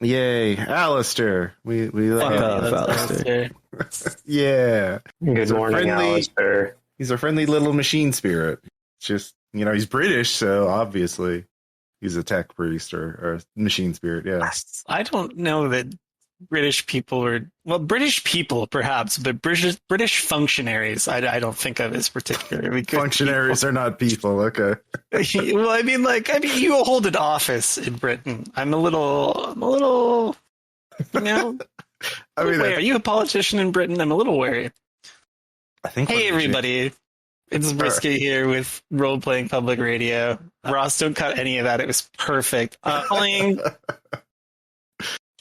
Yay, Alistair. We Fuck love off, Alistair. Yeah. Good morning, Alistair. He's a friendly little machine spirit. Just, he's British, so obviously he's a tech priest or a machine spirit, yeah. I don't know that British people British people perhaps, but British functionaries I don't think of as particularly good. Functionaries are not people, okay. Well, I mean, you hold an office in Britain. I'm a little, wary. Are you a politician in Britain? I'm a little wary. I think. Hey, everybody. It's Brisket here with Role Playing Public Radio. Ross, don't cut any of that. It was perfect. Playing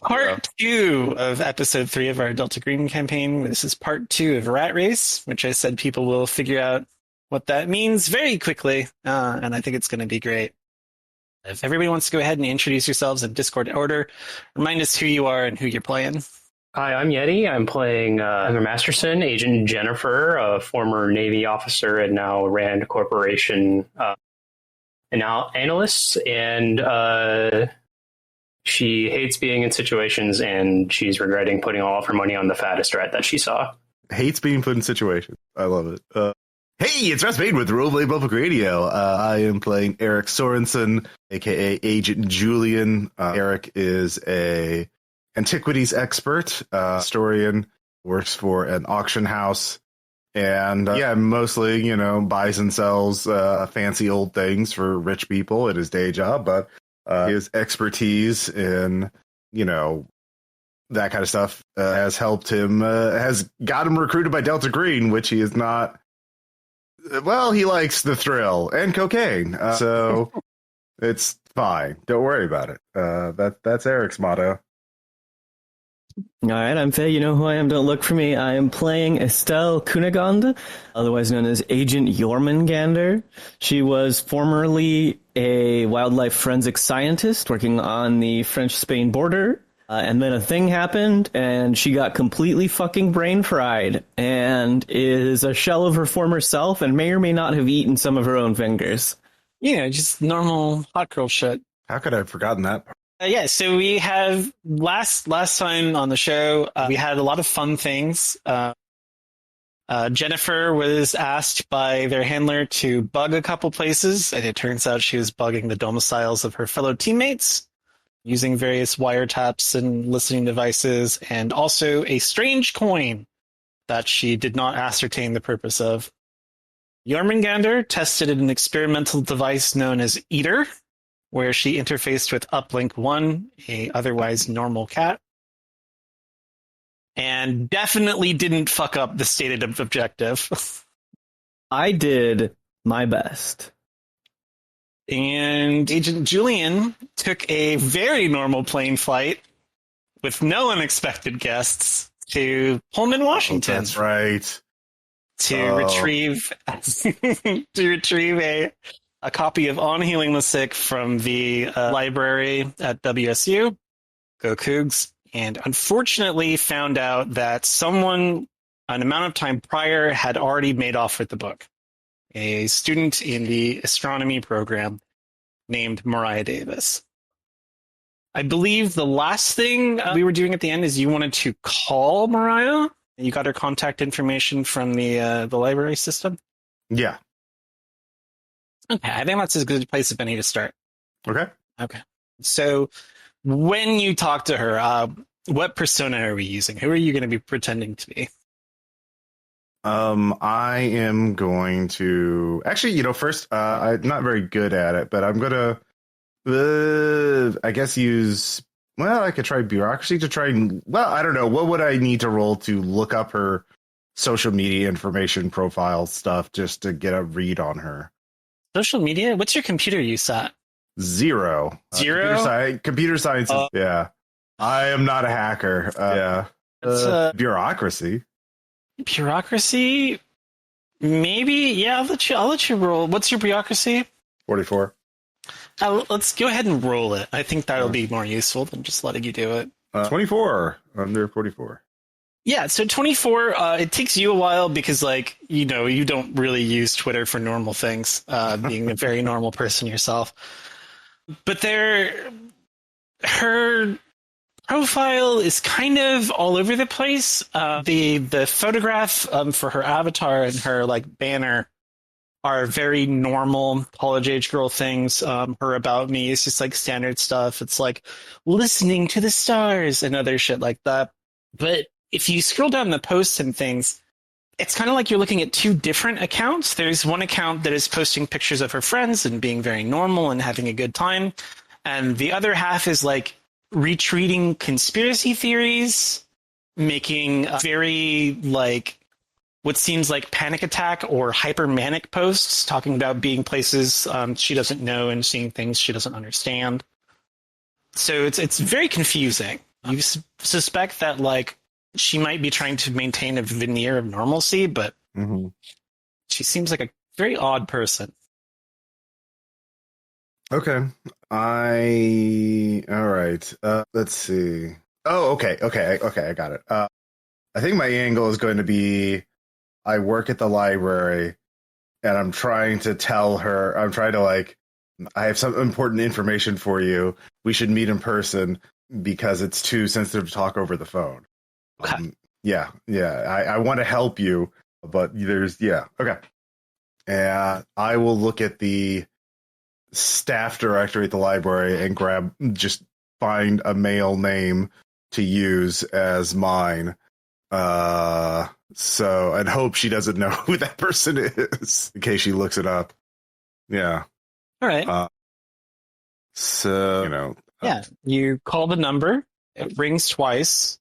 part 2 of episode 3 of our Delta Green campaign. This is part 2 of Rat Race, which I said people will figure out what that means very quickly, and I think it's going to be great. If everybody wants to go ahead and introduce yourselves in Discord order, remind us who you are and who you're playing. Hi, I'm Yeti. I'm playing under Masterson, Agent Jennifer, a former Navy officer and now Rand Corporation analyst, and she hates being in situations, and she's regretting putting all of her money on the fattest rat that she saw. Hates being put in situations. I love it. Hey, it's Russ Payne with Roleplay Public Radio. I am playing Erik Sørensen, a.k.a. Agent Julian. Erik is a antiquities expert, historian, works for an auction house, and mostly, buys and sells fancy old things for rich people at his day job, but his expertise in, that kind of stuff has helped him, has got him recruited by Delta Green, which he is not. Well, he likes the thrill and cocaine, so it's fine. Don't worry about it. That's Eric's motto. All right, I'm Faye. You know who I am. Don't look for me. I am playing Estelle Cunegonde, otherwise known as Agent JöRMUNGANDR. She was formerly a wildlife forensic scientist working on the French-Spain border. And then a thing happened, and she got completely fucking brain fried, and is a shell of her former self, and may or may not have eaten some of her own fingers. Yeah, just normal hot girl shit. How could I have forgotten that part? So we have last time on the show, we had a lot of fun things. Jennifer was asked by their handler to bug a couple places, and it turns out she was bugging the domiciles of her fellow teammates, using various wiretaps and listening devices, and also a strange coin that she did not ascertain the purpose of. JöRMUNGANDR tested an experimental device known as Eater, where she interfaced with Uplink 1, a otherwise normal cat, and definitely didn't fuck up the stated objective. I did my best. And Agent Julian took a very normal plane flight with no unexpected guests to Pullman, Washington. Oh, that's right. To retrieve a copy of On Healing the Sick from the library at WSU. Go Cougs. And unfortunately found out that someone, an amount of time prior, had already made off with the book. A student in the astronomy program named Mariah Davis. I believe the last thing we were doing at the end is you wanted to call Mariah. You got her contact information from the library system? Yeah. Okay, I think that's as good a place as any to start. Okay. So when you talk to her, what persona are we using? Who are you going to be pretending to be? I am going to actually, first, I'm not very good at it, but I'm going to, I guess I could try bureaucracy to try and, I don't know. What would I need to roll to look up her social media information profile stuff just to get a read on her? Social media? What's your computer use at? 0. Computer science. Yeah. I am not a hacker. Bureaucracy. Bureaucracy? Maybe. Yeah, I'll let you roll. What's your bureaucracy? 44. Let's go ahead and roll it. I think that'll be more useful than just letting you do it. 24 under 44. Yeah, so 24, it takes you a while because, you don't really use Twitter for normal things, being a very normal person yourself. But her profile is kind of all over the place. The photograph for her avatar and her like banner are very normal college age girl things. Her about me is just like standard stuff. It's like listening to the stars and other shit like that. But if you scroll down the posts and things, it's kind of like you're looking at two different accounts. There's one account that is posting pictures of her friends and being very normal and having a good time. And the other half is like retweeting conspiracy theories, making very like what seems like panic attack or hypermanic posts talking about being places she doesn't know and seeing things she doesn't understand. So it's very confusing. You suspect that like she might be trying to maintain a veneer of normalcy, but she seems like a very odd person. Okay. All right. Let's see. Oh, okay. I got it. I think my angle is going to be I work at the library and I'm trying to tell her, I have some important information for you. We should meet in person because it's too sensitive to talk over the phone. Okay. I want to help you, but okay. And I will look at the staff directory at the library and find a male name to use as mine. And hope she doesn't know who that person is in case she looks it up. Yeah. All right. You call the number, it rings twice,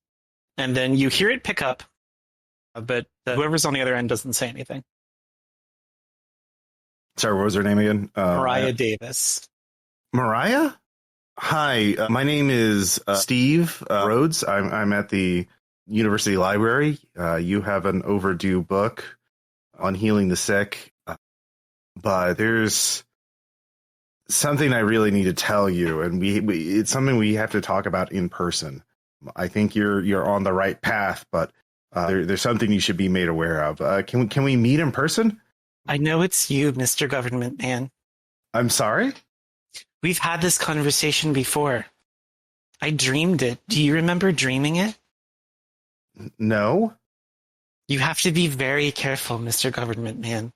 and then you hear it pick up, but whoever's on the other end doesn't say anything. Sorry, what was her name again? Mariah Davis. Mariah? Hi, my name is Steve Rhodes. I'm at the University Library. You have an overdue book on healing the sick, but there's something I really need to tell you, and it's something we have to talk about in person. I think you're on the right path, but there's something you should be made aware of. Can we meet in person? I know it's you, Mr. Government Man. I'm sorry? We've had this conversation before. I dreamed it. Do you remember dreaming it? No. You have to be very careful, Mr. Government Man.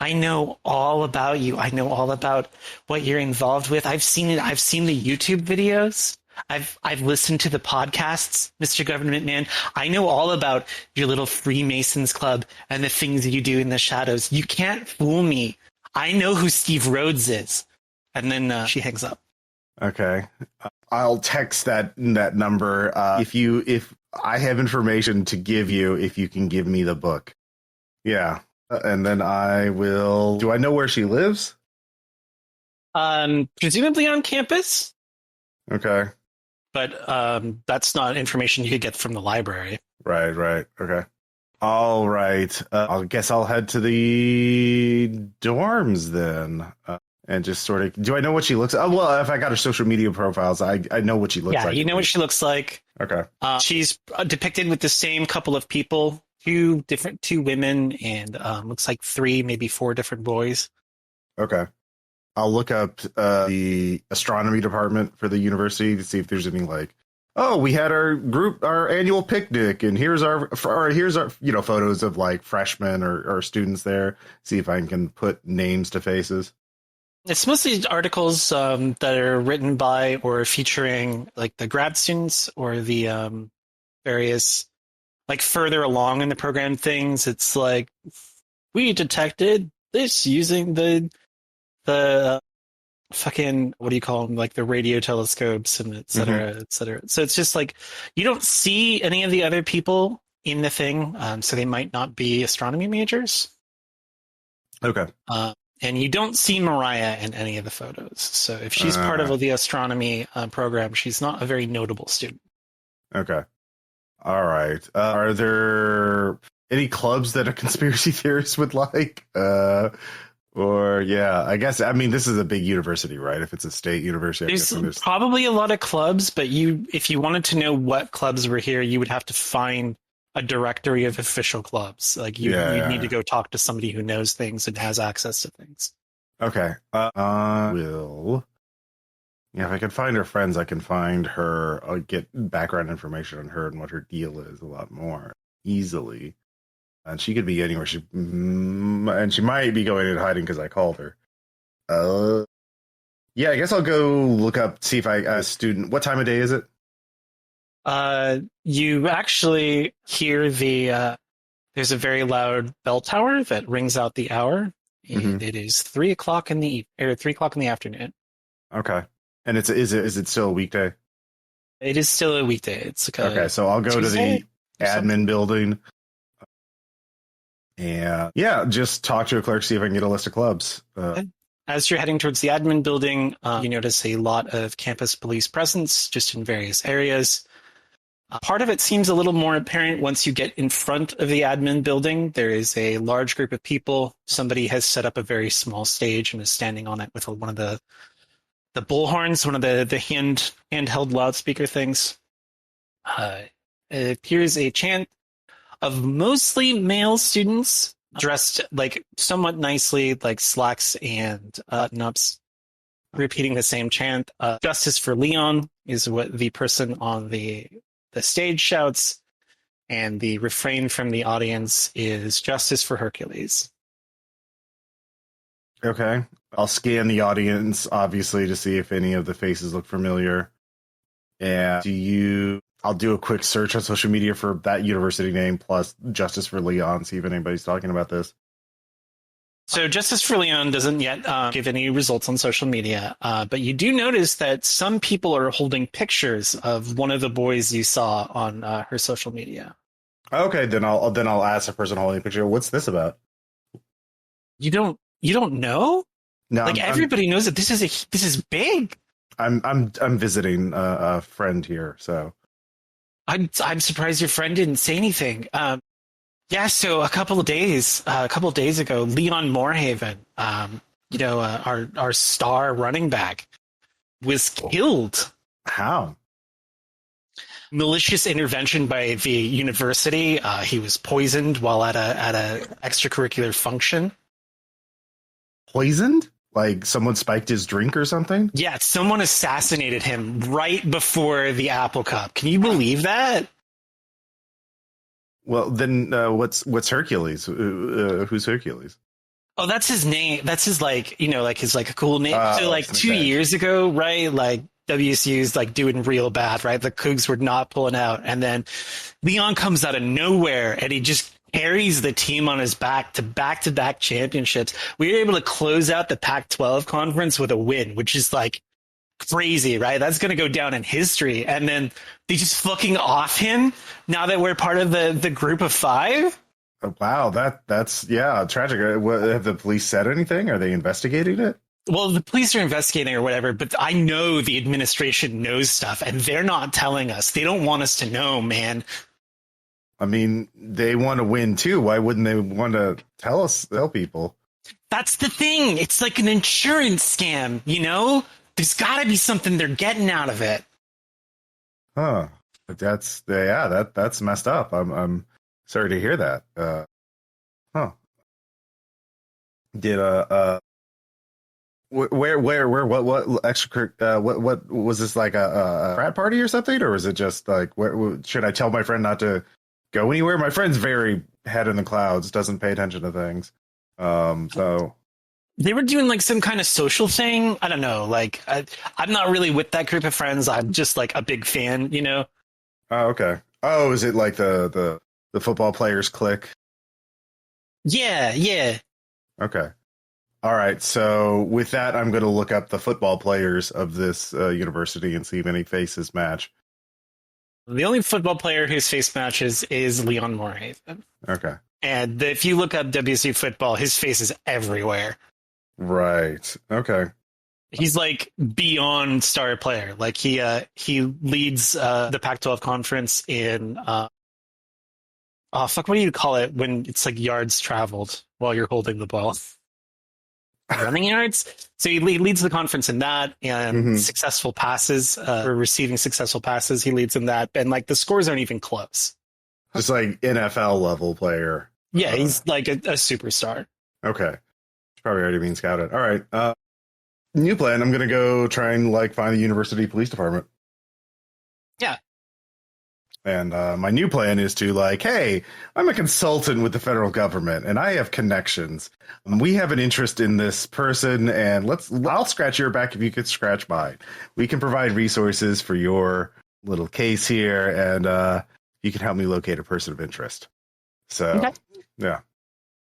I know all about you. I know all about what you're involved with. I've seen it. I've seen the YouTube videos. I've listened to the podcasts, Mr. Government Man. I know all about your little Freemasons club and the things that you do in the shadows. You can't fool me. I know who Steve Rhodes is. And then she hangs up. Okay. I'll text that number if I have information to give you, if you can give me the book. Yeah. And then I will. Do I know where she lives? Presumably on campus. Okay. But that's not information you could get from the library. Right. Okay. All right. I guess I'll head to the dorms then. And just sort of, do I know what she looks like? Well, if I got her social media profiles, I know what she looks like. Yeah, you know what she looks like. Okay. She's depicted with the same couple of people, two women, and looks like 3, maybe 4 different boys. Okay. I'll look up the astronomy department for the university to see if there's any like, oh, we had our annual picnic, and here's our photos of like freshmen or students there. See if I can put names to faces. It's mostly articles that are written by or featuring like the grad students or the various like further along in the program things. It's like, we detected this using the fucking, what do you call them? Like the radio telescopes and et cetera, et cetera. So it's just like, you don't see any of the other people in the thing. So they might not be astronomy majors. Okay. And you don't see Mariah in any of the photos. So if she's part of the astronomy program, she's not a very notable student. Okay. All right. Are there any clubs that a conspiracy theorist would like? I guess, I mean, this is a big university, right? If it's a state university. There's probably a lot of clubs, but if you wanted to know what clubs were here, you would have to find a directory of official clubs. Like you'd need to go talk to somebody who knows things and has access to things. Okay. I will Yeah, if I can find her friends, I can find her. I'll get background information on her and what her deal is a lot more easily. And she could be anywhere. And she might be going in hiding because I called her. Yeah, I guess I'll go look up, see if student. What time of day is it? You actually hear there's a very loud bell tower that rings out the hour, and it is 3 o'clock in the 3 o'clock in the afternoon. Okay, and is it still a weekday? It is still a weekday. It's like okay. So I'll go Tuesday to the admin building, and just talk to a clerk, see if I can get a list of clubs. As you're heading towards the admin building, you notice a lot of campus police presence, just in various areas. Part of it seems a little more apparent once you get in front of the admin building. There is a large group of people. Somebody has set up a very small stage and is standing on it with one of the bullhorns, one of the handheld loudspeaker things. It appears a chant of mostly male students dressed like somewhat nicely, like slacks and button-ups, repeating the same chant. Justice for Leon is what the person on the stage shouts, and the refrain from the audience is justice for Hercules. Okay. I'll scan the audience, obviously, to see if any of the faces look familiar. And I'll do a quick search on social media for that university name plus Justice for Leon, see if anybody's talking about this. So Justice for Leon doesn't yet give any results on social media, but you do notice that some people are holding pictures of one of the boys you saw on her social media. Okay, then I'll ask the person holding the picture, what's this about? You don't know? No, like everybody knows that this is big. I'm visiting a friend here, so I'm surprised your friend didn't say anything. Yeah, so a couple of days ago, Leon Moorhaven, our star running back, was killed. How? Malicious intervention by the university. He was poisoned while at a extracurricular function. Poisoned? Like someone spiked his drink or something? Yeah, someone assassinated him right before the Apple Cup. Can you believe that? Well, then what's Hercules? Who's Hercules? Oh, that's his name. That's his his a cool name. So like 2 years ago, right? Like WSU's like doing real bad, right? The Cougs were not pulling out, and then Leon comes out of nowhere and he just carries the team on his back to back championships. We were able to close out the Pac-12 conference with a win, which is like crazy, right? That's going to go down in history. And then they just fucking off him now that we're part of the group of 5. Oh, wow, that's tragic. Have the police said anything? Are they investigating it? Well, the police are investigating or whatever, but I know the administration knows stuff and they're not telling us. They don't want us to know, man. I mean, they want to win too. Why wouldn't they want to tell people? That's the thing. It's like an insurance scam, you know? There's got to be something they're getting out of it. Huh. That's messed up. I'm sorry to hear that. Did what extra what was this, like a frat party or something, or was it just like should I tell my friend not to go anywhere? My friend's very head in the clouds, doesn't pay attention to things. So they were doing like some kind of social thing. I don't know. Like I'm not really with that group of friends. I'm just like a big fan, you know? Oh, okay. Oh, is it like the football players clique? Yeah. Okay. All right. So with that, I'm going to look up the football players of this university and see if any faces match. The only football player whose face matches is Leon Moorhaven. Okay. And if you look up WSU football, his face is everywhere. Right. Okay. He's like beyond star player. Like he leads the Pac-12 conference in what do you call it when it's like yards traveled while you're holding the ball? Running yards. So he leads the conference in that, and successful passes, or receiving successful passes. He leads in that, and like the scores aren't even close. Just like NFL level player. Yeah, he's like a superstar. Okay. He's probably already being scouted. All right. New plan. I'm gonna go try and find the university police department. Yeah. And my new plan is to hey, I'm a consultant with the federal government, and I have connections. We have an interest in this person, and I'll scratch your back if you could scratch mine. We can provide resources for your little case here, and you can help me locate a person of interest. So, Okay. Yeah.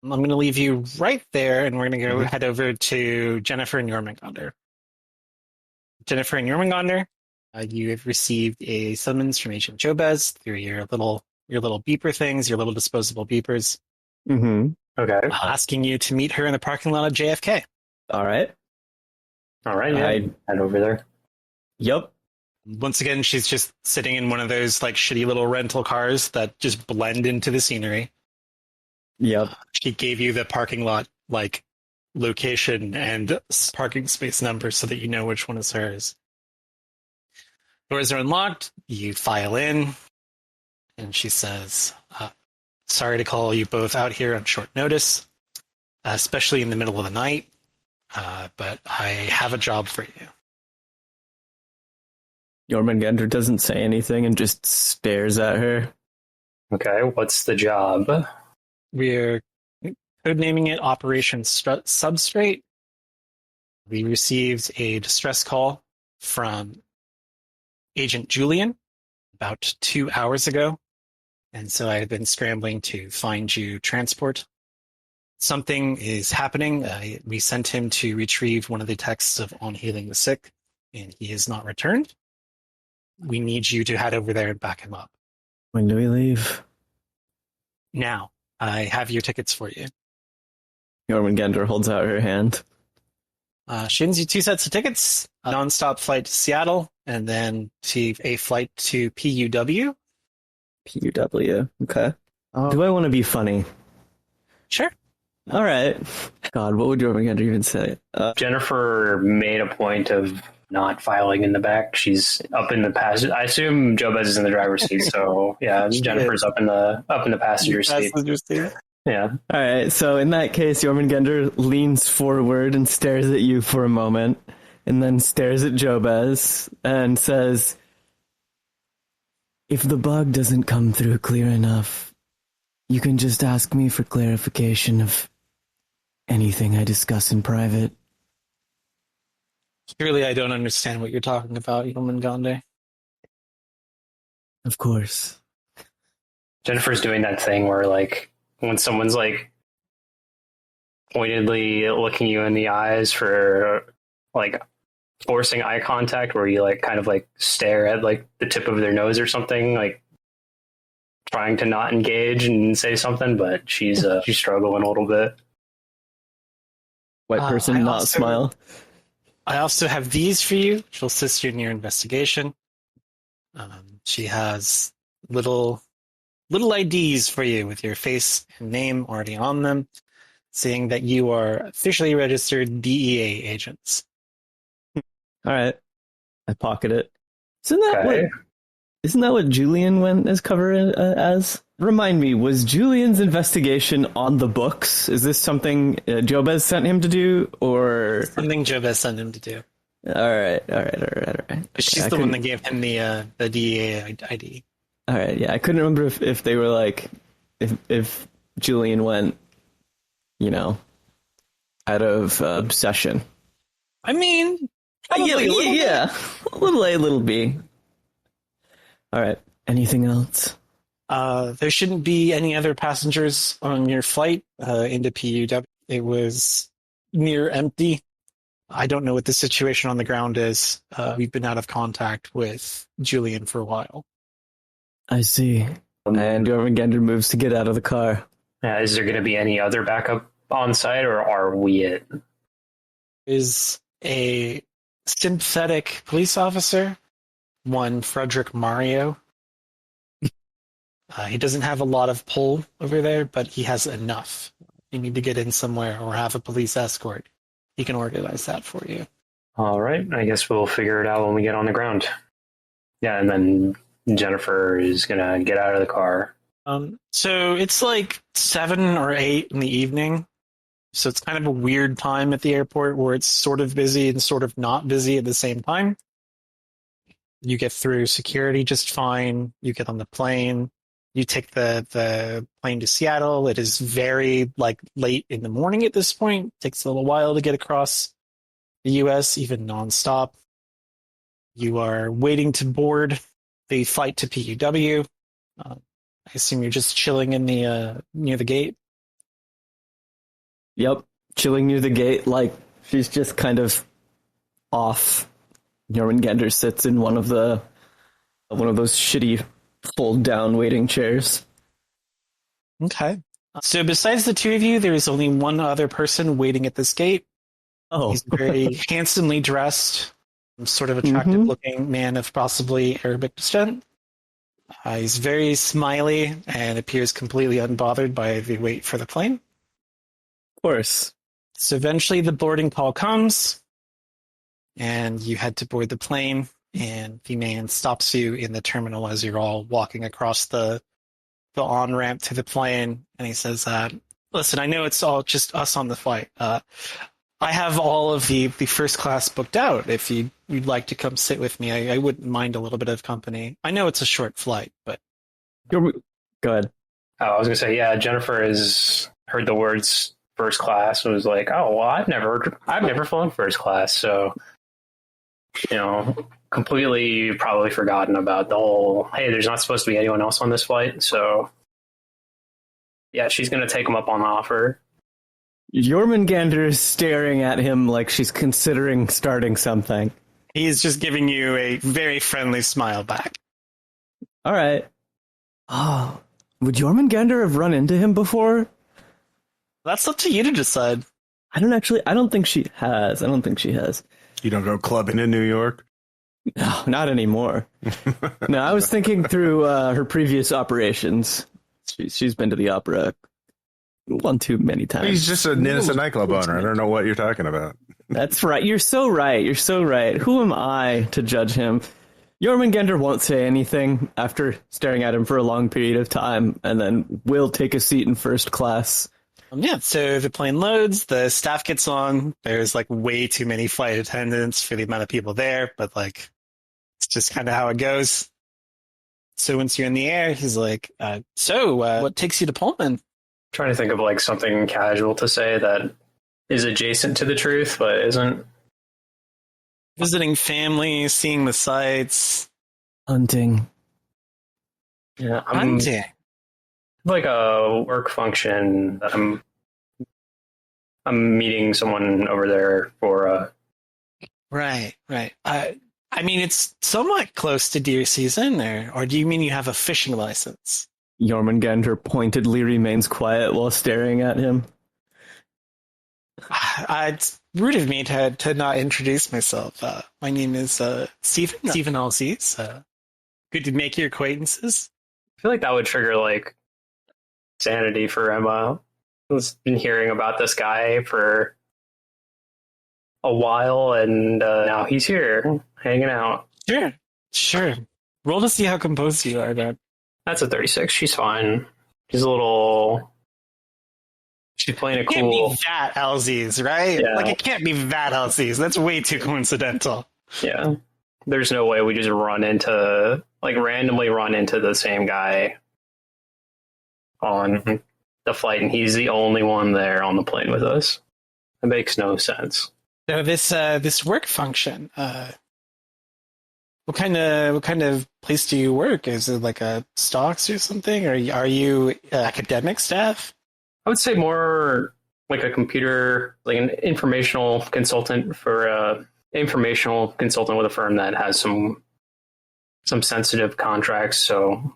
I'm going to leave you right there, and we're going to go head over to Jennifer and JöRMUNGANDR. Jennifer and JöRMUNGANDR, you have received a summons from Agent Jobez through your little beeper things, your little disposable beepers. Mm-hmm. Okay. Asking you to meet her in the parking lot of JFK. All right. All right. Yeah. Head over there. Yep. Once again, she's just sitting in one of those shitty little rental cars that just blend into the scenery. Yep. She gave you the parking lot location and parking space number so that you know which one is hers. Doors are unlocked. You file in, and she says, "Sorry to call you both out here on short notice, especially in the middle of the night, but I have a job for you." JöRMUNGANDR doesn't say anything and just stares at her. Okay. What's the job? We're codenaming it Operation Substrate. We received a distress call from Agent Julian about 2 hours ago, and so I've been scrambling to find you transport. Something is happening. We sent him to retrieve one of the texts of On Healing the Sick, and he has not returned. We need you to head over there and back him up. When do we leave? Now, I have your tickets for you. JöRMUNGANDR holds out her hand. She hands you 2 sets of tickets, a non-stop flight to Seattle, and then to a flight to PUW. PUW. Okay. Do I want to be funny? Sure. All right. God, what would JöRMUNGANDR even say? Jennifer made a point of not filing in the back. She's up in the passenger. I assume Jobez is in the driver's seat, so yeah, Jennifer's up in the passenger seat. Yeah. All right. So in that case, JöRMUNGANDR leans forward and stares at you for a moment, and then stares at Jobez and says, "If the bug doesn't come through clear enough, you can just ask me for clarification of anything I discuss in private." Truly, I don't understand what you're talking about, JöRMUNGANDR. Of course. Jennifer's doing that thing where when someone's pointedly looking you in the eyes for forcing eye contact, where you kind of stare at the tip of their nose or something, trying to not engage and say something, but she's struggling a little bit. White person, not smile. I also have these for you, which will assist you in your investigation. She has little IDs for you with your face and name already on them, saying that you are officially registered DEA agents. All right. I pocket it. Isn't that what Julian went as cover as? Remind me, was Julian's investigation on the books? Is this something Jobez sent him to do, or something Jobez sent him to do? All right. She's the one that gave him the DEA ID. All right, yeah, I couldn't remember if they were if Julian went, out of obsession. I mean, yeah, a little A, little B. All right. Anything else? There shouldn't be any other passengers on your flight into PUW. It was near empty. I don't know what the situation on the ground is. We've been out of contact with Julian for a while. I see. And JöRMUNGANDR moves to get out of the car. Is there going to be any other backup on site, or are we it? Is a sympathetic police officer, one Frederick Mario. He doesn't have a lot of pull over there, but he has enough. You need to get in somewhere or have a police escort. He can organize that for you. All right. I guess we'll figure it out when we get on the ground. Yeah, and then Jennifer is going to get out of the car. So it's 7 or 8 in the evening. So it's kind of a weird time at the airport where it's sort of busy and sort of not busy at the same time. You get through security just fine. You get on the plane. You take the plane to Seattle. It is very late in the morning at this point. It takes a little while to get across the U.S., even nonstop. You are waiting to board the flight to PUW. I assume you're just chilling in the near the gate. Yep, chilling near the gate, she's just kind of off. Jormungandr sits in one of those shitty fold-down waiting chairs. Okay. So besides the two of you, there is only one other person waiting at this gate. Oh. He's very handsomely dressed, sort of attractive-looking man of possibly Arabic descent. He's very smiley and appears completely unbothered by the wait for the plane. Of course. So eventually the boarding call comes, and you head to board the plane, and the man stops you in the terminal as you're all walking across the on-ramp to the plane, and he says, listen, I know it's all just us on the flight. I have all of the first class booked out. If you'd like to come sit with me, I wouldn't mind a little bit of company. I know it's a short flight, but... Go ahead. Oh, I was going to say, yeah, Jennifer has heard the words first class and was like, oh, well, I've never flown first class, so, completely probably forgotten about the whole, hey, there's not supposed to be anyone else on this flight, so yeah, she's going to take him up on the offer. Jormungandr is staring at him like she's considering starting something. He's just giving you a very friendly smile back. All right. Oh, would Jormungandr have run into him before? That's up to you to decide. I don't think she has. You don't go clubbing in New York? No, not anymore. No, I was thinking through her previous operations. She's been to the opera one too many times. He's just an innocent nightclub owner. I don't know what you're talking about. That's right. You're so right. Who am I to judge him? Jormungandr won't say anything after staring at him for a long period of time, and then will take a seat in first class. Yeah, so the plane loads, the staff gets on. There's way too many flight attendants for the amount of people there, but it's just kind of how it goes. So once you're in the air, he's like, what takes you to Pullman? Trying to think of something casual to say that is adjacent to the truth, but isn't. Visiting family, seeing the sights. Hunting. Yeah, Hunting. Like a work function that I'm meeting someone over there for. Right. I mean, it's somewhat close to deer season, or do you mean you have a fishing license? Jormungandr pointedly remains quiet while staring at him. It's rude of me to not introduce myself. My name is Stephen Alziz. Good to make your acquaintances. I feel like that would trigger sanity for Emma. I've been hearing about this guy for a while, and now he's here, hanging out. Sure. Roll to see how composed you are, then. That's a 36. She's fine. She's playing a cool... It can't be that Alziz, right? Yeah. It can't be that Alziz. That's way too coincidental. Yeah. There's no way we just randomly run into the same guy on the flight, and he's the only one there on the plane with us. It makes no sense. So this work function, what kind of place do you work? Is it a stocks or something? Or are you academic staff? I would say more like a computer, an informational consultant with a firm that has some sensitive contracts. So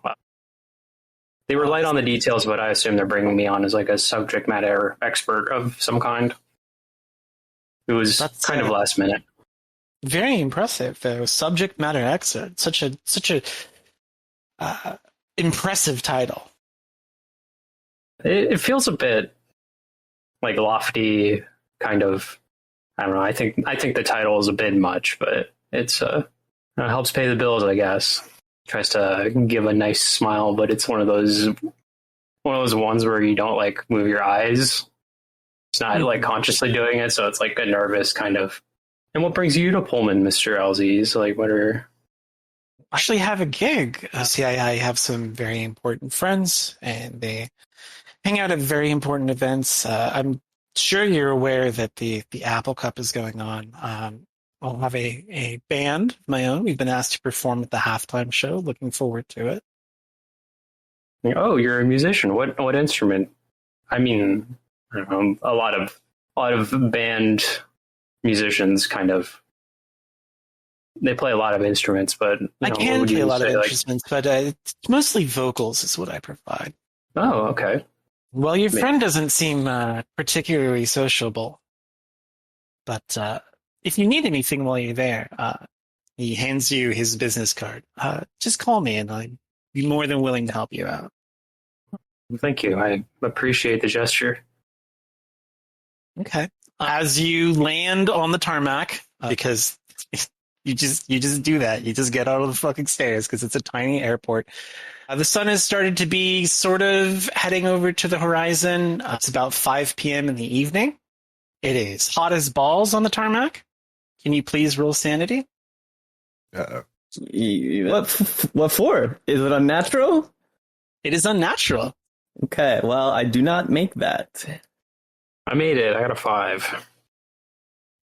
they were light on the details, but I assume they're bringing me on as a subject matter expert of some kind. It was kind of last minute. Very impressive, though. Subject matter expert. Such a impressive title. It feels a bit lofty, kind of. I don't know. I think the title is a bit much, but it's it helps pay the bills, I guess. Tries to give a nice smile, but it's one of those ones where you don't move your eyes It's not like consciously doing it, so it's like a nervous kind of. And what brings you to Pullman, Mr. LZ's? Like, what are? Actually have a gig. See, I have some very important friends, and they hang out at very important events. I'm sure you're aware that the Apple Cup is going on. I'll have a band of my own. We've been asked to perform at the halftime show. Looking forward to it. Oh, you're a musician. What instrument? I mean, I don't know, a lot of band musicians kind of. They play a lot of instruments, but I can play a lot of instruments, but it's mostly vocals is what I provide. Oh, okay. Well, your friend doesn't seem particularly sociable, but if you need anything while you're there, he hands you his business card. Just call me, and I'd be more than willing to help you out. Thank you. I appreciate the gesture. Okay. As you land on the tarmac, because you just do that. You just get out of the fucking stairs because it's a tiny airport. The sun has started to be sort of heading over to the horizon. It's about 5 p.m. in the evening. It is hot as balls on the tarmac. Can you please roll sanity? What for? Is it unnatural? It is unnatural. Okay, well, I do not make that. I made it. I got a 5.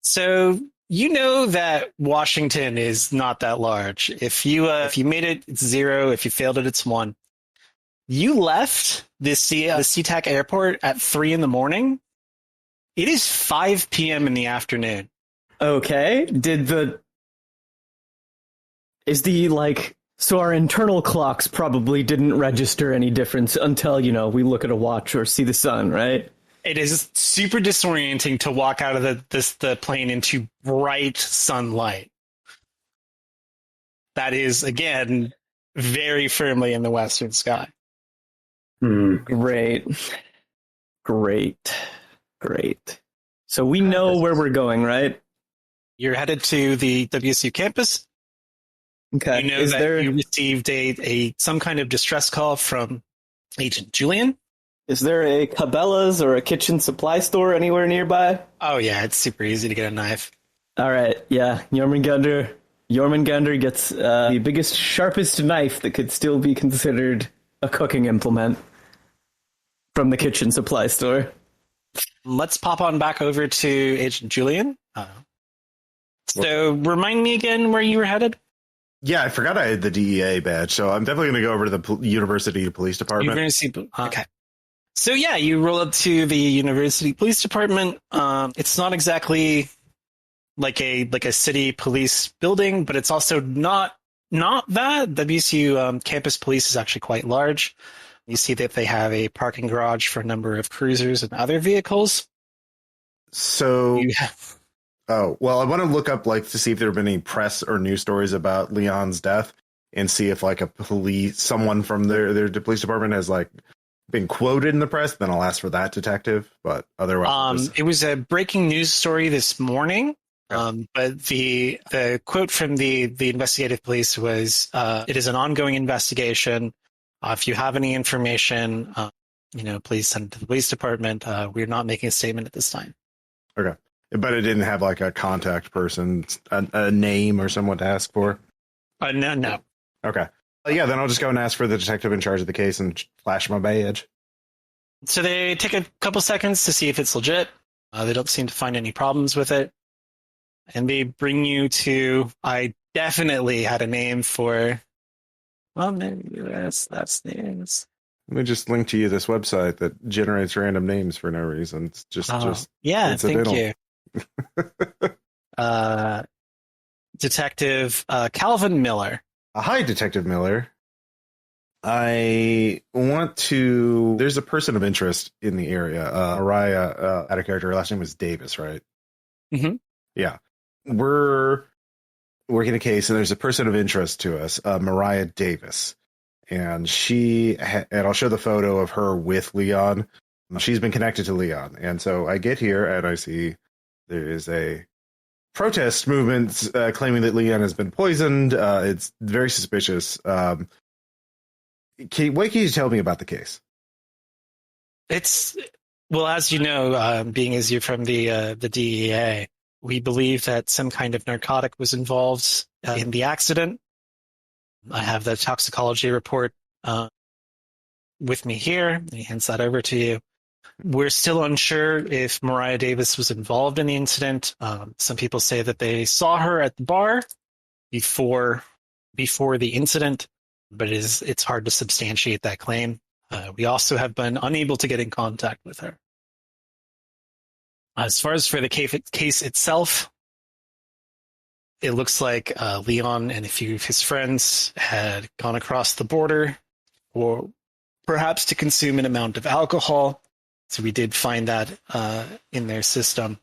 So you know that Washington is not that large. If you made it, it's 0. If you failed it, it's 1. You left the SeaTac airport at 3 in the morning. It is 5 p.m. in the afternoon. Okay. So our internal clocks probably didn't register any difference until, we look at a watch or see the sun, right? It is super disorienting to walk out of the plane into bright sunlight. That is, again, very firmly in the western sky. Great. So we know where we're going, right? You're headed to the WSU campus. Okay. You know you received some kind of distress call from Agent Julian. Is there a Cabela's or a kitchen supply store anywhere nearby? Oh, yeah, it's super easy to get a knife. All right, yeah, JöRMUNGANDR gets the biggest, sharpest knife that could still be considered a cooking implement from the kitchen supply store. Let's pop on back over to Agent Julian. So remind me again where you were headed? Yeah, I forgot I had the DEA badge, so I'm definitely going to go over to the University Police Department. You're going to see... Okay. So yeah, you roll up to the University Police Department. It's not exactly like a city police building, but it's also not that. WSU campus police is actually quite large. You see that they have a parking garage for a number of cruisers and other vehicles. So, I want to look up to see if there have been any press or news stories about Leon's death, and see if someone from their police department has been quoted in the press. Then I'll ask for that detective. But otherwise, it was a breaking news story this morning. But the quote from the investigative police was, "It is an ongoing investigation. If you have any information, please send it to the police department. We're not making a statement at this time." Okay, but it didn't have a contact person, a name or someone to ask for. No. Okay. Yeah, then I'll just go and ask for the detective in charge of the case and flash my badge. So they take a couple seconds to see if it's legit. They don't seem to find any problems with it. And they bring you to... I definitely had a name for... Well, maybe that's names. Let me just link to you this website that generates random names for no reason. It's just yeah, incidental. Thank you. Detective Calvin Miller. Hi, Detective Miller. I want to... There's a person of interest in the area. Mariah, out of character, her last name was Davis, right? Mm-hmm. Yeah. We're working a case, and there's a person of interest to us, Mariah Davis. And and I'll show the photo of her with Leon. She's been connected to Leon. And so I get here, and I see there is a protest movement claiming that Leon has been poisoned. It's very suspicious. What can you tell me about the case? Well, as you know, being as you're from the DEA, we believe that some kind of narcotic was involved in the accident. I have the toxicology report with me here. He hands that over to you. We're still unsure if Mariah Davis was involved in the incident. Some people say that they saw her at the bar before the incident, but it's hard to substantiate that claim. We also have been unable to get in contact with her. As far as for the case itself, it looks like Leon and a few of his friends had gone across the border, or perhaps to consume an amount of alcohol. So we did find that in their system.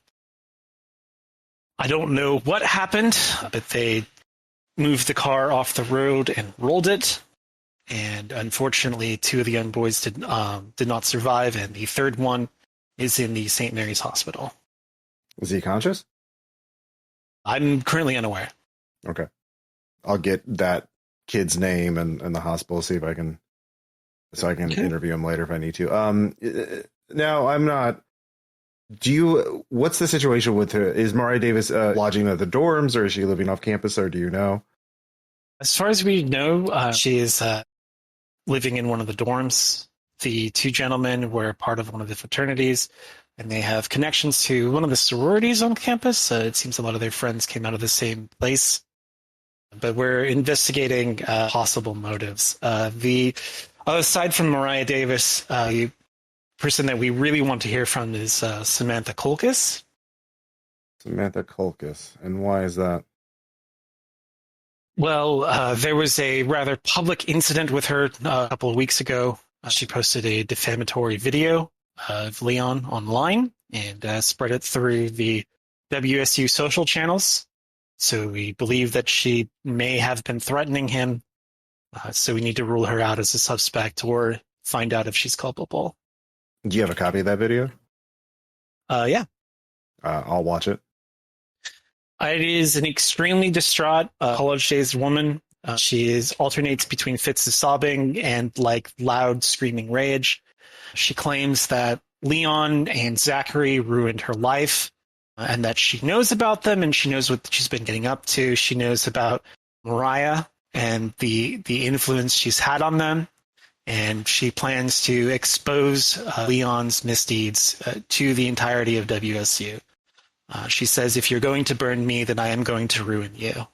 I don't know what happened, but they moved the car off the road and rolled it. And unfortunately, 2 of the young boys did not survive, and the third one is in the St. Mary's Hospital. Is he conscious? I'm currently unaware. Okay. I'll get that kid's name and the hospital, see if I can interview him later if I need to. Now, I'm not... What's the situation with her? Is Mariah Davis lodging at the dorms, or is she living off campus, or do you know? As far as we know, she is living in one of the dorms. The 2 gentlemen were part of one of the fraternities, and they have connections to one of the sororities on campus. It seems a lot of their friends came out of the same place. But we're investigating possible motives. Aside from Mariah Davis, the person that we really want to hear from is Samantha Kolkus. Samantha Kolkus. And why is that? Well, there was a rather public incident with her a couple of weeks ago. She posted a defamatory video of Leon online and spread it through the WSU social channels. So we believe that she may have been threatening him. So we need to rule her out as a suspect or find out if she's culpable. Do you have a copy of that video? Yeah. I'll watch it. It is an extremely distraught college-aged woman. She alternates between fits of sobbing and loud screaming rage. She claims that Leon and Zachary ruined her life, and that she knows about them, and she knows what she's been getting up to. She knows about Mariah and the influence she's had on them, and she plans to expose Leon's misdeeds to the entirety of WSU. She says, if you're going to burn me, then I am going to ruin you.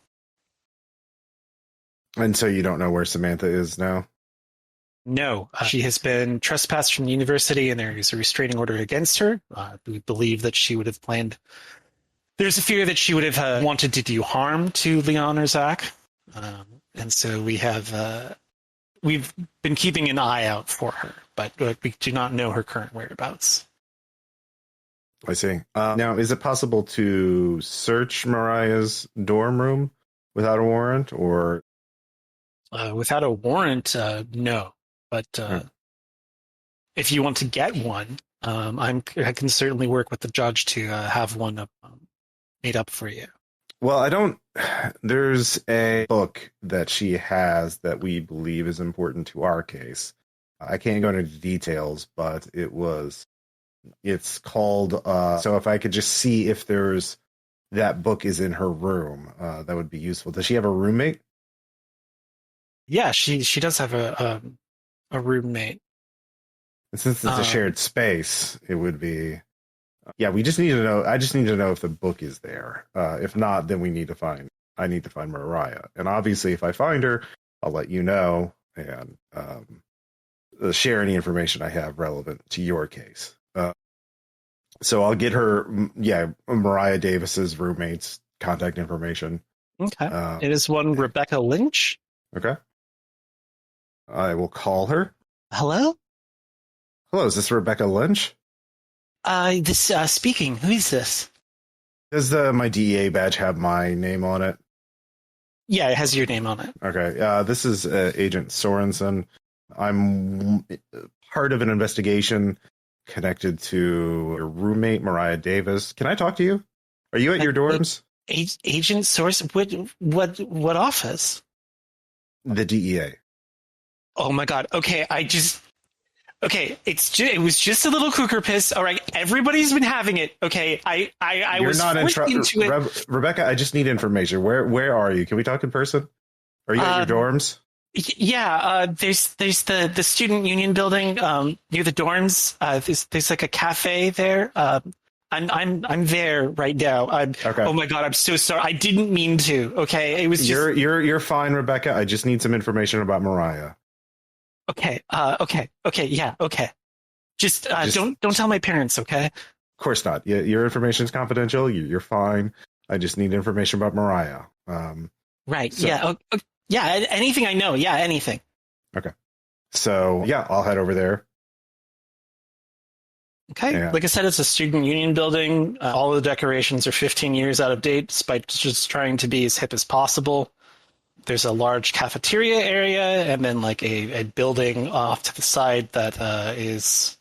And so you don't know where Samantha is now? No. She has been trespassed from the university, and there is a restraining order against her. We believe that she would have planned... There's a fear that she would have wanted to do harm to Leon or Zach. And so we've been keeping an eye out for her, but we do not know her current whereabouts. I see. Now, is it possible to search Mariah's dorm room without a warrant, or? Without a warrant, no. But if you want to get one, I can certainly work with the judge to have one made up for you. Well, there's a book that she has that we believe is important to our case. I can't go into details, but it's called, so if I could just see if that book is in her room, that would be useful. Does she have a roommate? Yeah, she does have a roommate. And since it's a shared space, it would be, yeah, we just need to know. I just need to know if the book is there. If not, then I need to find Mariah. And obviously, if I find her, I'll let you know and share any information I have relevant to your case. So I'll get her, Mariah Davis's roommate's contact information. Okay. It is one Rebecca Lynch. Okay. I will call her. Hello? Hello, is this Rebecca Lynch? Speaking. Who is this? Does my DEA badge have my name on it? Yeah, it has your name on it. Okay. This is Agent Sørensen. I'm part of an investigation connected to your roommate, Mariah Davis. Can I talk to you? Are you at your dorms? Agent Sørensen? What office? The DEA. Oh my God. Okay, Okay, it was just a little cougar piss. All right, everybody's been having it. Okay, I You're was not forced into it. Rebecca, I just need information. Where are you? Can we talk in person? Are you at your dorms? Yeah, there's the student union building near the dorms. There's like a cafe there. I'm there right now. Okay. Oh my god, I'm so sorry. I didn't mean to. Okay, it was just You're fine, Rebecca. I just need some information about Mariah. okay. Okay. Yeah. Okay. Just don't tell my parents. Okay. Of course not. Your information is confidential. You're fine. I just need information about Mariah. Right. So, Yeah. Yeah. Anything I know. Yeah. Anything. Okay. So yeah, I'll head over there. Okay. Yeah. Like I said, it's a student union building. All of the decorations are 15 years out of date, despite just trying to be as hip as possible. There's a large cafeteria area, and then like a building off to the side that is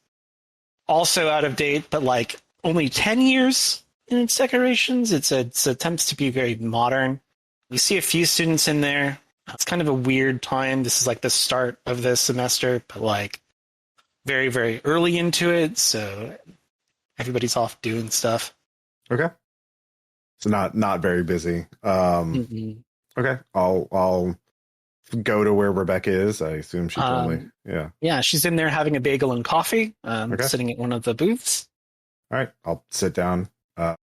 also out of date, but like only 10 years in its decorations. It attempts to be very modern. You see a few students in there. It's kind of a weird time. This is like the start of the semester, but like very, very early into it, so everybody's off doing stuff. Okay. So not very busy. Okay. I'll go to where Rebecca is. I assume she told me. Yeah. Yeah, she's in there having a bagel and coffee, sitting at one of the booths. All right. I'll sit down. Hello,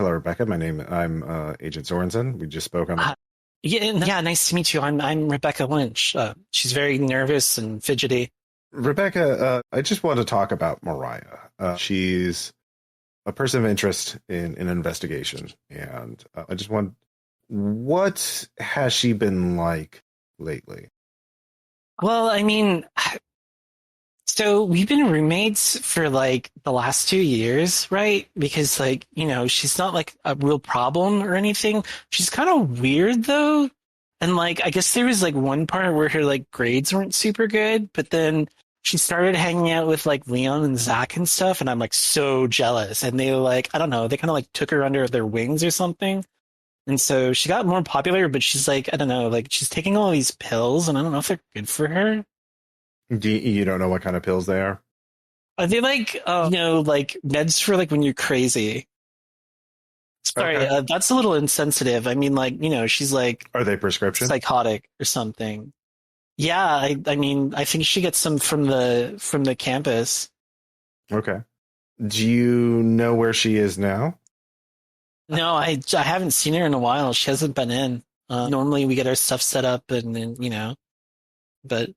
Rebecca. I'm Agent Sørensen. We just spoke on. Yeah. Nice to meet you. I'm Rebecca Lynch. She's very nervous and fidgety. Rebecca, I just want to talk about Mariah. She's a person of interest in an investigation, and I just want. What has she been like lately? Well, I mean, so we've been roommates for like the last 2 years, right? Because like, she's not like a real problem or anything. She's kind of weird though. And like, I guess there was like one part where her like grades weren't super good, but then she started hanging out with like Leon and Zach and stuff. And I'm like so jealous. And they like, I don't know, they kind of like took her under their wings or something. And so she got more popular, but she's like, I don't know, like she's taking all these pills and I don't know if they're good for her. You don't know what kind of pills they are? Are they like, like meds for like when you're crazy? Sorry, Okay. that's a little insensitive. I mean, like, she's like, Are they prescription? psychotic or something. Yeah, I mean, I think she gets some from the campus. Okay. Do you know where she is now? No, I haven't seen her in a while. She hasn't been in. Normally we get our stuff set up and then, but.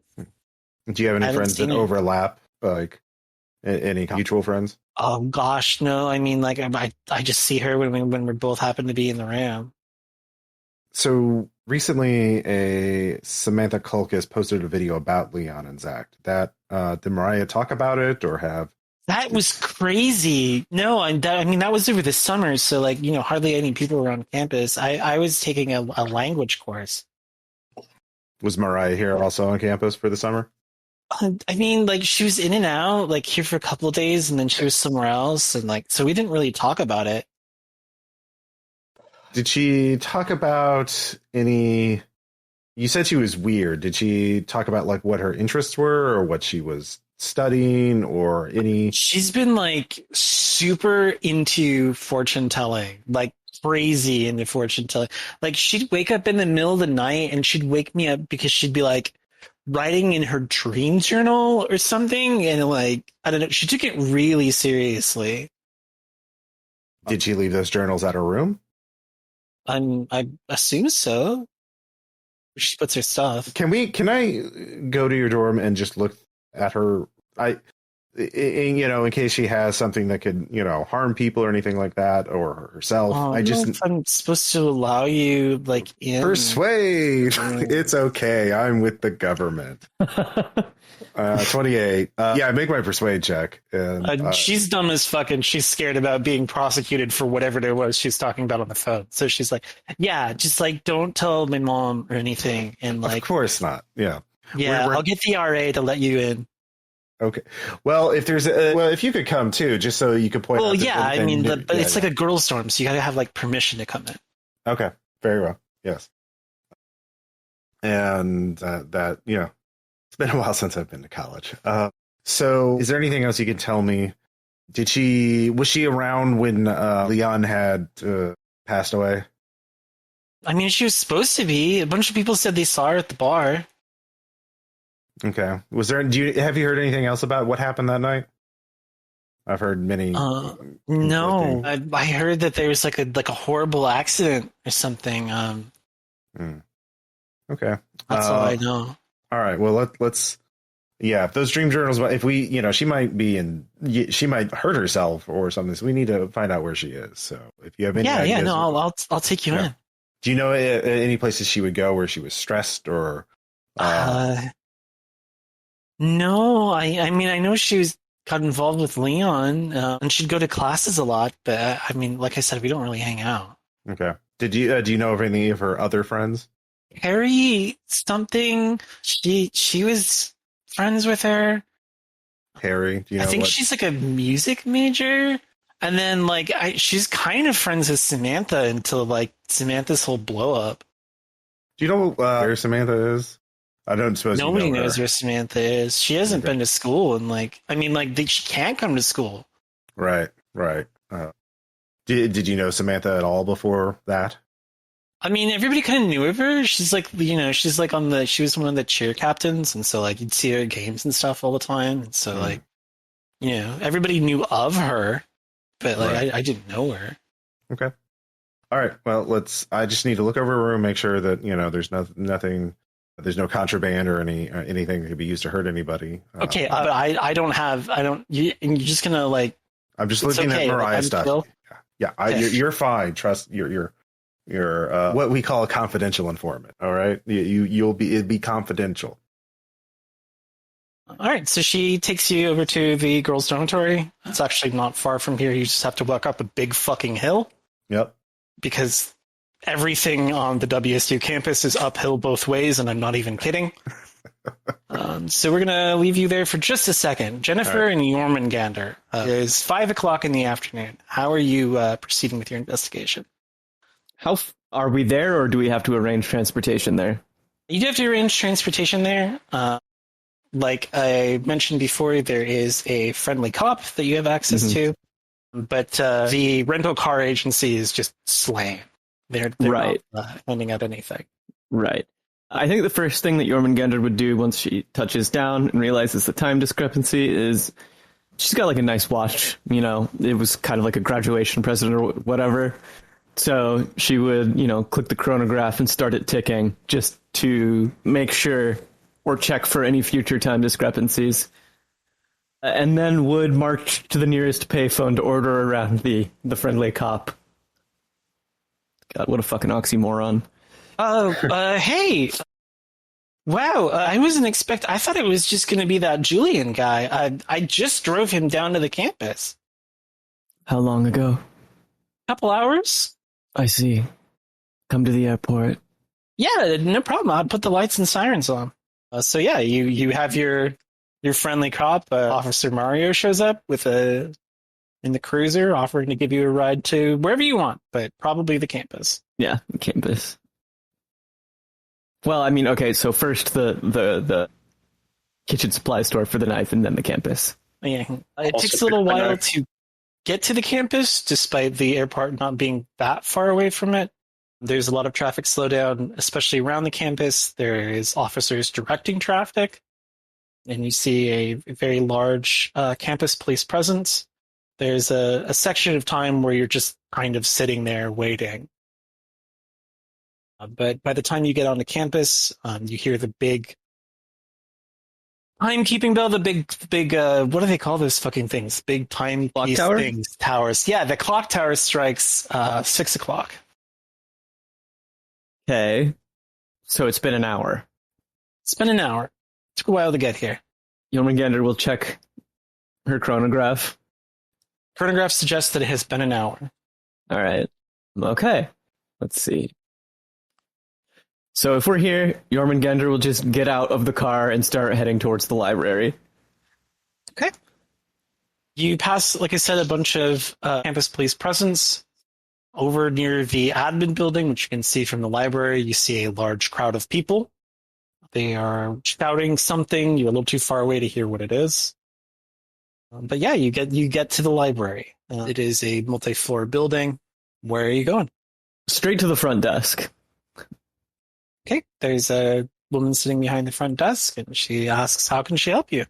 Do you have any friends that overlap? Like any mutual friends? Oh gosh, no. I mean, like I just see her when we both happen to be in the RAM. So recently, a Samantha Kulkis posted a video about Leon and Zach. Did Mariah talk about it or have? That was crazy. No, that was over the summer, so like hardly any people were on campus. I was taking a language course. Was Mariah here also on campus for the summer? I mean, like she was in and out, like here for a couple of days, and then she was somewhere else, and like so we didn't really talk about it. Did she talk about any? You said she was weird. Did she talk about like what her interests were or what she was studying or any? She's been like super into fortune telling, like crazy into fortune telling. Like she'd wake up in the middle of the night and she'd wake me up because she'd be like writing in her dream journal or something, and like I don't know, she took it really seriously. Did she leave those journals at her room? I assume so. She puts her stuff. Can I go to your dorm and just look at her? In case she has something that could, harm people or anything like that, or herself. I don't know if I'm supposed to allow you, like, in. Persuade. It's okay. I'm with the government. 28. I make my persuade check. And she's dumb as fuck, and she's scared about being prosecuted for whatever it was she's talking about on the phone. So she's like, "Yeah, just like don't tell my mom or anything." And like, of course not. Yeah. Yeah, I'll get the RA to let you in. Okay. Well, if you could come too, just so you could point out. Well, yeah, I mean, but it's like a girls' dorm, so you got to have like permission to come in. Okay. Very well. Yes. And it's been a while since I've been to college. So, is there anything else you can tell me? Was she around when Leon had passed away? I mean, she was supposed to be. A bunch of people said they saw her at the bar. Okay. Have you heard anything else about what happened that night? I've heard many. No, I heard that there was like a horrible accident or something. Okay. That's all I know. All right. Well, let's. Yeah, if those dream journals, if we, she might she might hurt herself or something. So we need to find out where she is. So if you have any ideas, no, I'll take you in. Do you know any places she would go where she was stressed or? No, I mean, I know got involved with Leon, and she'd go to classes a lot. But I mean, like I said, we don't really hang out. Okay. Do you know of any of her other friends? Harry something. She was friends with her. Harry, do you know? I think she's like a music major, and then she's kind of friends with Samantha until Samantha's whole blow up. Do you know where Samantha is? I don't suppose nobody knows where Samantha is. She hasn't been to school, and she can't come to school. Right. Did you know Samantha at all before that? I mean, everybody kind of knew of her. She's she was one of the cheer captains, and so you'd see her at games and stuff all the time. And so everybody knew of her, but I didn't know her. Okay. All right. Well, I just need to look over her room, make sure that there's nothing, there's no contraband or anything that could be used to hurt anybody. Okay, but you're just gonna I'm just looking at Mariah's stuff. Yeah. You're fine. Trust you're what we call a confidential informant. All right, it'd be confidential. All right, so she takes you over to the girls' dormitory. It's actually not far from here. You just have to walk up a big fucking hill. Yep. Because everything on the WSU campus is uphill both ways, and I'm not even kidding. So we're gonna leave you there for just a second. Jennifer and JöRMUNGANDR. It is 5:00 in the afternoon. How are you proceeding with your investigation? How are we there, or do we have to arrange transportation there? You do have to arrange transportation there. Like I mentioned before, there is a friendly cop that you have access to, but the rental car agency is just slammed. They're right. Not handing out anything. Right. I think the first thing that JöRMUNGANDR would do once she touches down and realizes the time discrepancy is she's got a nice watch. It was kind of like a graduation present or whatever. So she would, click the chronograph and start it ticking just to make sure or check for any future time discrepancies. And then would march to the nearest payphone to order around the friendly cop. God, what a fucking oxymoron. Hey! Wow, I wasn't I thought it was just going to be that Julian guy. I just drove him down to the campus. How long ago? Couple hours. I see. Come to the airport. Yeah, no problem. I'll put the lights and sirens on. So yeah, you have your friendly cop, Officer Mario, shows up in the cruiser, offering to give you a ride to wherever you want, but probably the campus. Yeah, the campus. Well, I mean, okay, so first the kitchen supply store for the knife, and then the campus. Yeah, it takes a little while to get to the campus, despite the airport not being that far away from it. There's a lot of traffic slowdown, especially around the campus. There is officers directing traffic, and you see a very large campus police presence. There's a section of time where you're just kind of sitting there waiting. But by the time you get onto campus, you hear the big timekeeping bell, the big, what do they call those fucking things? Big timepiece things, towers. Yeah, the clock tower strikes 6 o'clock. Okay. So it's been an hour. It's been an hour. Took a while to get here. JöRMUNGANDR will check her chronograph. Chronograph suggests that it has been an hour. All right. Okay. Let's see. So if we're here, JöRMUNGANDR will just get out of the car and start heading towards the library. Okay. You pass, like I said, a bunch of campus police presence. Over near the admin building, which you can see from the library, you see a large crowd of people. They are shouting something. You're a little too far away to hear what it is. But yeah, you get to the library. It is a multi-floor building. Where are you going? Straight to the front desk. Okay, there's a woman sitting behind the front desk, and she asks, "How can she help you?"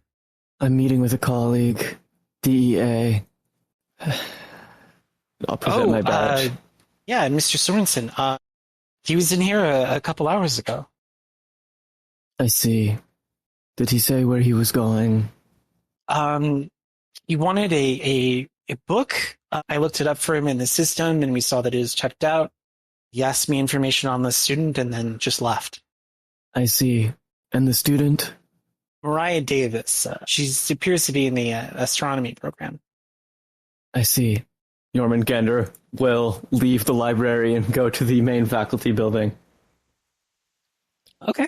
I'm meeting with a colleague, DEA. I'll present my badge. Yeah, Mr. Sørensen. He was in here a couple hours ago. I see. Did he say where he was going? He wanted a book. I looked it up for him in the system, and we saw that it was checked out. He asked me information on the student, and then just left. I see. And the student? Mariah Davis. She appears to be in the astronomy program. I see. JöRMUNGANDR will leave the library and go to the main faculty building. Okay.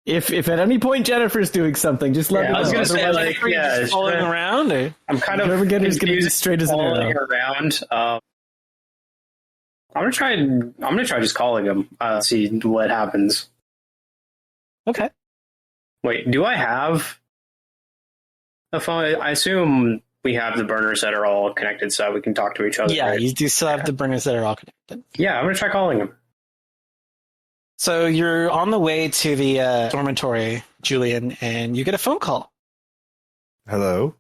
If at any point Jennifer's doing something, just let me know. I was going to say, Just following around. Or? I'm kind of JöRMUNGANDR's going to be straight as an following arrow. around. I'm gonna try just calling him. See what happens. Okay. Wait, do I have a phone? I assume we have the burners that are all connected, so we can talk to each other. Yeah, right? you do still have the burners that are all connected. Yeah, I'm gonna try calling him. So you're on the way to the dormitory, Julian, and you get a phone call. Hello.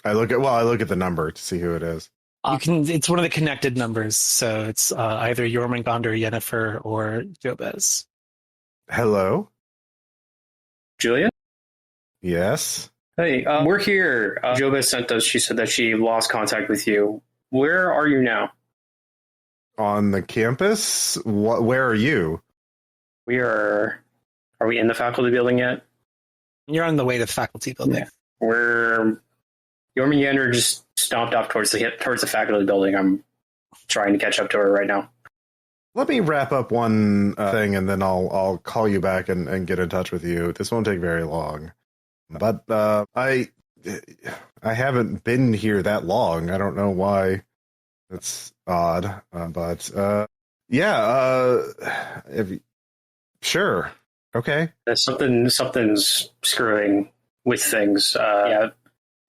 I look at the number to see who it is. It's one of the connected numbers, so it's either JöRMUNGANDR, Yennefer, or Jobez. Hello. Julia? Yes. Hey, we're here. Jobez sent us. She said that she lost contact with you. Where are you now? On the campus. Where are you? We are. Are we in the faculty building yet? You're on the way to the faculty building. Yeah. JöRMUNGANDR just stomped off towards the faculty building. I'm trying to catch up to her right now. Let me wrap up one thing, and then I'll call you back and get in touch with you. This won't take very long. But I haven't been here that long. I don't know why. It's odd. Sure. Okay. Something's screwing with things. Yeah.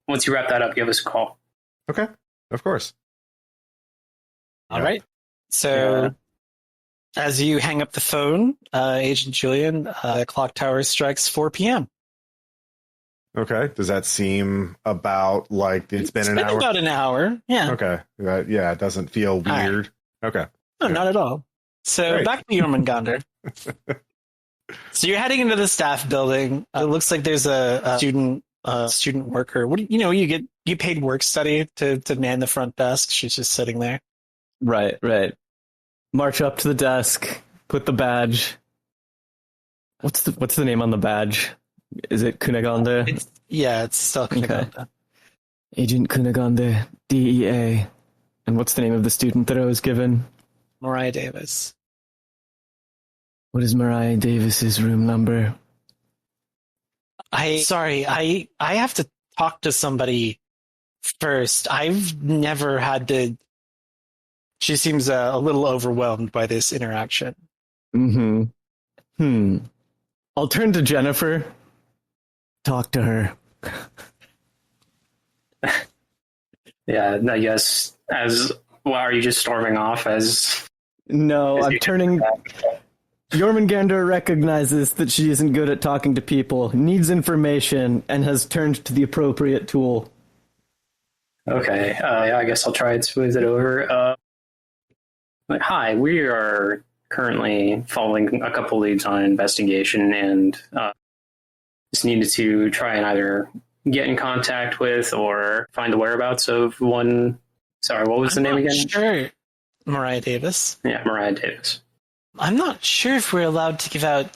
Once you wrap that up, give us a call. Okay. Of course. All right. So as you hang up the phone, Agent Julian, the clock tower strikes 4 p.m. Okay. Does that seem about like it's been an hour? About an hour. Yeah. Okay. Yeah. It doesn't feel weird. Okay. No, not at all. So Great. back to JöRMUNGANDR. So you're heading into the staff building. It looks like there's a student worker. You get paid work study to man the front desk. She's just sitting there. Right. March up to the desk, put the badge. What's the name on the badge? Is it Cunegonde? It's still Cunegonde. Okay. Agent Cunegonde, DEA. And what's the name of the student that I was given? Mariah Davis. What is Mariah Davis's room number? I have to talk to somebody first. I've never had to. She seems a little overwhelmed by this interaction. I'll turn to Jennifer. Talk to her. Yeah, I guess are you just storming off as? No, I'm turning. JöRMUNGANDR recognizes that she isn't good at talking to people, needs information, and has turned to the appropriate tool. Okay, I guess I'll try and smooth it over. Hi, we are currently following a couple leads on an investigation, and just needed to try and either get in contact with or find the whereabouts of one. Sorry, what was the name again? Sure, Mariah Davis. Yeah, Mariah Davis. I'm not sure if we're allowed to give out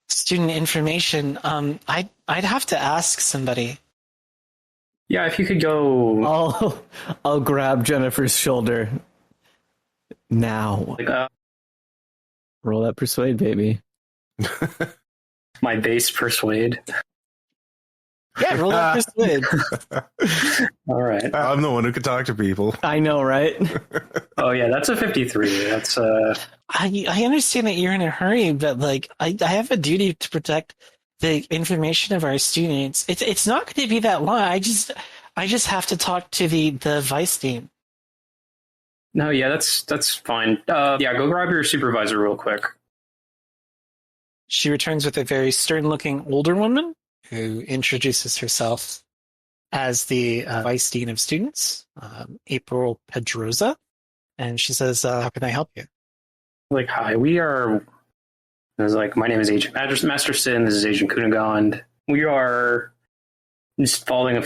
student information. I'd have to ask somebody. Yeah, if you could go. I'll grab Jennifer's shoulder. Now. Roll that persuade, baby. My base persuade. Yeah, roll that persuade. All right. I'm the one who can talk to people. I know, right? Oh yeah, that's a 53. That's I understand that you're in a hurry, but I have a duty to protect the information of our students. It's not going to be that long. I just have to talk to the vice dean. No, yeah, that's fine. Yeah, go grab your supervisor real quick. She returns with a very stern-looking older woman who introduces herself as the vice dean of students, April Pedroza, and she says, "How can I help you?" Like, hi, I was like, my name is Agent Masterson. This is Agent Cunegonde. We are just following up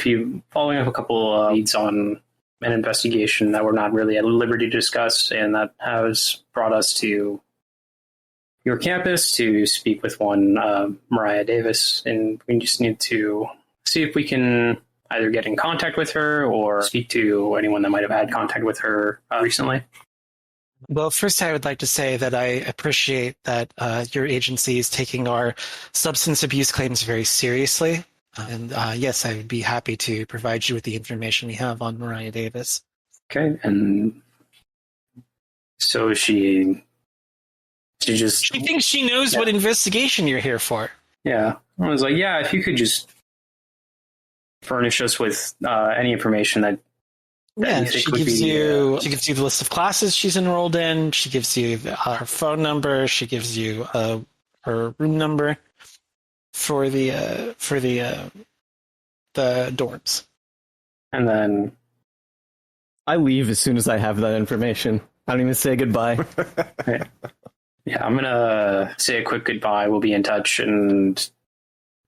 a couple leads on an investigation that we're not really at liberty to discuss, and that has brought us to your campus to speak with one Mariah Davis, and we just need to see if we can either get in contact with her or speak to anyone that might have had contact with her recently. Well, first I would like to say that I appreciate that your agency is taking our substance abuse claims very seriously. And yes, I would be happy to provide you with the information we have on Mariah Davis. Okay, and so she thinks she knows what investigation you're here for. Yeah. I was like, yeah, if you could just furnish us with any information that yeah, you think she would gives be... she gives you the list of classes she's enrolled in. She gives you her phone number. She gives you her room number for the dorms. And then I leave as soon as I have that information. I don't even say goodbye. yeah, I'm gonna say a quick goodbye. We'll be in touch and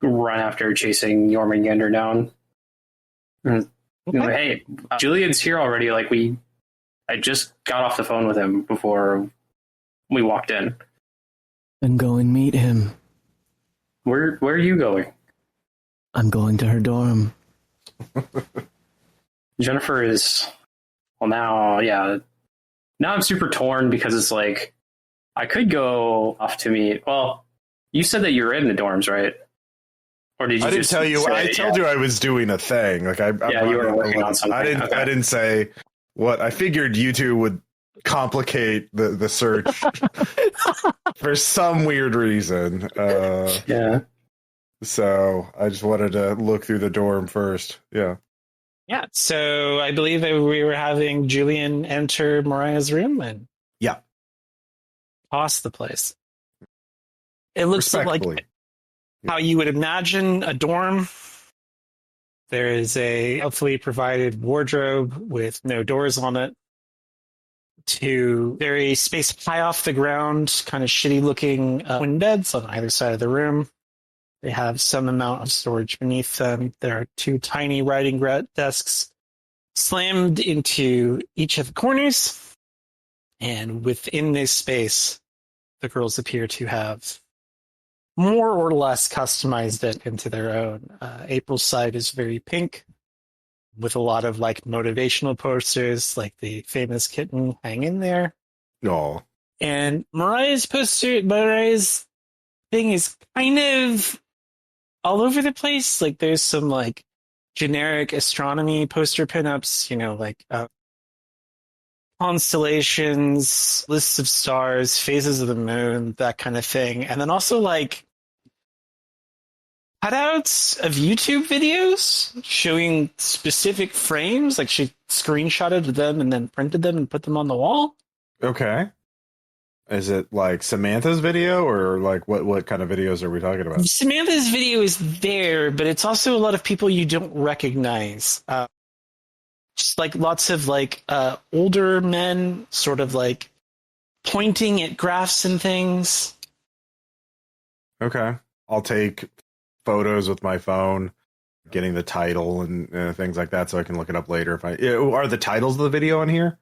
run after chasing JöRMUNGANDR down. And, hey, Julian's here already. I just got off the phone with him before we walked in. Then go and meet him. Where are you going? I'm going to her dorm. Jennifer is, well, now I'm super torn because it's like, I could go off to meet, well, you said that you were in the dorms, right? Or did you I didn't tell you. I told you I was doing a thing. Like you were working on something. I didn't say what. I figured you two would complicate the search for some weird reason. Yeah. So I just wanted to look through the dorm first. Yeah. Yeah. So I believe that we were having Julian enter Mariah's room and toss the place. It looks like how you would imagine a dorm. There is a helpfully provided wardrobe with no doors on it. Two very spaced high off the ground, kind of shitty looking twin beds on either side of the room. They have some amount of storage beneath them. There are two tiny writing desks slammed into each of the corners. And within this space, the girls appear to have more or less customized it into their own. April's side is very pink, with a lot of motivational posters, like the famous kitten hang in there. No. And Mariah's thing is kind of all over the place. Like there's some generic astronomy poster pinups, constellations, lists of stars, phases of the moon, that kind of thing. And then also cutouts of YouTube videos showing specific frames. Like she screenshotted them and then printed them and put them on the wall. Okay. Is it like Samantha's video or what kind of videos are we talking about? Samantha's video is there, but it's also a lot of people you don't recognize. Just lots of older men sort of pointing at graphs and things. Okay. I'll take photos with my phone, getting the title and things like that so I can look it up later. Are the titles of the video on here?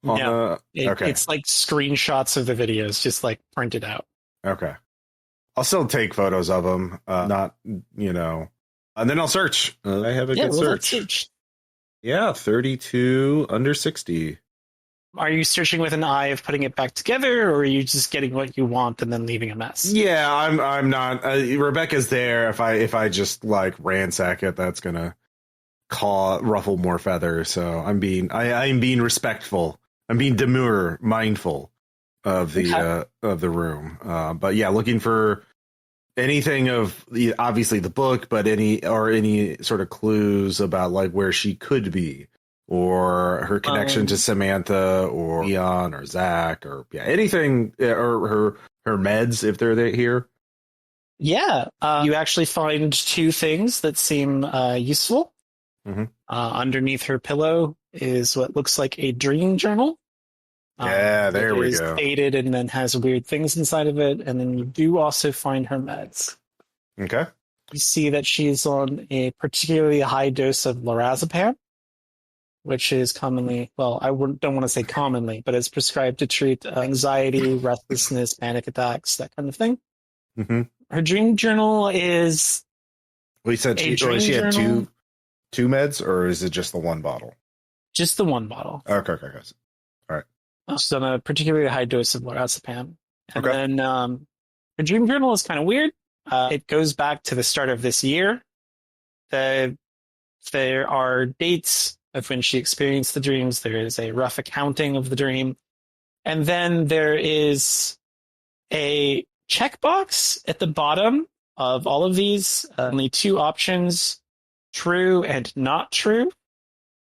No, okay. It's screenshots of the videos, just printed out. Okay. I'll still take photos of them, not, and then I'll search. I have a good search. Yeah, 32 under 60. Are you searching with an eye of putting it back together, or are you just getting what you want and then leaving a mess? Yeah, I'm not. Rebecca's there. If I just ransack it, that's gonna ruffle more feathers. So I'm being respectful. I'm being demure, mindful of the room. But yeah, looking for anything of obviously the book, but any sort of clues about like where she could be, or her connection to Samantha or Leon or Zach, or anything, or her meds if they're here. Yeah, you actually find two things that seem useful. Mm-hmm. Underneath her pillow is what looks like a dream journal. Yeah, there we go. Faded and then has weird things inside of it. And then you do also find her meds. Okay. You see that she's on a particularly high dose of lorazepam, which is commonly, well, don't want to say commonly, but it's prescribed to treat anxiety, restlessness, panic attacks, that kind of thing. Mm-hmm. Her dream journal is. We said she had two meds, or is it just the one bottle? Just the one bottle. Okay. All right. She's on a particularly high dose of lorazepam. And Okay. then her dream journal is kind of weird. It goes back to the start of this year. There are dates of when she experienced the dreams. There is a rough accounting of the dream. And then there is a checkbox at the bottom of all of these. Only two options, true and not true.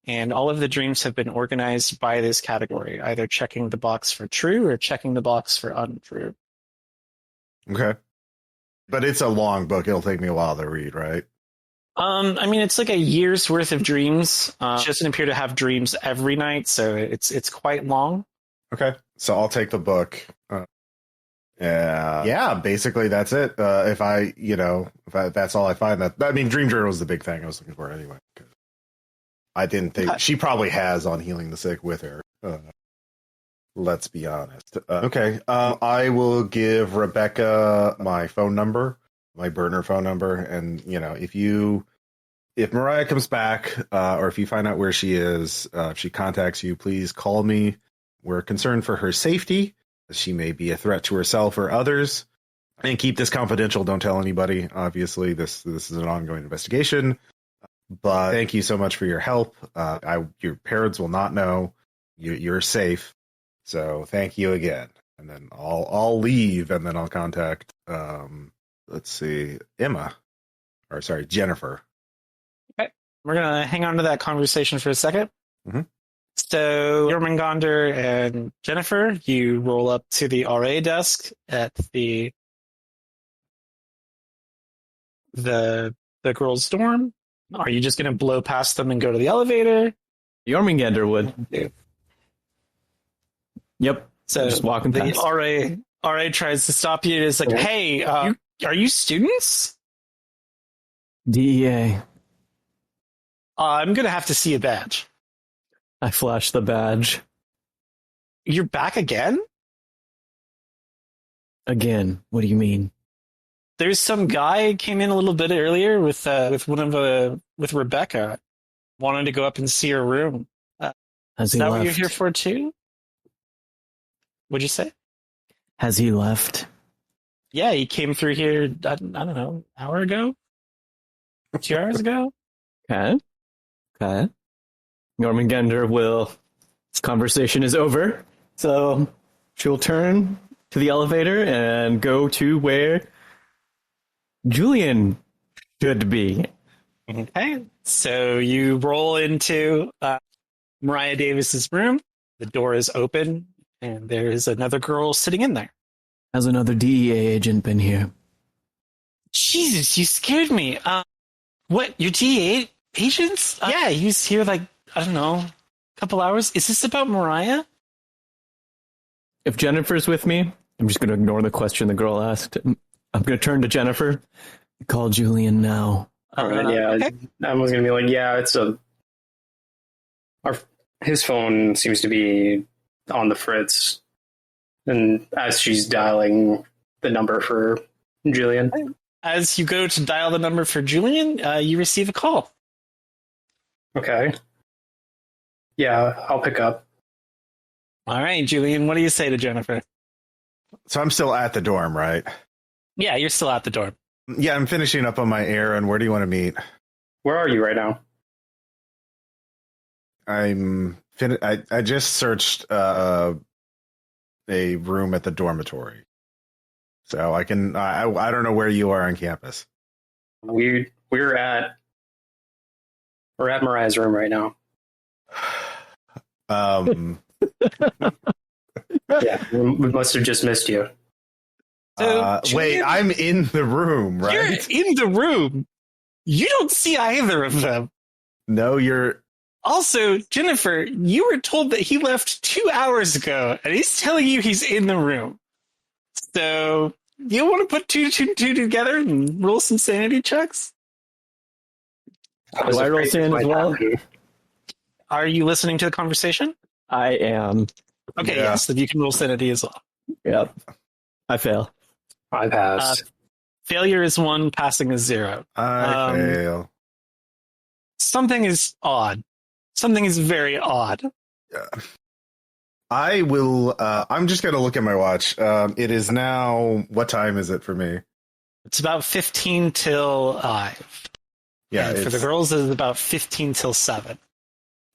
And all of the dreams have been organized by this category, either checking the box for true or checking the box for untrue. Okay. But it's a long book. It'll take me a while to read, right? I mean, it's like a year's worth of dreams. She doesn't appear to have dreams every night, so it's quite long. Okay. So I'll take the book. Yeah, basically that's it. If that's all I find, Dream Journal is the big thing I was looking for anyway. I didn't think she probably has On Healing the Sick with her. Let's be honest. Okay. I will give Rebecca my phone number, my burner phone number. And, if Mariah comes back, or if you find out where she is, if she contacts you, please call me. We're concerned for her safety. She may be a threat to herself or others. And keep this confidential. Don't tell anybody. Obviously, this is an ongoing investigation. But thank you so much for your help. Your parents will not know. You're safe. So thank you again. And then I'll leave, and then I'll contact Jennifer. Okay. We're gonna hang on to that conversation for a second. Mm-hmm. So JöRMUNGANDR and Jennifer, you roll up to the RA desk at the girls' dorm. Are you just gonna blow past them and go to the elevator? JöRMUNGANDR would. Yeah. Yep. So just walking past. The RA tries to stop you. It's like, hey, are you students? DEA. I'm gonna have to see a badge. I flash the badge. You're back again? Again? What do you mean? There's some guy came in a little bit earlier with Rebecca, wanted to go up and see her room. Has is he that left? what you're here for too? What'd you say? Has he left? Yeah, he came through here. I don't know, an hour ago, 2 hours ago. Okay. JöRMUNGANDR will. This conversation is over, so she'll turn to the elevator and go to where Julian should be. Okay, so you roll into Mariah Davis's room. The door is open, and there is another girl sitting in there. Has another DEA agent been here? Jesus, you scared me. What? Your DEA agents? Yeah, he was here like, I don't know, a couple hours. Is this about Mariah? If Jennifer's with me, I'm just going to ignore the question the girl asked. I'm going to turn to Jennifer. Call Julian now. Okay. I was gonna be like, his phone seems to be on the fritz, and as she's dialing the number for Julian, as you go to dial the number for Julian, you receive a call. Okay. Yeah, I'll pick up. All right, Julian, what do you say to Jennifer? So I'm still at the dorm, right? Yeah, you're still at the dorm. Yeah, I'm finishing up on my errand. Where do you want to meet? Where are you right now? I just searched a room at the dormitory. So I don't know where you are on campus. We're at Mariah's room right now. Yeah, we must have just missed you. Wait, I'm in the room, right? You're in the room. You don't see either of them. No, you're... Also, Jennifer, you were told that he left 2 hours ago, and he's telling you he's in the room. So, you want to put two together and roll some sanity checks? Do I roll sanity as well? Are you listening to the conversation? I am. Okay, Yeah. yes, then you can roll sanity as well. Yep. I fail. I passed. Failure is 1, passing is 0. I fail. Something is odd. Something is very odd. Yeah. I will... I'm just going to look at my watch. It is now... What time is it for me? It's about 15 till 5. Yeah, And for the girls, it's about 15 till 7.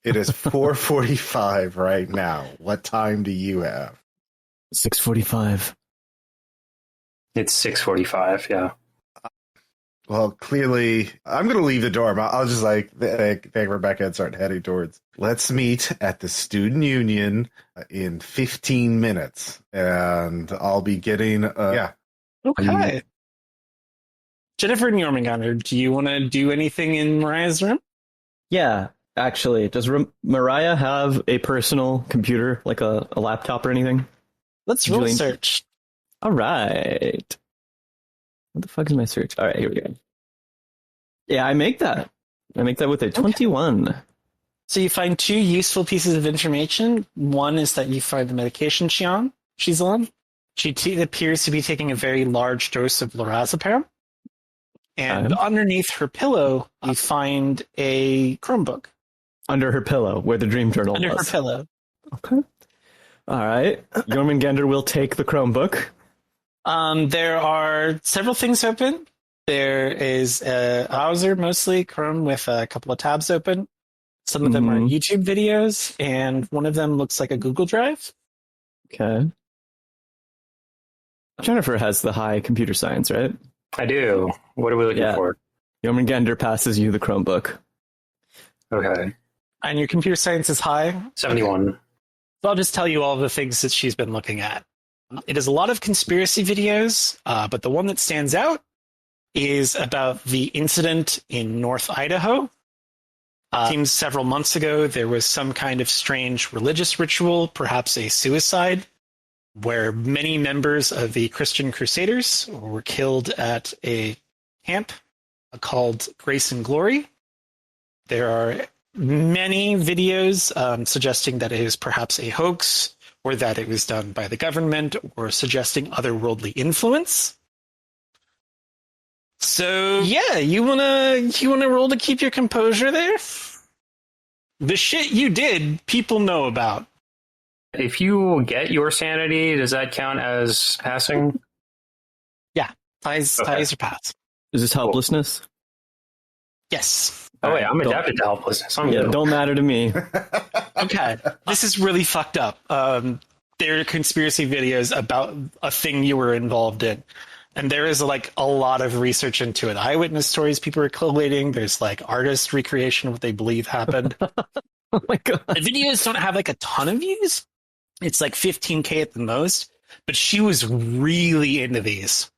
It is 4:45 right now. What time do you have? 6:45. It's 6:45. Yeah. Well, clearly, I'm going to leave the dorm. I'll just thank Rebecca and start heading towards. Let's meet at the student union in 15 minutes, and I'll be getting. Okay. Jennifer and Jormungandr, do you want to do anything in Mariah's room? Yeah, actually, does Mariah have a personal computer, like a laptop or anything? Let's roll Julian? search. All right. What the fuck is my search? All right, here we go. Yeah, I make that. I make that with a 21. So you find 2 useful pieces of information. One is that you find the medication she's on. She appears to be taking a very large dose of lorazepam. And underneath her pillow, you find a Chromebook. Under her pillow, where the dream journal Under was. her pillow. Okay. All right. Jormungandr will take the Chromebook. There are several things open. There is a browser, mostly Chrome, with a couple of tabs open. Some of them are YouTube videos, and one of them looks like a Google Drive. Okay. Jennifer has the high computer science, right? I do. What are we looking for? Jormungandr passes you the Chromebook. Okay. And your computer science is high? 71. So I'll just tell you all the things that she's been looking at. It is a lot of conspiracy videos, but the one that stands out is about the incident in North Idaho. It seems several months ago there was some kind of strange religious ritual, perhaps a suicide, where many members of the Christian Crusaders were killed at a camp called Grace and Glory. There are many videos suggesting that it is perhaps a hoax, or that it was done by the government, or suggesting otherworldly influence. So yeah, you wanna roll to keep your composure there? The shit you did, people know about. If you get your sanity, does that count as passing? Yeah, ties are pass. Is this helplessness? Yes. Oh wait, I'm adapted to helplessness. Don't matter to me. Okay, this is really fucked up. There are conspiracy videos about a thing you were involved in. And there is like a lot of research into it. Eyewitness stories people are collating. There's like artist recreation of what they believe happened. Oh my god. The videos don't have like a ton of views. It's like 15K at the most. But she was really into these.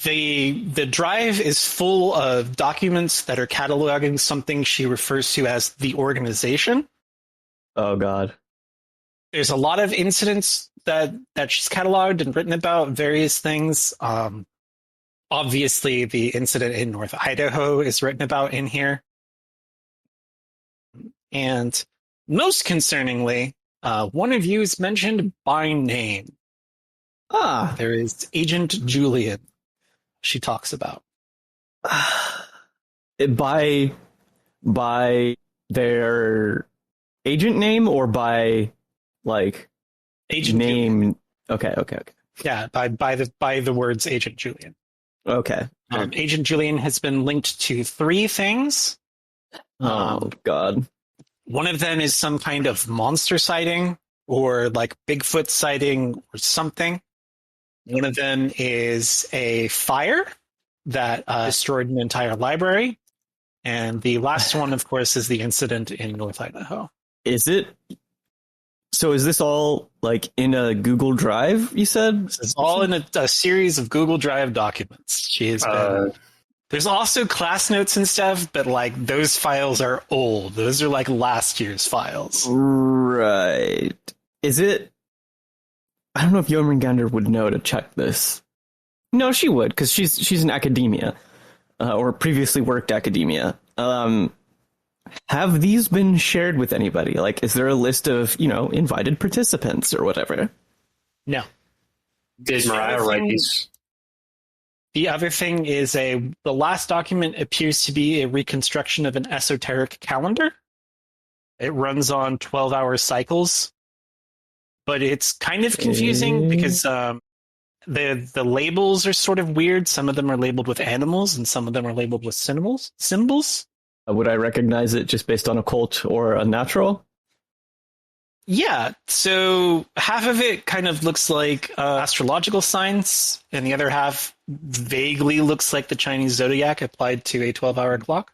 The drive is full of documents that are cataloging something she refers to as the organization. Oh god. There's a lot of incidents that she's cataloged and written about, various things. Obviously, the incident in North Idaho is written about in here. And most concerningly, one of you is mentioned by name. There is Agent Julian, she talks about. By their agent name or by like Agent name? Julian. Okay. Yeah, by the words Agent Julian. Okay. Agent Julian has been linked to 3 things. Oh god. One of them is some kind of monster sighting or like Bigfoot sighting or something. One of them is a fire that destroyed an entire library. And the last one, of course, is the incident in North Idaho. Is it? So is this all like in a Google Drive, you said? It's all in a series of Google Drive documents. She has been... There's also class notes and stuff, but like those files are old. Those are like last year's files. Right. Is it? I don't know if JöRMUNGANDR would know to check this. No, she would, because she's in academia, or previously worked academia. Have these been shared with anybody? Like, is there a list of, invited participants or whatever? No. Did Mariah write these? The other thing is the last document appears to be a reconstruction of an esoteric calendar. It runs on 12-hour cycles, but it's kind of confusing because the labels are sort of weird. Some of them are labeled with animals, and some of them are labeled with symbols. Would I recognize it just based on occult or a natural? Yeah, so half of it kind of looks like astrological signs, and the other half vaguely looks like the Chinese zodiac applied to a 12-hour clock.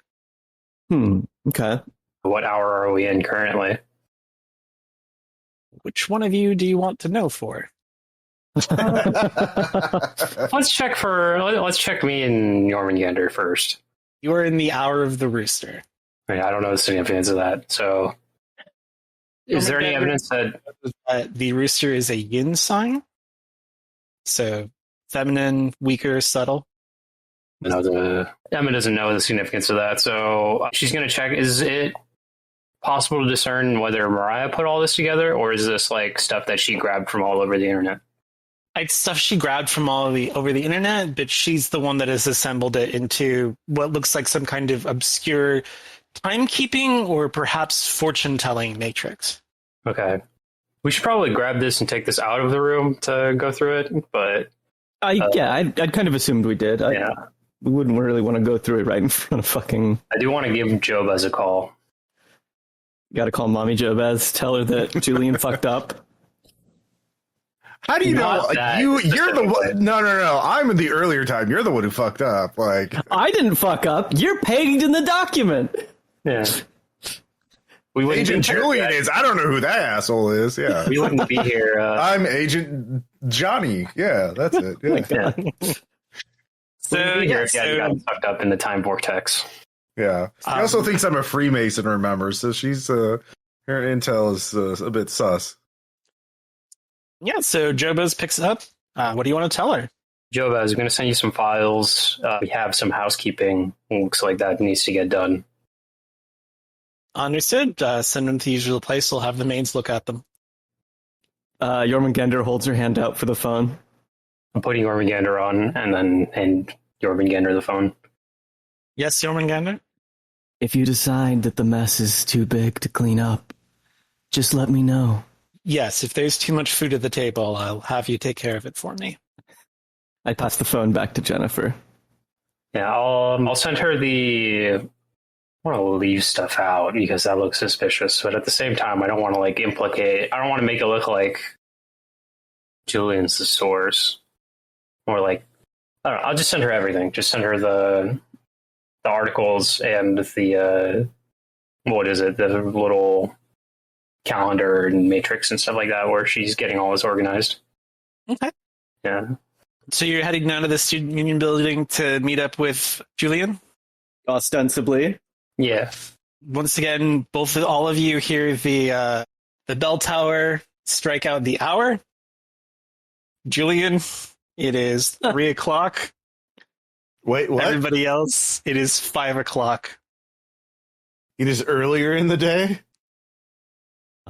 Okay. What hour are we in currently? Which one of you do you want to know for? Let's check me and JöRMUNGANDR first. You are in the hour of the rooster. I don't know the significance of that, so... Is there any evidence that the rooster is a yin sign? So feminine, weaker, subtle. Emma doesn't know the significance of that, so she's going to check. Is it possible to discern whether Mariah put all this together, or is this like stuff that she grabbed from all over the internet? It's stuff she grabbed from over the internet, but she's the one that has assembled it into what looks like some kind of obscure timekeeping or perhaps fortune-telling matrix. Okay. We should probably grab this and take this out of the room to go through it, but... I'd kind of assumed we did. We wouldn't really want to go through it right in front of fucking... I do want to give Jobaz a call. You gotta call Mommy Jobaz, tell her that Julian fucked up. How do you know? You're the one. No. I'm in the earlier time. You're the one who fucked up. Like, I didn't fuck up. You're pegged in the document. Yeah. Agent Julian is. I don't know who that asshole is. Yeah. We wouldn't be here. I'm Agent Johnny. Yeah, that's it. Yeah. You got sucked up in the time vortex. Yeah. He also thinks I'm a Freemason, remember? So she's her intel is a bit sus. Yeah, so Jobaz picks up. What do you want to tell her? Jobaz, I'm going to send you some files. We have some housekeeping. Looks like that needs to get done. Understood. Send them to the usual place. We'll have the maids look at them. JöRMUNGANDR holds her hand out for the phone. I'm putting JöRMUNGANDR on and JöRMUNGANDR the phone. Yes, JöRMUNGANDR? If you decide that the mess is too big to clean up, just let me know. Yes, if there's too much food at the table, I'll have you take care of it for me. I pass the phone back to Jennifer. Yeah, I'll send her I want to leave stuff out because that looks suspicious, but at the same time, I don't want to I don't want to make it look like Julian's the source. Or I don't know, I'll just send her everything. Just send her the articles and the little calendar and matrix and stuff like that where she's getting all this organized. Okay. Yeah. So you're heading down to the student union building to meet up with Julian? Ostensibly. Yeah. Once again, all of you hear the bell tower strike out the hour. Julian, it is 3 o'clock. Wait, what? Everybody else, it is 5 o'clock. It is earlier in the day?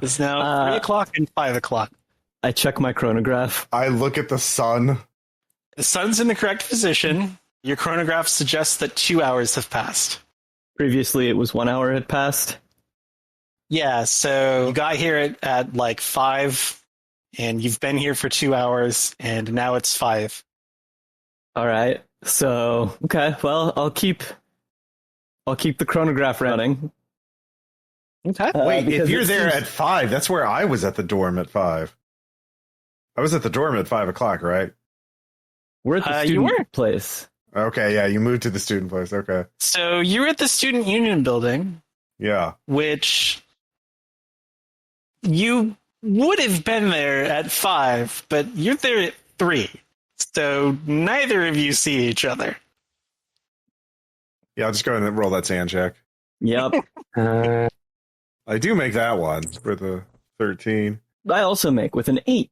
It's now 3 o'clock and 5 o'clock. I check my chronograph. I look at the sun. The sun's in the correct position. Your chronograph suggests that 2 hours have passed. Previously, it was 1 hour had passed. Yeah, so you got here at 5, and you've been here for 2 hours, and now it's 5. All right. So, okay. Well, I'll keep the chronograph running. Okay. Wait, if you're there at 5, that's where I was at the dorm at 5. I was at the dorm at 5 o'clock, right? We're at the You student were. place. Okay, yeah, you moved to the student place. Okay. So you were at the Student Union building, Yeah. which you would have been there at 5, but you're there at 3. So neither of you see each other. Yeah, I'll just go ahead and roll that sand check. Yep. Uh, I do make that one for the 13. I also make with an 8.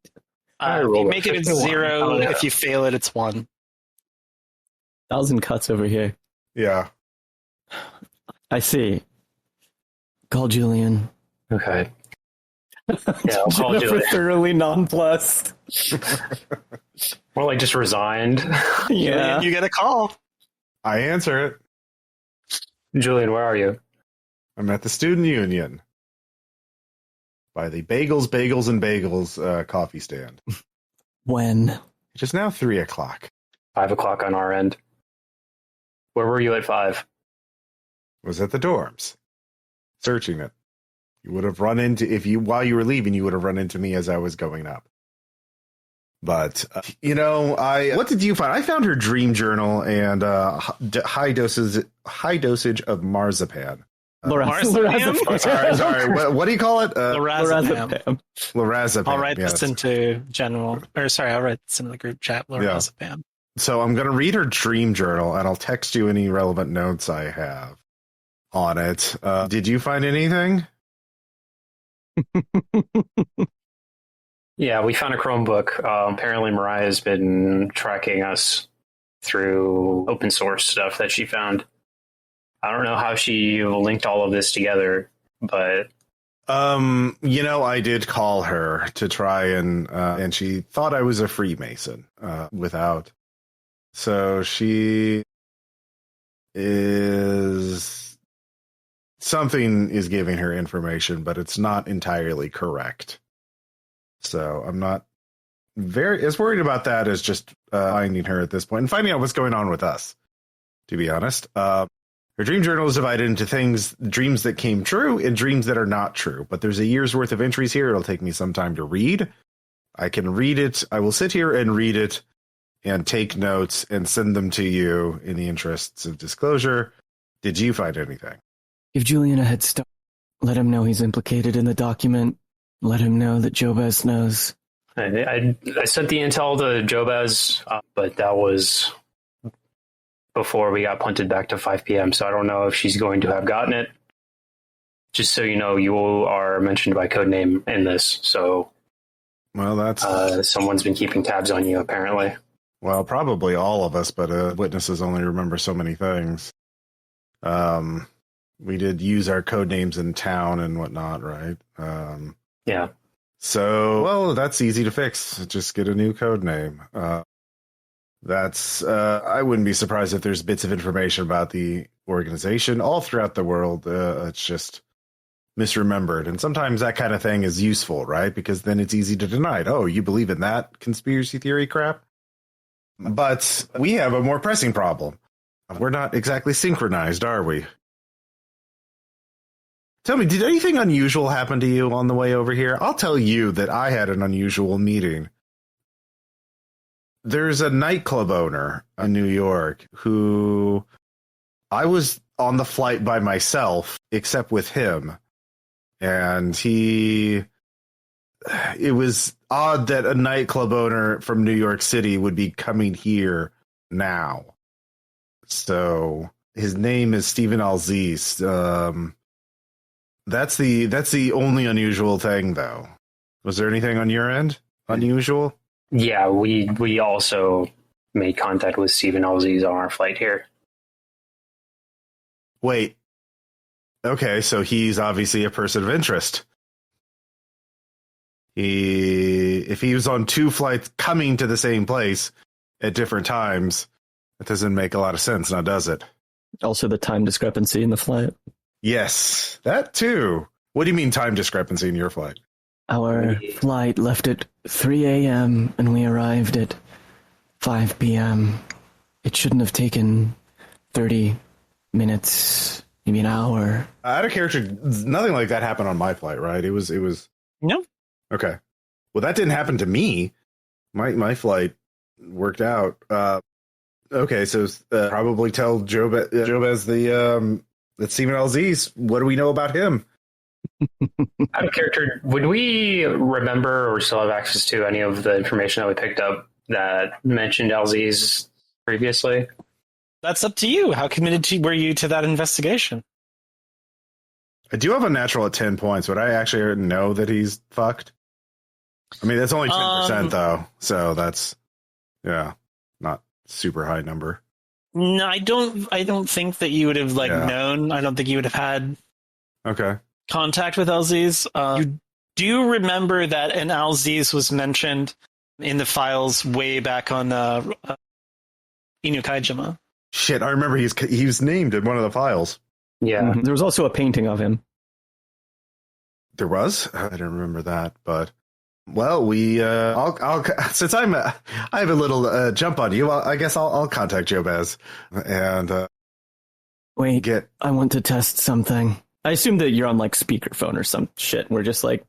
I You rolled a make it at 51. 0. Oh, yeah. If you fail it, it's 1. 1,000 cuts over here. Yeah. I see. Call Julian. okay. Yeah, I'll call Jennifer Julian. thoroughly nonplussed. More like just resigned. Yeah. You get a call. I answer it. Julian, where are you? I'm at the student union by the Bagels and Bagels coffee stand. When? It is now 3 o'clock. 5 o'clock on our end. Where were you at 5? Was at the dorms, searching it. You would have run into while you were leaving. You would have run into me as I was going up. But what did you find? I found her dream journal and high dosage of marzipan. Marzipan? Sorry. What do you call it? Lorazepam. Lorazepam. I'll write yes. this into I'll write this into the group chat. Lorazepam. So I'm going to read her dream journal, and I'll text you any relevant notes I have on it. Did you find anything? Yeah, we found a Chromebook. Apparently, Mariah's been tracking us through open source stuff that she found. I don't know how she linked all of this together, but I did call her to try and she thought I was a Freemason without. So she is something is giving her information, but it's not entirely correct. So I'm not as worried about that as just finding her at this point and finding out what's going on with us, to be honest. Her dream journal is divided into dreams that came true and dreams that are not true. But there's a year's worth of entries here. It'll take me some time to read. I can read it. I will sit here and read it and take notes and send them to you in the interests of disclosure. Did you find anything? Give Julian a head start. Let him know he's implicated in the document. Let him know that Jobaz knows. I sent the intel to Jobaz, but that was before we got punted back to 5 p.m., so I don't know if she's going to have gotten it. Just so you know, you are mentioned by codename in this, so Well, that's someone's been keeping tabs on you, apparently. well, probably all of us, but witnesses only remember so many things. We did use our code names in town and whatnot, right? Yeah. So, well, that's easy to fix. Just get a new code name. I wouldn't be surprised if there's bits of information about the organization all throughout the world. It's just misremembered. And sometimes that kind of thing is useful, right? Because then it's easy to deny it. Oh, you believe in that conspiracy theory crap? But we have a more pressing problem. We're not exactly synchronized, are we? Tell me, did anything unusual happen to you on the way over here? I'll tell you that I had an unusual meeting. There's a nightclub owner in New York who I was on the flight by myself, except with him. And it was odd that a nightclub owner from New York City would be coming here now. So his name is Stephen Alziz. That's the only unusual thing, though. Was there anything on your end unusual? Yeah, we also made contact with Stephen Alziz on our flight here. Wait. Okay, so he's obviously a person of interest. If he was on 2 flights coming to the same place at different times, that doesn't make a lot of sense, now does it? Also the time discrepancy in the flight. Yes, that too. What do you mean time discrepancy in your flight? Our flight left at 3 a.m. and we arrived at 5 p.m. It shouldn't have taken 30 minutes, maybe an hour. Out of character, nothing like that happened on my flight, right? It was No. Okay. Well, that didn't happen to me. My flight worked out. Okay, so probably tell Jobez that Stephen LZ's. What do we know about him? Out of character, would we remember or still have access to any of the information that we picked up that mentioned LZ's previously? That's up to you. How committed were you to that investigation? I do have a natural at 10 points. Would I actually know that he's fucked? I mean, that's only 10% though, so that's not super high number. No, I don't think that you would have known. I don't think you would have had contact with LZ's. You do remember that an LZ's was mentioned in the files way back on Inukaijima. Shit, I remember he was named in one of the files. Yeah. Mm-hmm. There was also a painting of him. There was? I didn't remember that, but well, I'll since I have a little jump on you. I guess I'll contact Jobez and wait. I want to test something. I assume that you're on like speakerphone or some shit. We're just like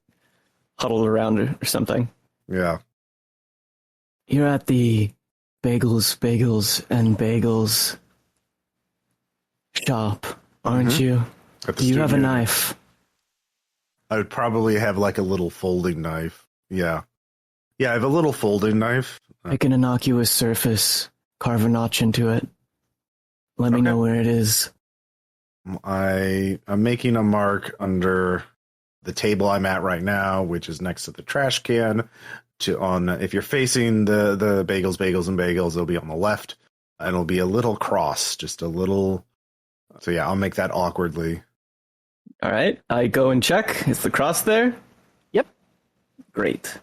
huddled around or something. Yeah. You're at the Bagels and Bagels shop, aren't you? Do you have a knife? I would probably have like a little folding knife. Yeah. Yeah, I have a little folding knife. Pick an innocuous surface, carve a notch into it. Let me know where it is. I'm making a mark under the table I'm at right now, which is next to the trash can. If you're facing the bagels, it'll be on the left, and it'll be a little cross, just a little. So yeah, I'll make that awkwardly. All right, I go and check. Is the cross there? Yep. Great.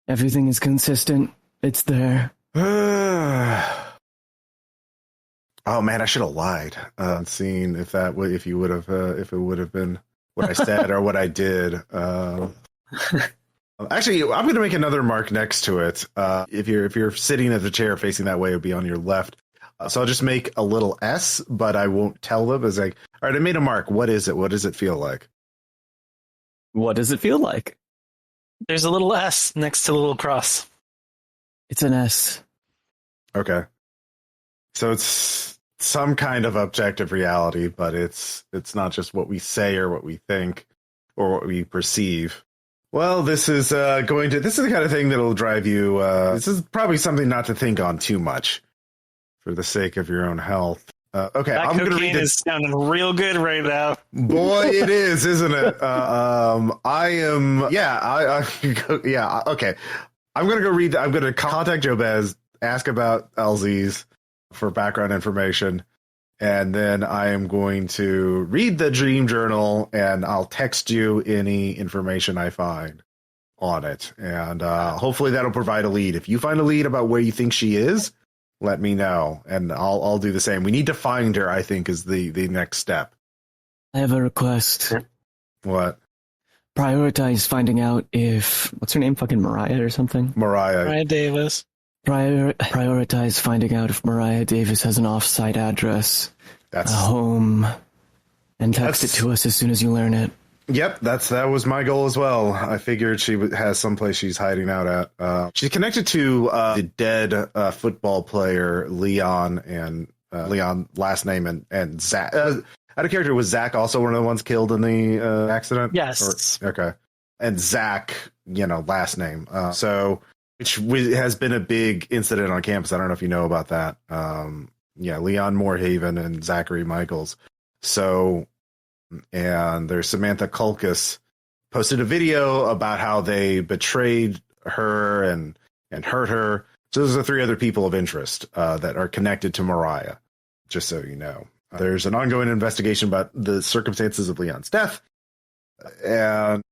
Everything is consistent. It's there. Oh man, I should have lied. Seeing if it would have been what I said or what I did. Actually, I'm going to make another mark next to it. If you're sitting at the chair facing that way, it would be on your left. So I'll just make a little S, but I won't tell them. It's like, all right, I made a mark. What is it? What does it feel like? What does it feel like? There's a little S next to the little cross. It's an S. Okay. So it's some kind of objective reality, but it's not just what we say or what we think or what we perceive. Well, this is the kind of thing that'll drive you. This is probably something not to think on too much for the sake of your own health. Okay, that I'm going to read this. Is sounding real good right now. Boy, it is, isn't it? Okay. I'm going to go read. I'm going to contact Jobez, ask about LZ's for background information, and then I am going to read the dream journal, and I'll text you any information I find on it, and hopefully that'll provide a lead. If you find a lead about where you think she is, let me know, and I'll do the same. We need to find her, I think, is the next step. I have a request. What? Prioritize finding out if... What's her name? Fucking Mariah or something? Mariah Davis. Prioritize finding out if Mariah Davis has an off-site address, a home, and text it to us as soon as you learn it. Yep, that was my goal as well. I figured she has someplace she's hiding out at. She's connected to the dead football player Leon, and Leon last name and Zach. Out of character, was Zach also one of the ones killed in the accident? Yes. Okay. And Zach, last name. Which has been a big incident on campus. I don't know if you know about that. Leon Moorhaven and Zachary Michaels. So, and there's Samantha Kulkus posted a video about how they betrayed her and hurt her. So those are 3 other people of interest that are connected to Mariah, just so you know. There's an ongoing investigation about the circumstances of Leon's death. And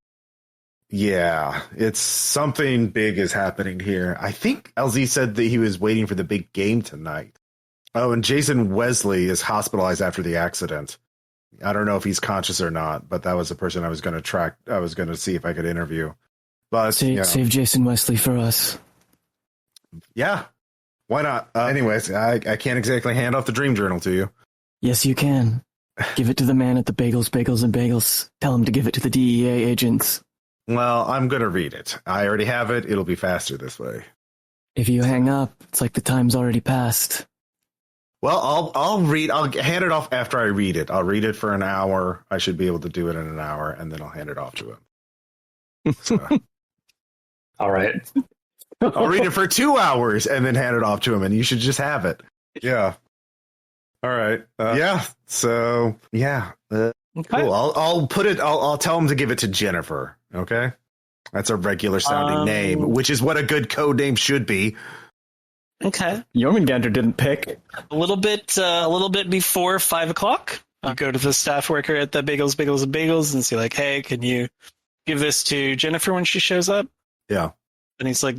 yeah, it's something big is happening here. I think LZ said that he was waiting for the big game tonight. Oh, and Jason Wesley is hospitalized after the accident. I don't know if he's conscious or not, but that was the person I was going to track. I was going to see if I could interview. But save Jason Wesley for us. Yeah, why not? Anyways, I can't exactly hand off the dream journal to you. Yes, you can. Give it to the man at the Bagels and Bagels. Tell him to give it to the DEA agents. Well, I'm going to read it. I already have it. It'll be faster this way. If you hang up, it's like the time's already passed. Well, I'll hand it off after I read it. I'll read it for an hour. I should be able to do it in an hour, and then I'll hand it off to him. So, All right. I'll read it for 2 hours and then hand it off to him, and you should just have it. Yeah. All right. Yeah. So yeah. Okay. Cool. I'll put it. I'll tell him to give it to Jennifer. Okay. That's a regular sounding name, which is what a good code name should be. Okay. Jormungandr didn't pick. A little bit before 5 o'clock, you go to the staff worker at the Bagels and say like, "Hey, can you give this to Jennifer when she shows up?" Yeah. And he's like,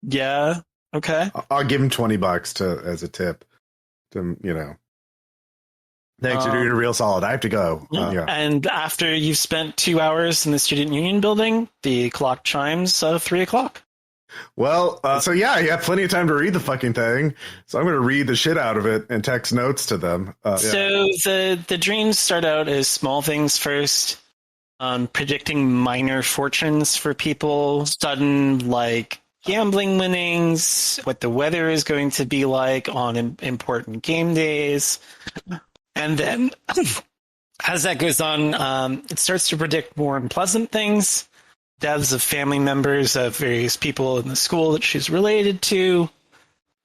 "Yeah, okay." I'll give him $20 as a tip. Thanks, you're doing a real solid. I have to go. Yeah. And after you've spent 2 hours in the Student Union building, the clock chimes 3 o'clock. Well, so yeah, you have plenty of time to read the fucking thing. So I'm going to read the shit out of it and text notes to them. So the dreams start out as small things first, predicting minor fortunes for people, sudden like gambling winnings, what the weather is going to be like on important game days. And then as that goes on, it starts to predict more unpleasant things. Deaths of family members of various people in the school that she's related to,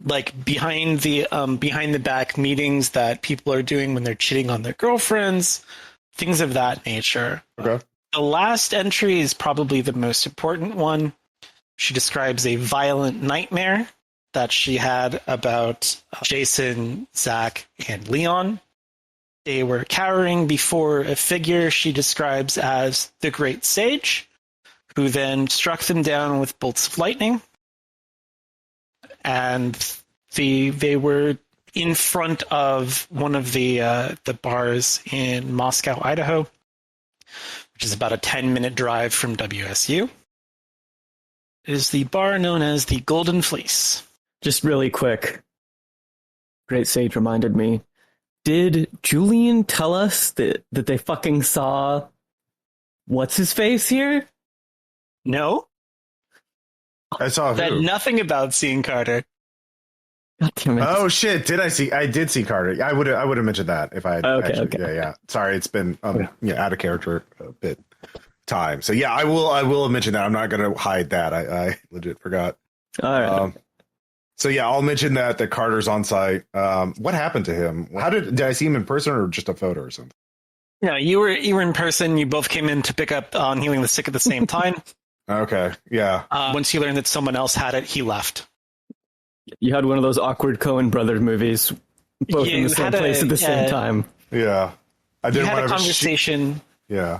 like behind the back meetings that people are doing when they're cheating on their girlfriends, things of that nature. Okay. The last entry is probably the most important one. She describes a violent nightmare that she had about Jason, Zach, and Leon. They were cowering before a figure she describes as the Great Sage, who then struck them down with bolts of lightning. And they were in front of one of the bars in Moscow, Idaho, which is about a 10-minute drive from WSU. It is the bar known as the Golden Fleece. Just really quick. Great Sage reminded me. Did Julian tell us that they fucking saw what's his face here? No. I saw Said who? nothing about seeing Carter. God damn it. Oh shit! I did see Carter. I would have mentioned that if I had Okay. Yeah. Sorry, it's been out of character a bit time. So yeah, I will have mentioned that. I'm not going to hide that. I legit forgot. All right. So yeah, I'll mention that Carter's on site. What happened to him? Did I see him in person or just a photo or something? No, you were in person. You both came in to pick up on Healing the Sick at the same time. Okay, yeah. Once he learned that someone else had it, he left. You had one of those awkward Coen Brothers movies, both in the same place at the same time. Yeah. You had a conversation. Yeah.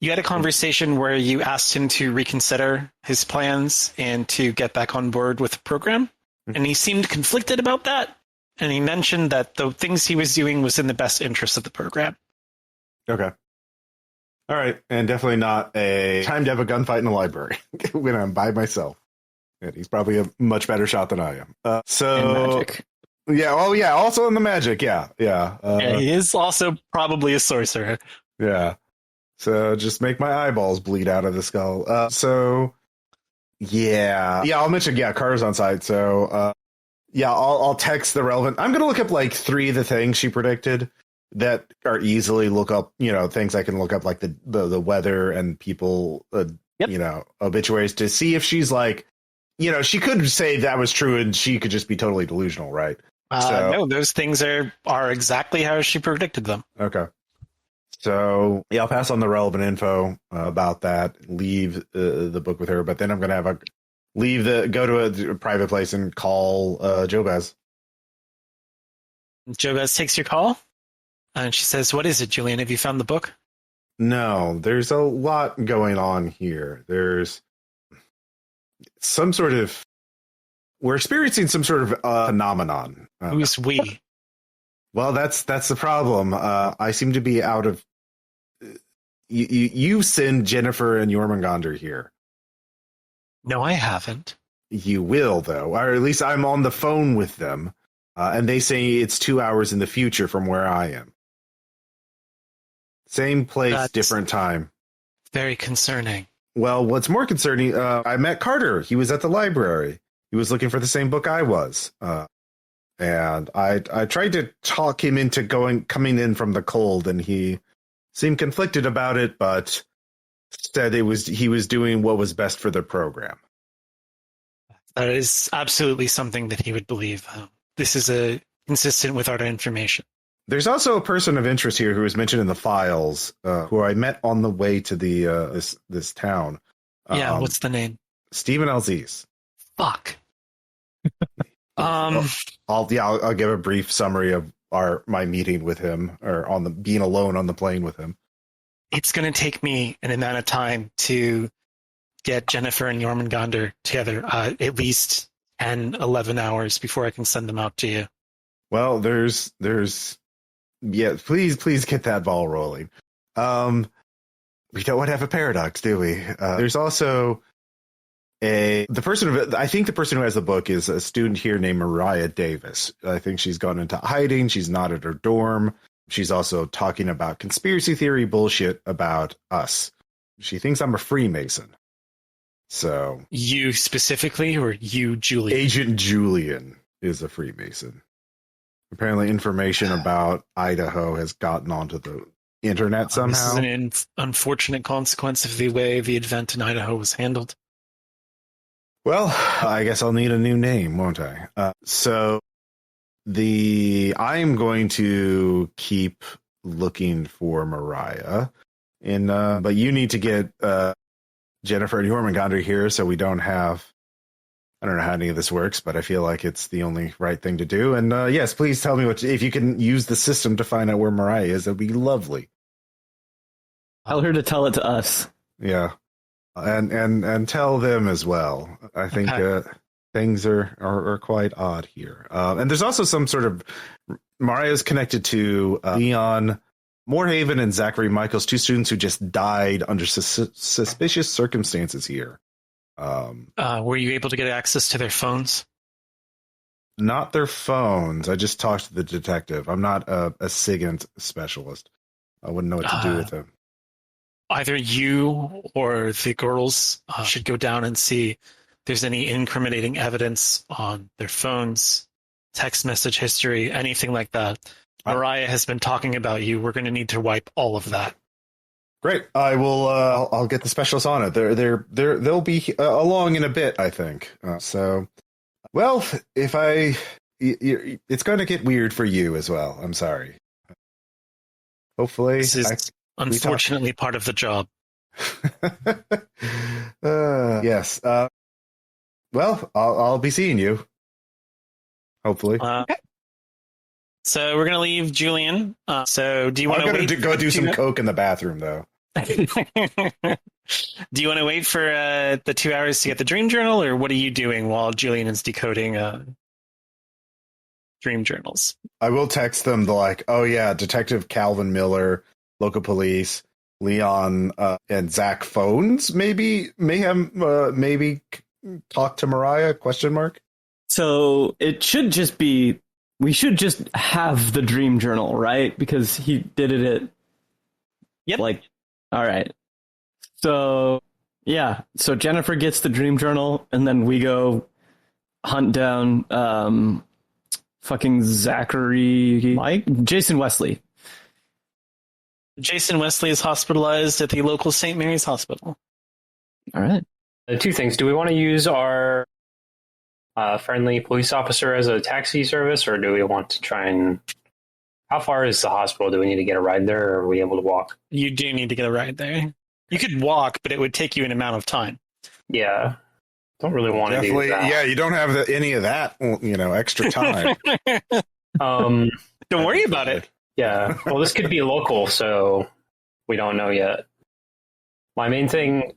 You had a conversation where you asked him to reconsider his plans and to get back on board with the program. And he seemed conflicted about that. And he mentioned that the things he was doing was in the best interest of the program. Okay. All right. And definitely not a time to have a gunfight in a library when I'm by myself. And he's probably a much better shot than I am. And magic. Yeah. Oh, yeah. Also in the magic. Yeah. Yeah. He is also probably a sorcerer. Yeah. So just make my eyeballs bleed out of the skull. Yeah, I'll mention, Carter's on site. So, I'll text the relevant. I'm going to look up like 3 of the things she predicted that are easily look up, things I can look up like the weather and people, obituaries to see if she's like, she could say that was true and she could just be totally delusional, right? No, those things are exactly how she predicted them. Okay. So, I'll pass on the relevant info about that, leave the book with her, but then I'm going to go to a private place and call Jobez. Jobez takes your call, and she says, "What is it, Julian? Have you found the book?" No, there's a lot going on here. There's we're experiencing some sort of phenomenon. Who's we? Well, that's the problem. I seem to be out of. You send Jennifer and JöRMUNGANDR here. No, I haven't. You will, though, or at least I'm on the phone with them, and they say it's 2 hours in the future from where I am. Same place, different time. Very concerning. Well, what's more concerning, I met Carter. He was at the library. he was looking for the same book I was. And I tried to talk him into coming in from the cold, and he seemed conflicted about it, but said he was doing what was best for the program. That is absolutely something that he would believe. This is consistent with our information. There's also a person of interest here who was mentioned in the files, who I met on the way to the this town. Yeah, what's the name? Stephen Alziz. Fuck. I'll give a brief summary of my meeting with him, or being alone on the plane with him. It's going to take me an amount of time to get Jennifer and JöRMUNGANDR together, at least 10, 11 hours before I can send them out to you. Well, there's please get that ball rolling. We don't want to have a paradox, do we? There's also I think the person who has the book is a student here named Mariah Davis. I think she's gone into hiding. She's not at her dorm. She's also talking about conspiracy theory bullshit about us. She thinks I'm a Freemason. So you specifically, or you, Julian? Agent Julian is a Freemason. Apparently information about Idaho has gotten onto the internet somehow. This is an unfortunate consequence of the way the event in Idaho was handled. Well, I guess I'll need a new name, won't I? I'm going to keep looking for Mariah, but you need to get Jennifer and JöRMUNGANDR here, so we don't have. I don't know how any of this works, but I feel like it's the only right thing to do. And yes, please tell me if you can use the system to find out where Mariah is. That'd be lovely. Tell her to tell it to us. Yeah, and tell them as well. I think things are quite odd here. And there's also some sort of Mariah's connected to Leon Moorhaven and Zachary Michaels, two students who just died under suspicious circumstances here. Were you able to get access to their phones? Not their phones. I just talked to the detective. I'm not a SIGINT specialist. I wouldn't know what to do with them. Either you or the girls should go down and see if there's any incriminating evidence on their phones, text message history, anything like that. Mariah has been talking about you. We're going to need to wipe all of that. Great. I will. I'll get the specialists on it. They'll be along in a bit, I think. Well, it's going to get weird for you as well. I'm sorry. Hopefully, this is unfortunately part of the job. Yes. Well, I'll be seeing you. Hopefully. Okay. So we're gonna leave Julian. So do you want to go do some coke in the bathroom, though? Do you want to wait for the 2 hours to get the dream journal, or what are you doing while Julian is decoding dream journals? I will text them oh yeah, Detective Calvin Miller, local police, Leon and Zach phones. Maybe talk to Mariah? ? So it should just be. We should just have the dream journal, right? Because he did it at. Yep. All right. So, yeah. So Jennifer gets the dream journal, and then we go hunt down fucking Jason Wesley. Jason Wesley is hospitalized at the local St. Mary's Hospital. All right. Two things. Do we want to use our friendly police officer as a taxi service, or do we want to try and... How far is the hospital? Do we need to get a ride there, or are we able to walk? You do need to get a ride there. You could walk, but it would take you an amount of time. Yeah. Don't really want to do that. Yeah, you don't have any of that, extra time. Don't worry about it. Yeah. Well, this could be local, so we don't know yet. My main thing...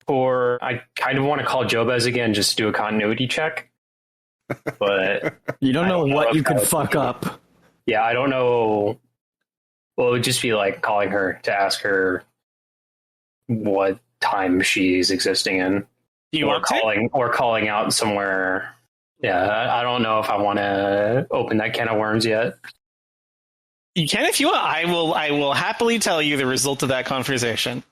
I kind of want to call Jobez again just to do a continuity check, but you don't know what you could fuck up. Yeah, I don't know. Well, it would just be calling her to ask her what time she's existing in. Calling out somewhere. Yeah, I don't know if I want to open that can of worms yet. You can if you want. I will happily tell you the result of that conversation.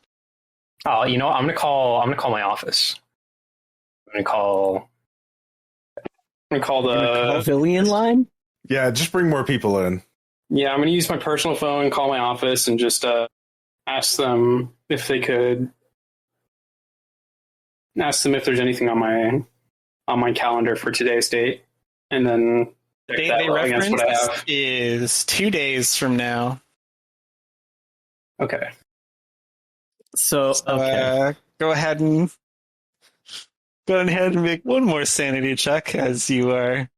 Oh, I'm gonna call my office. I'm gonna call the Pavilion line? Yeah, just bring more people in. Yeah, I'm going to use my personal phone, call my office, and just ask them if they could ask them if there's anything on my calendar for today's date, and then check that They against what I reference have. is 2 days from now. Okay. So, okay. Go ahead and make one more sanity check as you are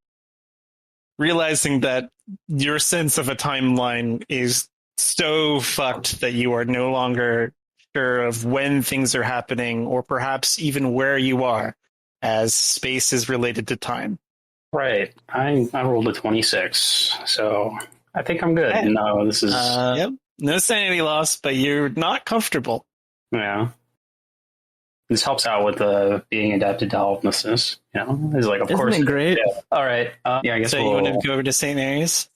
realizing that your sense of a timeline is so fucked that you are no longer sure of when things are happening or perhaps even where you are, as space is related to time. Right. I rolled a 26, so I think I'm good. Okay. No, this is Yep. No sanity loss, but you're not comfortable. yeah. This helps out with being adapted to helplessness. You know, it's like of Isn't course. it great? Yeah. All right. Yeah, I guess So you want to go over to St. Mary's?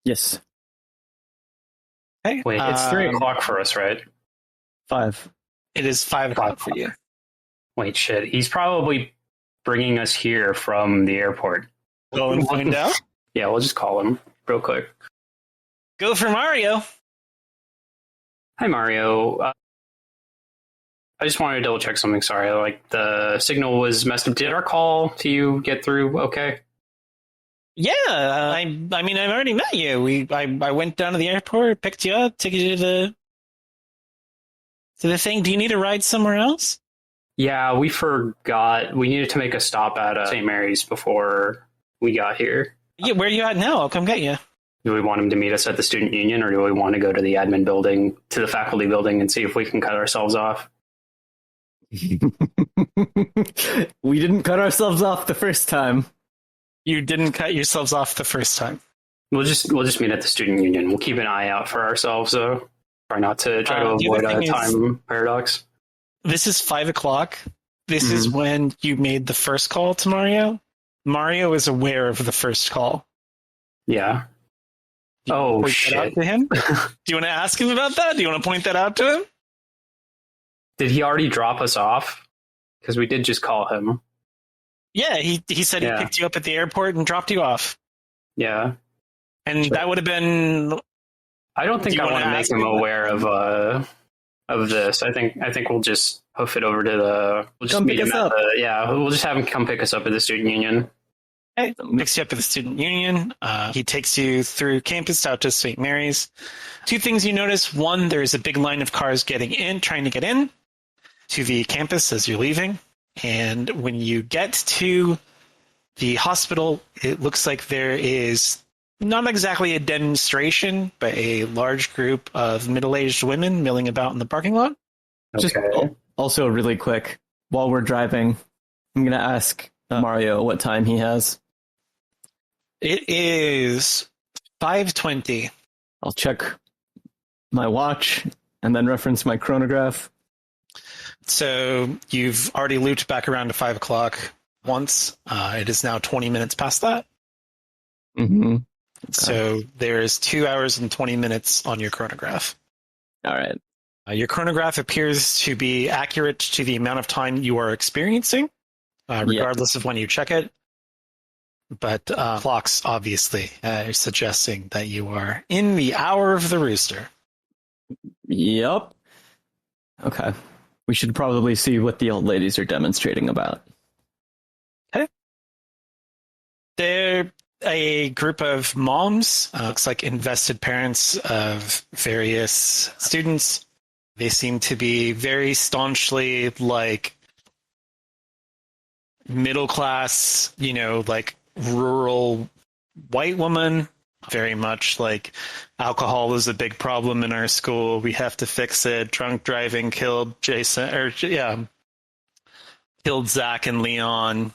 Yes. Hey, wait. It's 3 o'clock for us, right? 5. It is 5 o'clock for you. Wait, shit. He's probably bringing us here from the airport. Go and find out. Yeah, we'll just call him real quick. Go for Mario. Hi, Mario. I just wanted to double check something. Sorry, like the signal was messed up. Did our call to you get through? Okay. Yeah, I mean, I've already met you. I went down to the airport, picked you up, took you to the thing. Do you need a ride somewhere else? Yeah, we forgot. We needed to make a stop at St. Mary's before we got here. Yeah, where are you at now? I'll come get you. Do we want him to meet us at the student union, or do we want to go to the admin building, to the faculty building, and see if we can cut ourselves off? We didn't cut ourselves off the first time. You didn't cut yourselves off the first time. We'll just meet at the student union. We'll keep an eye out for ourselves, though. Try to the avoid other a thing time paradox. This is 5 o'clock. This Mm-hmm. is when you made the first call to Mario. Mario is aware of the first call. Yeah. Do you Oh, point that shit. out to him? Do you want to ask him about that? Do you want to point that out to him? Did he already drop us off? Because we did just call him. Yeah, he said Yeah. he picked you up at the airport and dropped you off. Yeah. And Sure. that would have been... I don't think Do you I wanna want to make ask him him? aware of this. I think we'll just hoof it over to we'll just Come meet pick him us at up. we'll just have him come pick us up at the student union. Hey, picks you up at the student union. He takes you through campus out to St. Mary's. 2 things you notice. 1, there's a big line of cars trying to get in to the campus as you're leaving. And when you get to the hospital, it looks like there is not exactly a demonstration, but a large group of middle-aged women milling about in the parking lot. Just also really quick, while we're driving, I'm going to ask Mario what time he has. It is 5:20. I'll check my watch and then reference my chronograph. So you've already looped back around to 5 o'clock once. It is now 20 minutes past that. Mm-hmm. So there is 2 hours and 20 minutes on your chronograph. All right. Your chronograph appears to be accurate to the amount of time you are experiencing, regardless of when you check it. But clocks obviously are suggesting that you are in the hour of the rooster. Yep. Okay. We should probably see what the old ladies are demonstrating about. They're a group of moms, looks like invested parents of various students. They seem to be very staunchly like middle class, like rural white woman. Very much like alcohol is a big problem in our school. We have to fix it. Drunk driving killed killed Zach and Leon.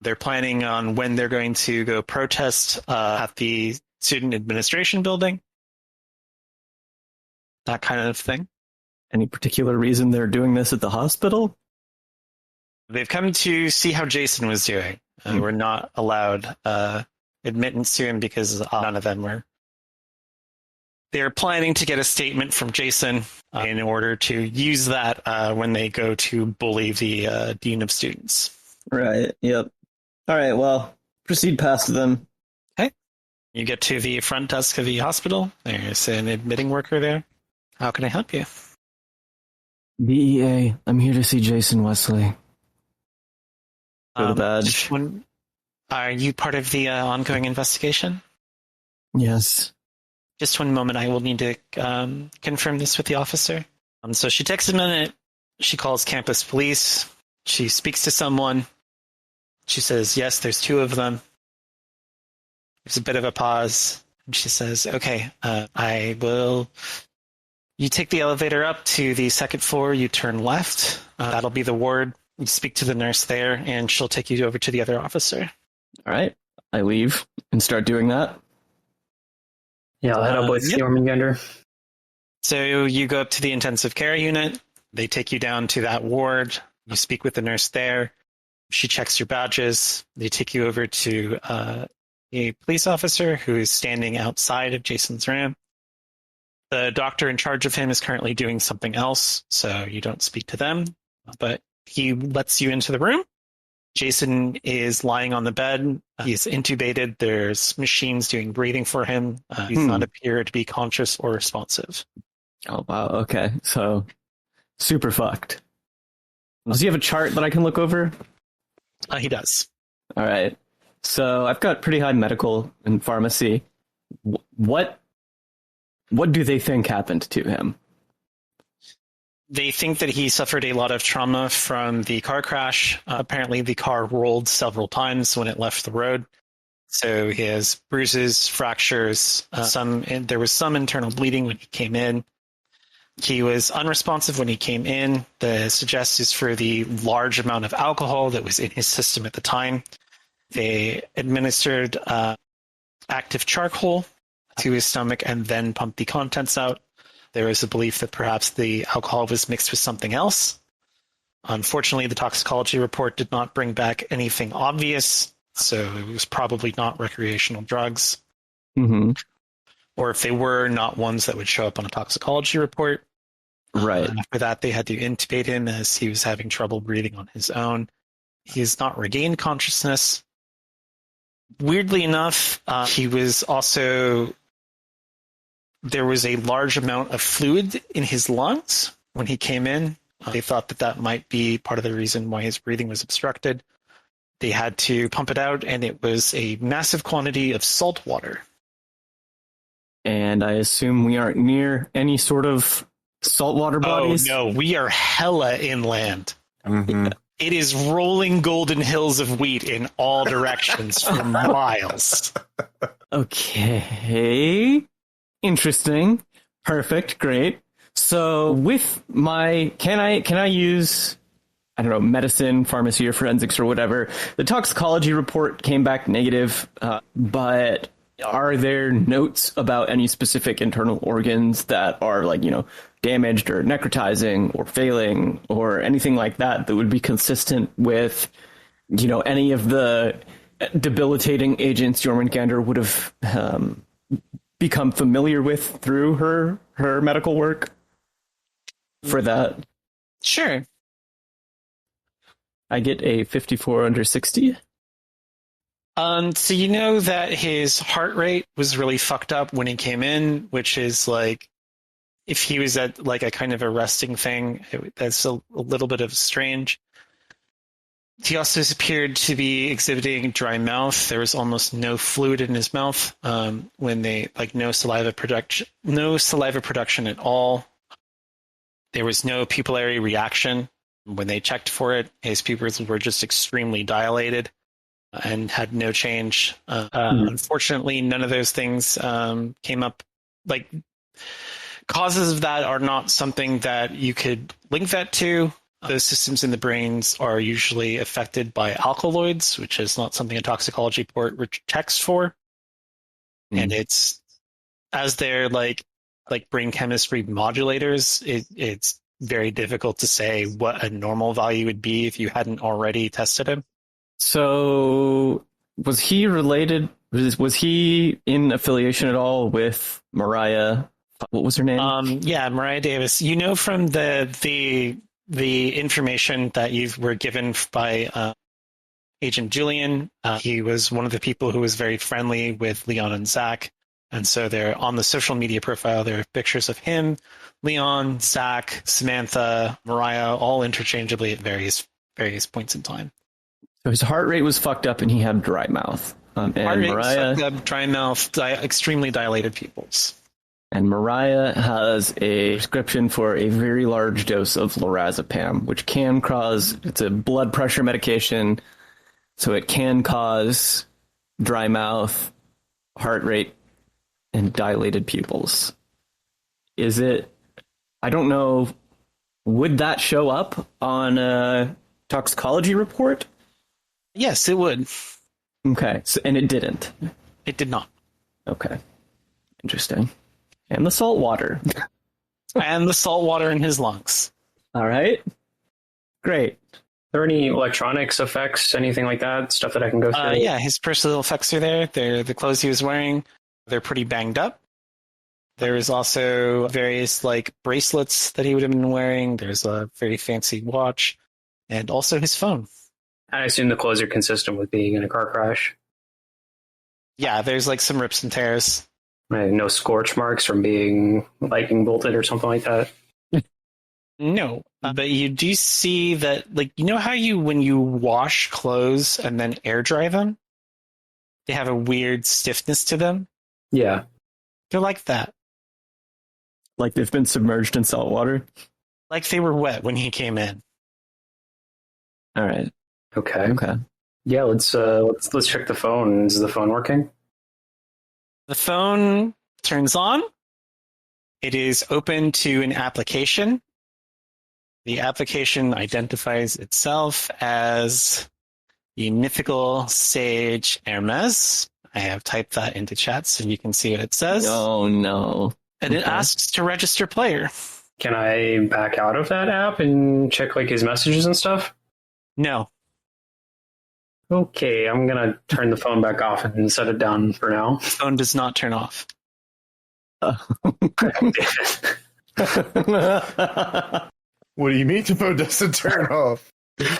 They're planning on when they're going to go protest at the student administration building. That kind of thing. Any particular reason they're doing this at the hospital? They've come to see how Jason was doing. We're not allowed admittance to him because none of them were they're planning to get a statement from Jason in order to use that when they go to bully the dean of students. Right. Yep. All right. Well, proceed past them. Okay. You get to the front desk of the hospital. There's an admitting worker there. How can I help you? DEA. I'm here to see Jason Wesley. Go to badge. Are you part of the ongoing investigation? Yes. Just one moment. I will need to confirm this with the officer. So she takes a minute. She calls campus police. She speaks to someone. She says, yes, there's two of them. There's a bit of a pause. And she says, okay, I will... You take the elevator up to the second floor. You turn left. That'll be the ward. You speak to the nurse there, and she'll take you over to the other officer. All right. I leave and start doing that. Yeah, I'll head up with JöRMUNGANDR. So you go up to the intensive care unit. They take you down to that ward. You speak with the nurse there. She checks your badges. They take you over to a police officer who is standing outside of Jason's room. The doctor in charge of him is currently doing something else, so you don't speak to them. But he lets you into the room. Jason is lying on the bed. He's intubated. There's machines doing breathing for him. He does not appear to be conscious or responsive. Oh, wow. Okay. So, super fucked. Does he have a chart that I can look over? He does. All right. So, I've got pretty high medical and pharmacy. What do they think happened to him? They think that he suffered a lot of trauma from the car crash. Apparently, the car rolled several times when it left the road. So he has bruises, fractures, there was some internal bleeding when he came in. He was unresponsive when he came in. The suggest is for the large amount of alcohol that was in his system at the time. They administered active charcoal to his stomach and then pumped the contents out. There is a belief that perhaps the alcohol was mixed with something else. Unfortunately, the toxicology report did not bring back anything obvious, so it was probably not recreational drugs. Mm-hmm. Or if they were, not ones that would show up on a toxicology report. Right. After that, they had to intubate him as he was having trouble breathing on his own. He has not regained consciousness. Weirdly enough, he was also... There was a large amount of fluid in his lungs when he came in. They thought that that might be part of the reason why his breathing was obstructed. They had to pump it out, and it was a massive quantity of salt water. And I assume we aren't near any sort of saltwater bodies? Oh, no, we are hella inland. Mm-hmm. It is rolling golden hills of wheat in all directions for miles. Okay. Interesting. Perfect. Great. So with my, can I use, I don't know, medicine, pharmacy, or forensics or whatever? The toxicology report came back negative, but are there notes about any specific internal organs that are damaged or necrotizing or failing or anything like that that would be consistent with, any of the debilitating agents JöRMUNGANDR would have become familiar with through her medical work for that? Sure. I get a 54 under 60. So you know that his heart rate was really fucked up when he came in, which is if he was at a kind of a resting thing, that's a little bit of strange. He also appeared to be exhibiting dry mouth. There was almost no fluid in his mouth when they no saliva production at all. There was no pupillary reaction when they checked for it. His pupils were just extremely dilated and had no change. Unfortunately, none of those things came up. Causes of that are not something that you could link that to. Those systems in the brains are usually affected by alkaloids, which is not something a toxicology report checks for. And it's, as they're brain chemistry modulators, it's very difficult to say what a normal value would be if you hadn't already tested him. So was he related? Was he in affiliation at all with Mariah What was her name? Yeah, Mariah Davis. You know from the information that you were given by Agent Julian. He was one of the people who was very friendly with Leon and Zach. And so they're on the social media profile. There are pictures of him, Leon, Zach, Samantha, Mariah, all interchangeably at various points in time. So his heart rate was fucked up and he had dry mouth. And Heart rate, Mariah, fucked up, dry mouth, extremely dilated pupils. and Mariah has a prescription for a very large dose of lorazepam, which can cause, it's a blood pressure medication, so it can cause dry mouth, heart rate, and dilated pupils. Is it, I don't know, would that show up on a toxicology report? Yes, it would. Okay, so, and it didn't. It did not. Okay, interesting. And the salt water. And the salt water in his lungs. All right, great. Are there any electronics effects, anything like that? Stuff that I can go through? Yeah, his personal effects are there. They're the clothes he was wearing. They're pretty banged up. There is also various like bracelets that he would have been wearing. There's a very fancy watch, and also his phone. I assume the clothes are consistent with being in a car crash. Yeah, there's like some rips and tears. No scorch marks from being lightning bolted or something like that. No, but you do see that, like, you know how when you wash clothes and then air dry them, they have a weird stiffness to them? Yeah. They're like that. Like they've been submerged in salt water? Like they were wet when he came in. All right. Okay. Okay. Yeah, let's check the phone. Is the phone working? The phone turns on. It is open to an application. The application identifies itself as the Mythical Sage Hermes. I have typed that into chat so you can see what it says. Oh, no. And it asks to register player. Can I back out of that app and check like his messages and stuff? No. Okay, I'm gonna turn the phone back off and set it down for now. The phone does not turn off. What do you mean the phone doesn't turn off?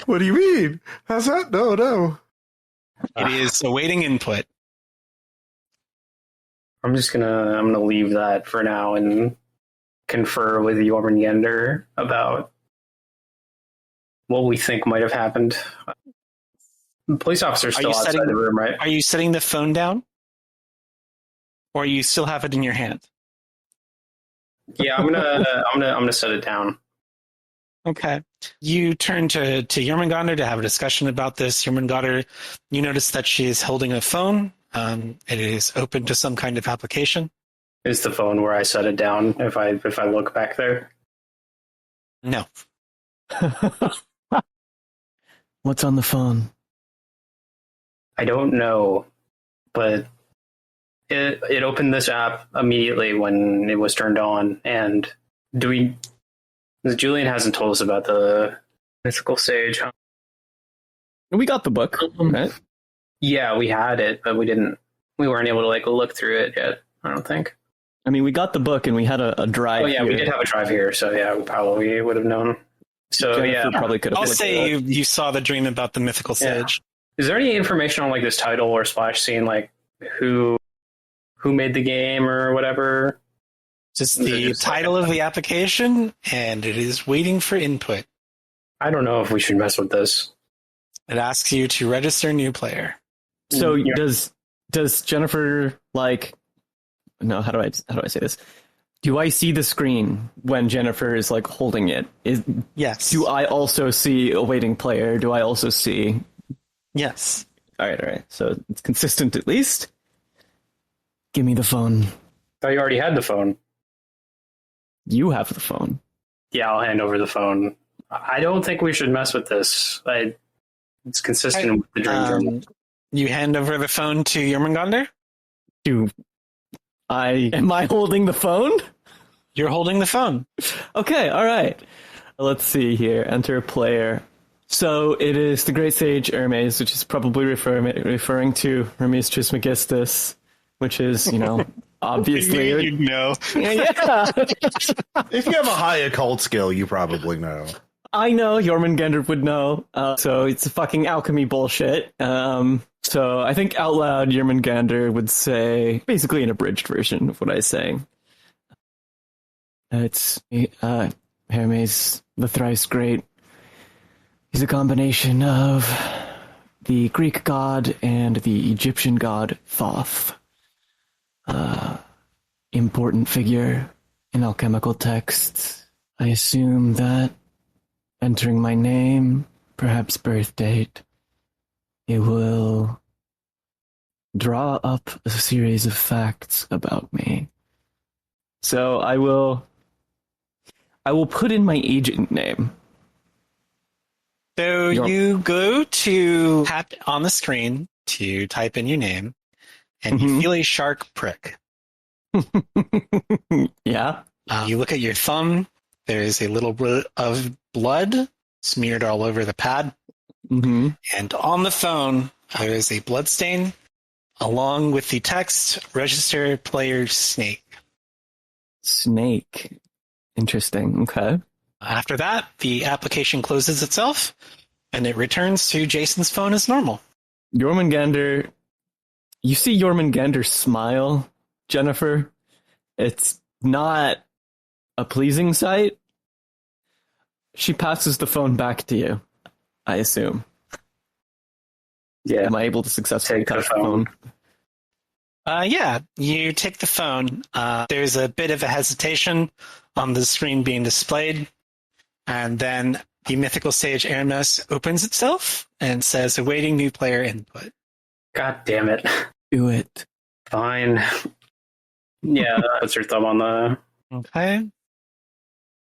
What do you mean? How's that? No. It is awaiting input. I'm gonna leave that for now and confer with JöRMUNGANDR about what we think might have happened. The police officer's still outside the room, right? Are you setting the phone down? Or you still have it in your hand? Yeah, I'm gonna set it down. Okay. You turn to JöRMUNGANDR to have a discussion about this. JöRMUNGANDR, you notice that she is holding a phone. It is open to some kind of application. Is the phone where I set it down if I look back there? No. What's on the phone? I don't know, but it opened this app immediately when it was turned on. And Julian hasn't told us about the Mythical Sage, huh? We got the book, right? Yeah, we had it, but we weren't able to like look through it yet, I don't think. I mean, we got the book and we had a drive. Oh yeah, here. we did have a drive here, so yeah, we probably would have known. So Jennifer probably could have. I'll say you saw the dream about the Mythical Sage. Is there any information on like this title or splash scene, like who made the game or whatever? Just the title of the application, and it is waiting for input. I don't know if we should mess with this. It asks you to register new player. So does Jennifer like? No, how do I say this? Do I see the screen when Jennifer is like holding it? Yes. Do I also see awaiting player? Do I also see? Yes. All right. So it's consistent at least. Give me the phone. Oh, you already had the phone. You have the phone. Yeah, I'll hand over the phone. I don't think we should mess with this. It's consistent with the dream journal. You hand over the phone to JöRMUNGANDR? Am I holding the phone? You're holding the phone. Okay, all right. Let's see here. Enter player. So it is the Great Sage Hermes, which is probably referring to Hermes Trismegistus, which is, Obviously. You'd know. Yeah. If you have a high occult skill, you probably know. I know Jormungandr would know. So it's fucking alchemy bullshit. So I think out loud, Jormungandr would say, basically an abridged version of what I was saying. It's Hermes, the thrice great. He's a combination of the Greek god and the Egyptian god Thoth. Important figure in alchemical texts. I assume that entering my name, perhaps birth date, it will draw up a series of facts about me. So I will put in my agent name. So you go to tap on the screen to type in your name, and you feel a sharp prick. Yeah. You look at your thumb. There is a little bit of blood smeared all over the pad. Mm-hmm. And on the phone, there is a blood stain, along with the text, register player snake. Snake. Interesting. Okay. After that, the application closes itself, and it returns to Jason's phone as normal. Jormungandr, you see Jormungandr smile, Jennifer. It's not a pleasing sight. She passes the phone back to you, I assume. Yeah. Am I able to successfully Take the touch the phone? Yeah, you take the phone. There's a bit of a hesitation on the screen being displayed, and then the Mythical Sage Hermes opens itself and says, awaiting new player input. God damn it. Do it. Fine. Yeah, puts her thumb on the... Okay.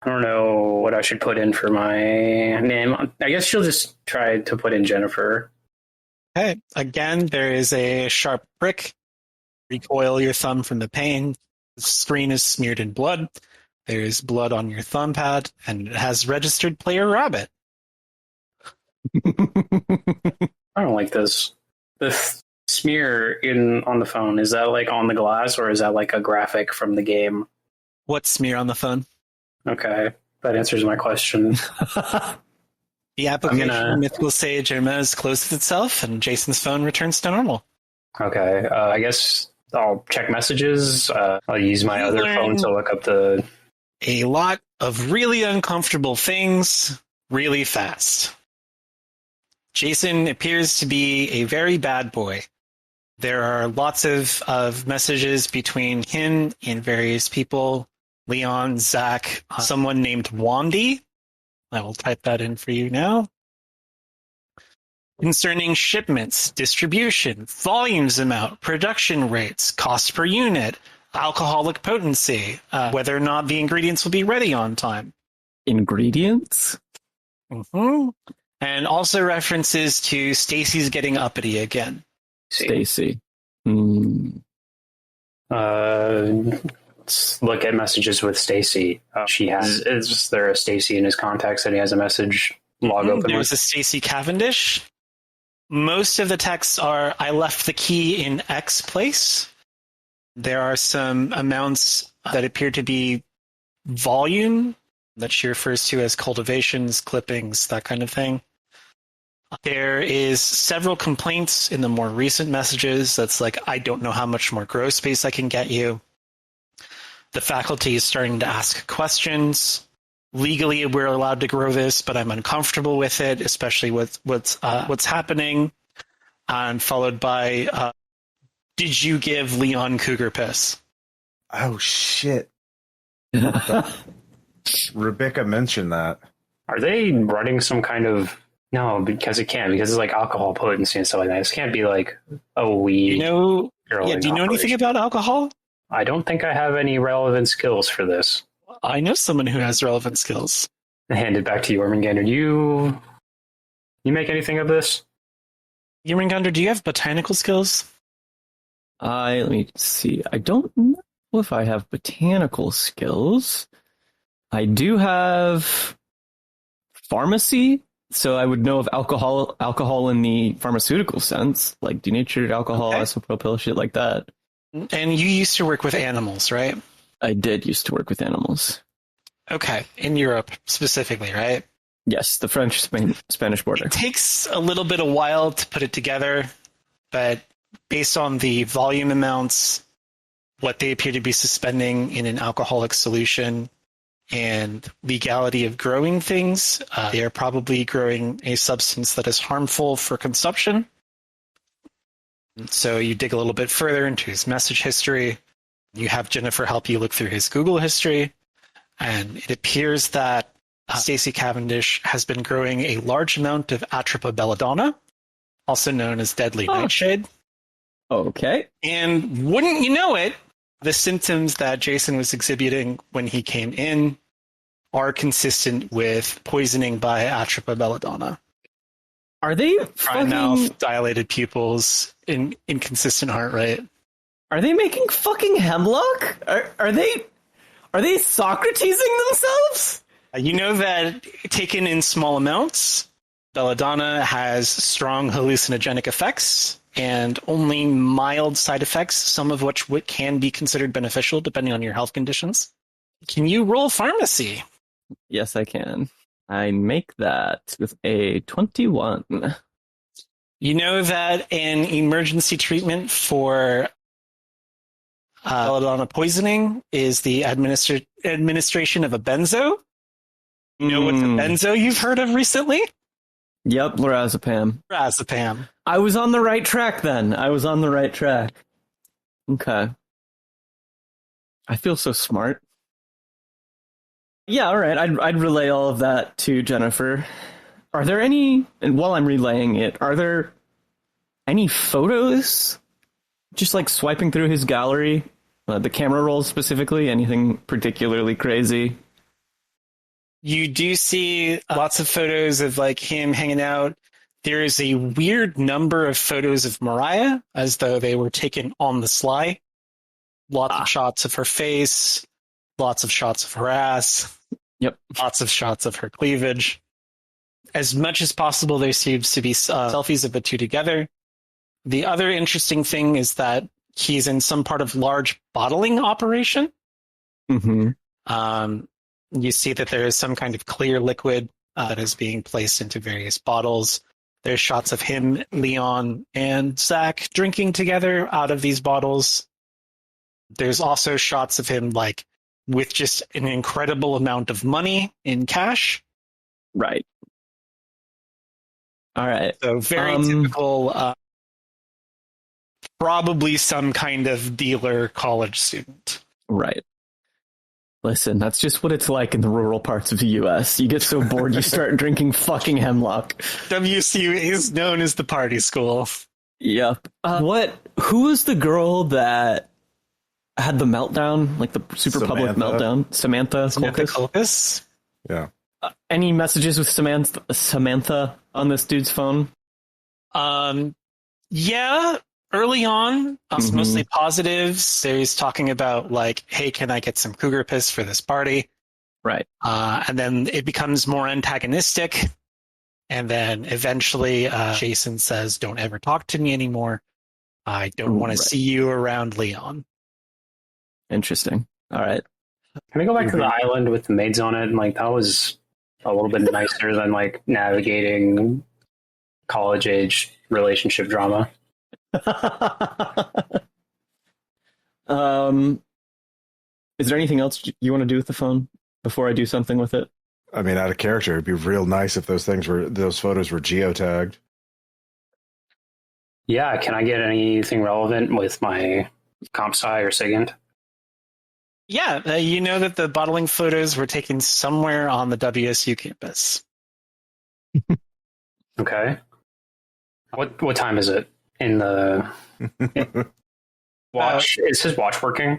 I don't know what I should put in for my name. I guess she'll just try to put in Jennifer. Okay. Again, there is a sharp prick. Recoil your thumb from the pain. The screen is smeared in blood. There is blood on your thumb pad, and it has registered player rabbit. I don't like this. The smear on the phone, is that like on the glass, or is that like a graphic from the game? What smear on the phone? Okay, that answers my question. The application Mythical Sage Hermes closes itself, and Jason's phone returns to normal. Okay, I guess I'll check messages. I'll use my other phone to look up the... A lot of really uncomfortable things really fast. Jason appears to be a very bad boy. There are lots of messages between him and various people. Leon, Zach, someone named Wandy. I will type that in for you now. Concerning shipments, distribution, volumes amount, production rates, cost per unit, alcoholic potency, whether or not the ingredients will be ready on time. Ingredients? Mm-hmm. And also references to Stacy's getting uppity again. Stacy. Let's look at messages with Stacy. Is there a Stacy in his contacts that he has a message log open? There's a Stacy Cavendish. Most of the texts are, I left the key in X place. There are some amounts that appear to be volume that she refers to as cultivations, clippings, that kind of thing. There is several complaints in the more recent messages that's like, I don't know how much more grow space I can get you. The faculty is starting to ask questions. Legally, we're allowed to grow this, but I'm uncomfortable with it, especially with what's happening. And followed by, did you give Leon cougar piss? Oh, shit. Rebecca mentioned that. Are they running some kind of... No, because it can't, because it's like alcohol potency and stuff like that. This can't be like a weed. Do you know anything about alcohol? I don't think I have any relevant skills for this. I know someone who has relevant skills. I hand it back to Jormungandr. You make anything of this? Jormungandr, do you have botanical skills? Let me see. I don't know if I have botanical skills. I do have pharmacy, so I would know of alcohol in the pharmaceutical sense, like denatured alcohol, isopropyl, shit like that. And you used to work with animals, right? I did used to work with animals. Okay, in Europe specifically, right? Yes, the French-Spanish border. It takes a little bit of while to put it together, but based on the volume amounts, what they appear to be suspending in an alcoholic solution, and legality of growing things, they are probably growing a substance that is harmful for consumption. So you dig a little bit further into his message history. You have Jennifer help you look through his Google history, and it appears that Stacey Cavendish has been growing a large amount of Atropa belladonna, also known as deadly nightshade. Okay. And wouldn't you know it, the symptoms that Jason was exhibiting when he came in are consistent with poisoning by Atropa belladonna. Are they Dry fucking... mouth, dilated pupils, inconsistent heart rate. Are they making fucking hemlock? Are they Socratesing themselves? You know that taken in small amounts, belladonna has strong hallucinogenic effects and only mild side effects, some of which can be considered beneficial depending on your health conditions. Can you roll pharmacy? Yes, I can. I make that with a 21. You know that an emergency treatment for belladonna poisoning is the administration of a benzo? You know what's a benzo you've heard of recently? Yep, lorazepam. Lorazepam. I was on the right track then. Okay. I feel so smart. Yeah, all right. I'd relay all of that to Jennifer. Are there any, and while I'm relaying it, are there any photos? Just like swiping through his gallery, the camera rolls specifically, anything particularly crazy? You do see lots of photos of like him hanging out. There is a weird number of photos of Mariah, as though they were taken on the sly. Lots of shots of her face, lots of shots of her ass. Yep. Lots of shots of her cleavage. As much as possible, there seems to be selfies of the two together. The other interesting thing is that he's in some part of large bottling operation. Mm-hmm. You see that there is some kind of clear liquid that is being placed into various bottles. There's shots of him, Leon, and Zach drinking together out of these bottles. There's also shots of him like with just an incredible amount of money in cash. Right. All right. So very typical, probably some kind of dealer college student. Right. Listen, that's just what it's like in the rural parts of the U.S. You get so bored, you start drinking fucking hemlock. WSU is known as the party school. Yep. Who was the girl that had the meltdown, like the super public meltdown? Samantha Colcus? Yeah. Any messages with Samantha on this dude's phone? Yeah. Early on, mostly positives. He's talking about like, hey, can I get some cougar piss for this party? Right. And then it becomes more antagonistic. And then eventually Jason says, don't ever talk to me anymore. I don't want to see you around Leon. Interesting. All right. Can we go back to the island with the maids on it? Like, that was a little bit nicer than like navigating college age relationship drama. Is there anything else you want to do with the phone before I do something with it? I mean, out of character, it'd be real nice if those photos were geotagged. Yeah, can I get anything relevant with my comp sci or SIGINT? Yeah, you know that the bottling photos were taken somewhere on the WSU campus. Okay. What time is it? In the watch, is his watch working?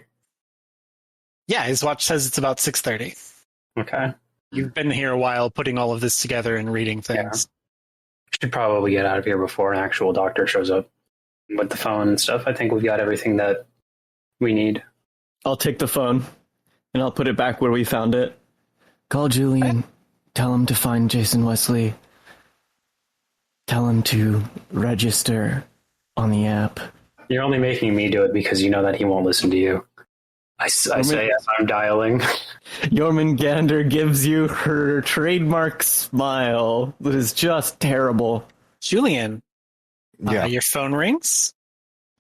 Yeah, his watch says it's about 6:30. Okay. You've been here a while putting all of this together and reading things. Yeah. Should probably get out of here before an actual doctor shows up. With the phone and stuff, I think we've got everything that we need. I'll take the phone and I'll put it back where we found it. Call Julian. Tell him to find Jason Wesley. Tell him to register on the app. You're only making me do it because you know that he won't listen to you. I say yes, I'm dialing. Jormungandr gives you her trademark smile that is just terrible. Julian, Yeah, your phone rings.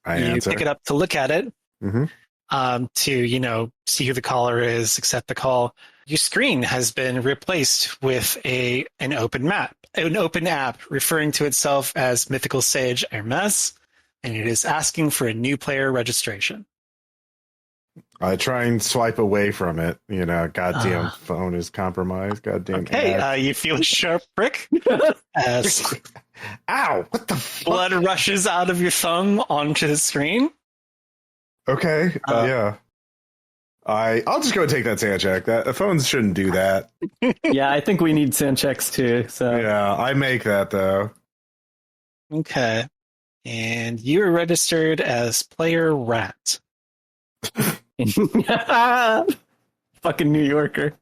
I You answer. pick it up to look at it, Mm-hmm. to see who the caller is, accept the call. Your screen has been replaced with an open app referring to itself as Mythical Sage Hermes, and it is asking for a new player registration. I try and swipe away from it. Goddamn phone is compromised. Goddamn. Okay, ad. you feel a sharp prick as Ow! What the fuck? blood rushes out of your thumb onto the screen. Okay. Yeah. I'll just go take that sand check. The phones shouldn't do that. Yeah, I think we need sand checks too. So Yeah, I make that though. Okay. And you are registered as player Rat. fucking New Yorker.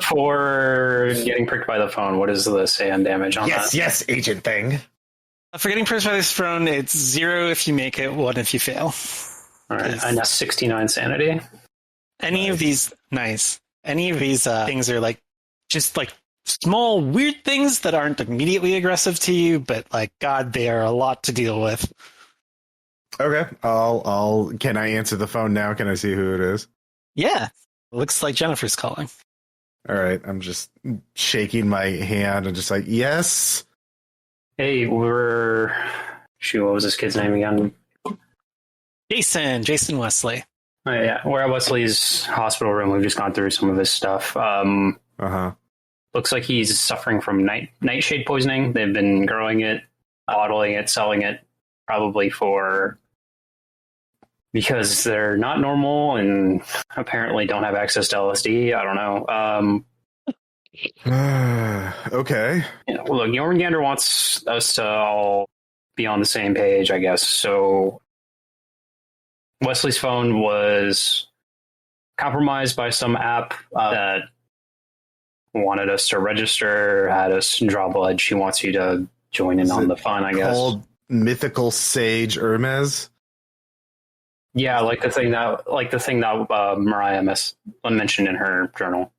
For getting pricked by the phone, what is the sand damage on that? yes, agent thing. For getting pressed by this phone, it's 0 if you make it, 1 if you fail. All right, and that's 69 sanity. Any of these things are just small weird things that aren't immediately aggressive to you, but God, they are a lot to deal with. Okay. I'll. Can I answer the phone now? Can I see who it is? Yeah, looks like Jennifer's calling. All right. I'm just shaking my hand and just like, yes. Hey, what was this kid's name again? Jason Wesley. Oh, yeah, we're at Wesley's hospital room. We've just gone through some of his stuff. Looks like he's suffering from nightshade poisoning. They've been growing it, bottling it, selling it, probably because they're not normal and apparently don't have access to LSD. I don't know. Okay. Well, look, Jormungandr wants us to all be on the same page, I guess. So Wesley's phone was compromised by some app that wanted us to register, had us draw blood. She wants you to join in on the fun, I guess. Called Mythical Sage Hermes. Yeah, like the thing that Mariah mentioned in her journal.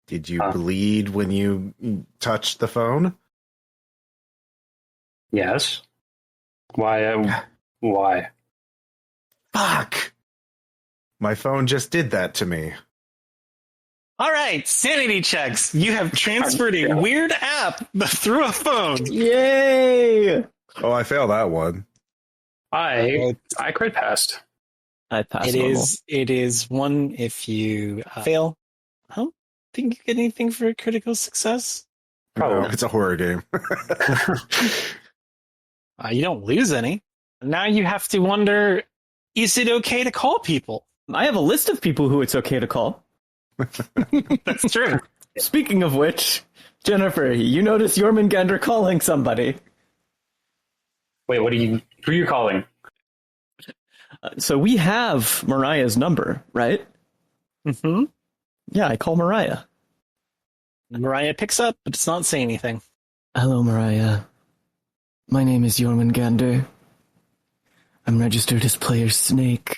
Did you bleed when you touched the phone? Yes. Why? Why? Fuck! My phone just did that to me. All right, sanity checks. You have transferred a weird app through a phone. Yay! Oh, I failed that one. I crit passed. I passed. It is 1 if you fail. I don't think you get anything for a critical success. Probably. No, it's a horror game. You don't lose any. Now you have to wonder, is it okay to call people? I have a list of people who it's okay to call. That's true. Speaking of which, Jennifer, you notice Jormungandr calling somebody. Wait, who are you calling? So we have Mariah's number, right? Mm-hmm. Yeah, I call Mariah. Mariah picks up, but does not say anything. Hello, Mariah. My name is Jormungandr. I'm registered as player Snake.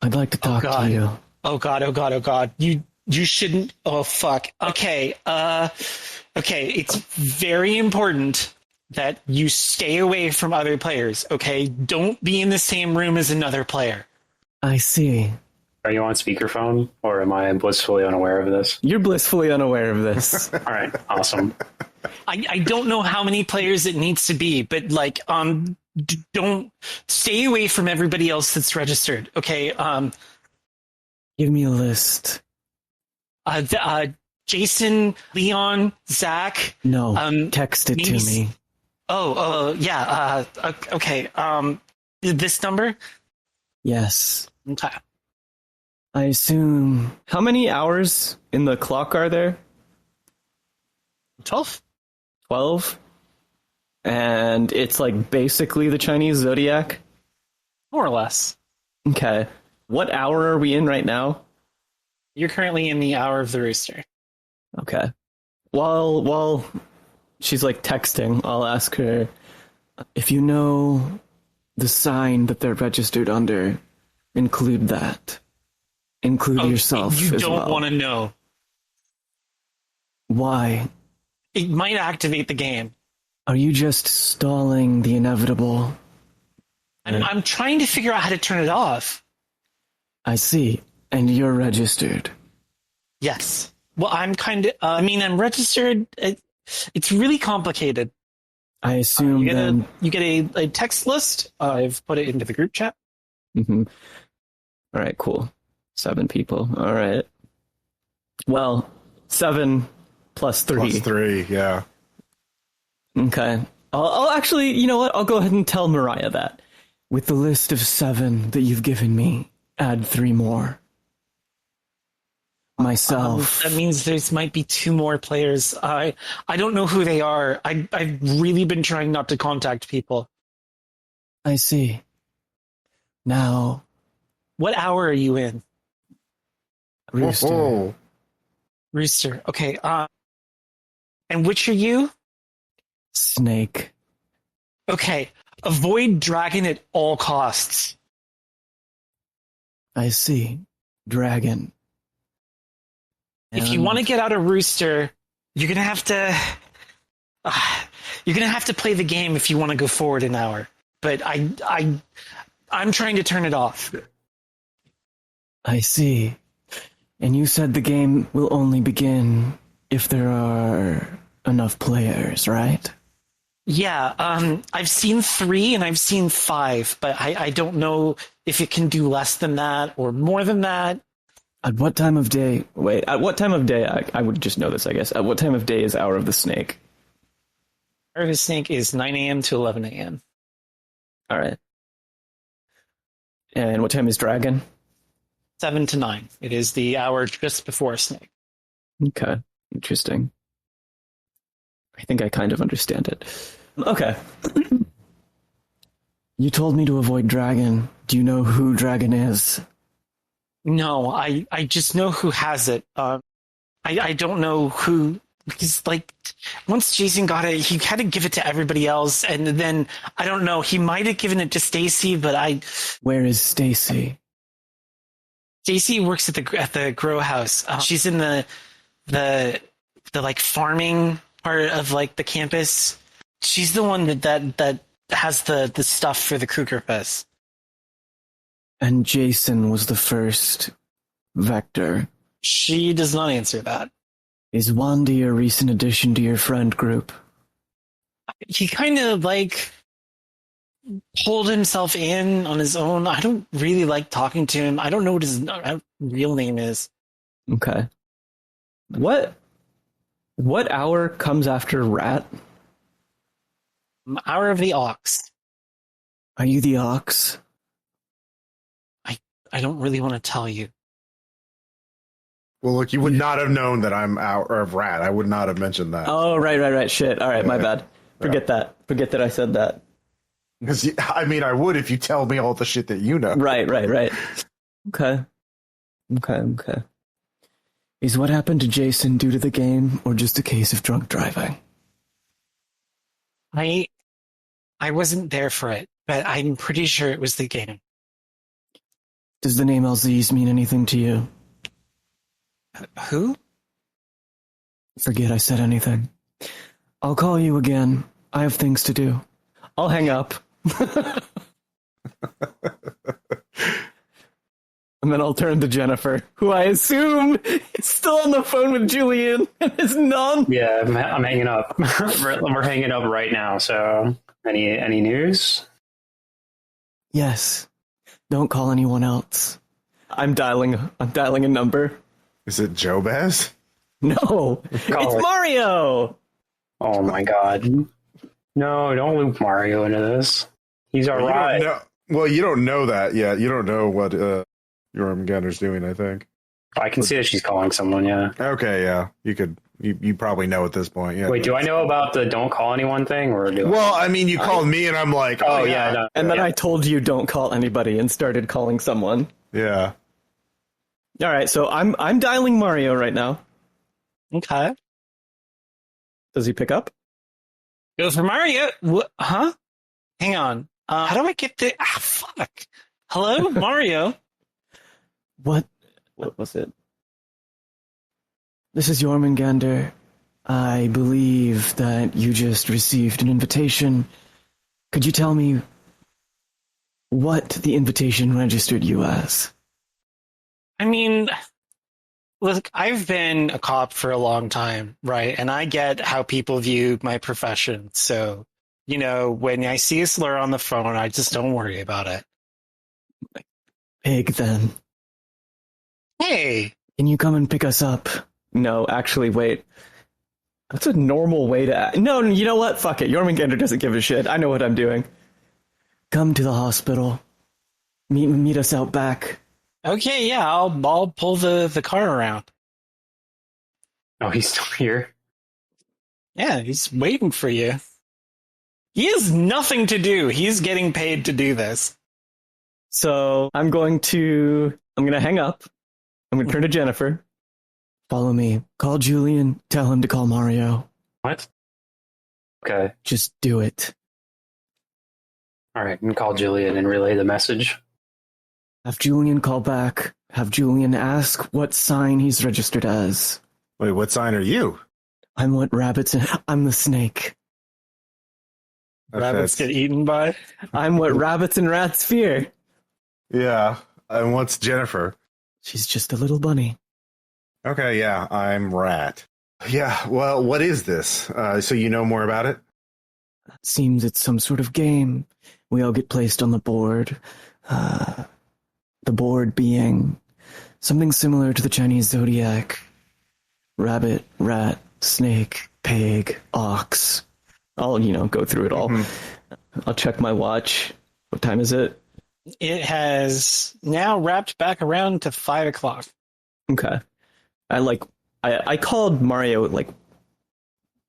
I'd like to talk to you. Oh god. You shouldn't. Oh fuck. Okay. Okay. It's very important that you stay away from other players. Okay. Don't be in the same room as another player. I see. Are you on speakerphone, or am I blissfully unaware of this? You're blissfully unaware of this. All right, awesome. I don't know how many players it needs to be, but don't stay away from everybody else that's registered. Okay. Give me a list. Jason, Leon, Zach. No, text it to me. Yeah. Okay. This number? Yes. Okay. I assume. How many hours in the clock are there? 12? 12? And it's basically the Chinese zodiac? More or less. Okay. What hour are we in right now? You're currently in the hour of the rooster. Okay. While she's texting, I'll ask her if you know the sign that they're registered under include that? Include yourself you as don't well. want to know. Why? It might activate the game. Are you just stalling the inevitable? I'm trying to figure out how to turn it off. I see. And you're registered. Yes. Well, I'm I'm registered. It's really complicated. I assume you get a text list. I've put it into the group chat. Mm-hmm. All right, cool. 7 people. All right. Well, 7 plus 3. Plus 3, yeah. Okay. I'll actually, you know what? I'll go ahead and tell Mariah that. With the list of 7 that you've given me, add 3 more. Myself. That means there might be 2 more players. I don't know who they are. I've really been trying not to contact people. I see. Now, what hour are you in? Rooster. Oh. Rooster. Okay. And which are you? Snake. Okay. Avoid dragon at all costs. I see. Dragon. If you want to get out of Rooster, you're gonna have to. You're gonna have to play the game if you want to go forward an hour. But I'm trying to turn it off. I see. And you said the game will only begin if there are enough players, right? Yeah. I've seen 3 and I've seen 5, but I don't know if it can do less than that or more than that. At what time of day? Wait, at what time of day? I would just know this, I guess. At what time of day is Hour of the Snake? Hour of the Snake is 9 a.m. to 11 a.m. All right. And what time is Dragon? 7 to 9. It is the hour just before Snake. Okay, interesting. I think I kind of understand it. Okay. You told me to avoid Dragon. Do you know who Dragon is? No, I just know who has it. I don't know who, because like once Jason got it, he had to give it to everybody else, and then I don't know. He might have given it to Stacy, but Where is Stacy? Stacy works at the grow house. She's in the like farming part of like the campus. She's the one that has the stuff for the Cougar Fest. And Jason was the first Vector. She does not answer that. Is Wandy a recent addition to your friend group? He kind of like pulled himself in on his own. I don't really like talking to him. I don't know what his real name is. Okay. What hour comes after Rat? Hour of the Ox. Are you the Ox? I don't really want to tell you. Well, look, you would not have known that I'm out of Rat. I would not have mentioned that. Oh, right. Shit. All right, my bad. Forget that. Forget that I said that. Because, I mean, I would if you tell me all the shit that you know. Right. Okay. Is what happened to Jason due to the game or just a case of drunk driving? I wasn't there for it, but I'm pretty sure it was the game. Does the name Elzise mean anything to you? Who? Forget I said anything. I'll call you again. I have things to do. I'll hang up. And then I'll turn to Jennifer, who I assume is still on the phone with Julian and is none. Yeah, I'm hanging up. We're hanging up right now. So, any news? Yes. Don't call anyone else. I'm dialing a number. Is it Jobaz? No, it's Mario. Oh my god! No, don't loop Mario into this. He's all right. Well, you don't know that yet. You don't know what JöRMUNGANDR's doing, I think. I can see that she's calling someone. Yeah. Okay. Yeah. You probably know at this point. Yeah. Wait, do I know about the don't call anyone thing, or do? Well, I mean, you called me, and I'm like, oh yeah. No, and then I told you don't call anybody, and started calling someone. Yeah. All right, so I'm dialing Mario right now. Okay. Does he pick up? Go for Mario. Huh? Hang on. How do I get the... fuck. Hello, Mario? What was it? This is JöRMUNGANDR. I believe that you just received an invitation. Could you tell me what the invitation registered you as? I mean, look, I've been a cop for a long time, right? And I get how people view my profession. So, when I see a slur on the phone, I just don't worry about it. Pig, then. Hey! Can you come and pick us up? No, actually, wait. That's a normal way to act. No, you know what? Fuck it. JöRMUNGANDR doesn't give a shit. I know what I'm doing. Come to the hospital. Meet us out back. Okay, yeah, I'll pull the car around. Oh, he's still here. Yeah, he's waiting for you. He has nothing to do. He's getting paid to do this. So I'm going to hang up. I'm going to turn to Jennifer. Follow me. Call Julian. Tell him to call Mario. What? Okay. Just do it. All right. And call Julian and relay the message. Have Julian call back. Have Julian ask what sign he's registered as. Wait, what sign are you? I'm what rabbits... I'm the snake. Rabbits get eaten by? I'm what rabbits and rats fear. Yeah. And what's Jennifer? She's just a little bunny. Okay, yeah, I'm Rat. Yeah, well, what is this? So you know more about it? Seems it's some sort of game. We all get placed on the board. The board being something similar to the Chinese zodiac. Rabbit, rat, snake, pig, ox. I'll, go through it all. Mm-hmm. I'll check my watch. What time is it? It has now wrapped back around to 5 o'clock. Okay. I called Mario at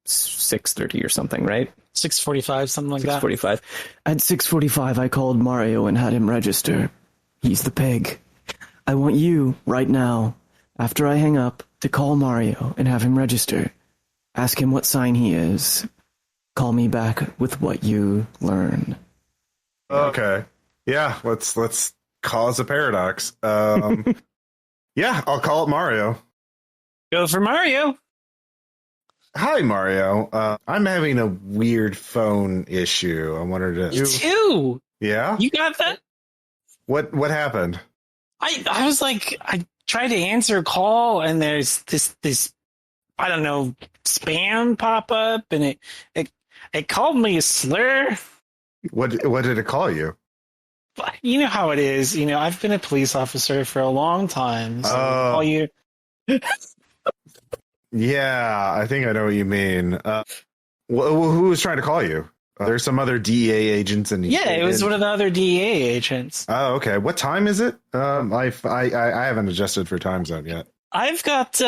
6:30 or something, right? 6:45, something like that. 6:45. At 6:45, I called Mario and had him register. He's the pig. I want you, right now, after I hang up, to call Mario and have him register. Ask him what sign he is. Call me back with what you learn. Okay. Yeah, let's cause a paradox. Yeah, I'll call it Mario. Go for Mario. Hi, Mario. I'm having a weird phone issue. I wanted to... You too. Yeah? You got that? What happened? I was like, I tried to answer a call and there's this I don't know, spam pop up and it called me a slur. What did it call you? You know how it is. I've been a police officer for a long time. So call you. Yeah, I think I know what you mean. Who was trying to call you? There's some other DEA agents, and yeah, it was one of the other DEA agents. Oh, okay. What time is it? I haven't adjusted for time zone yet. I've got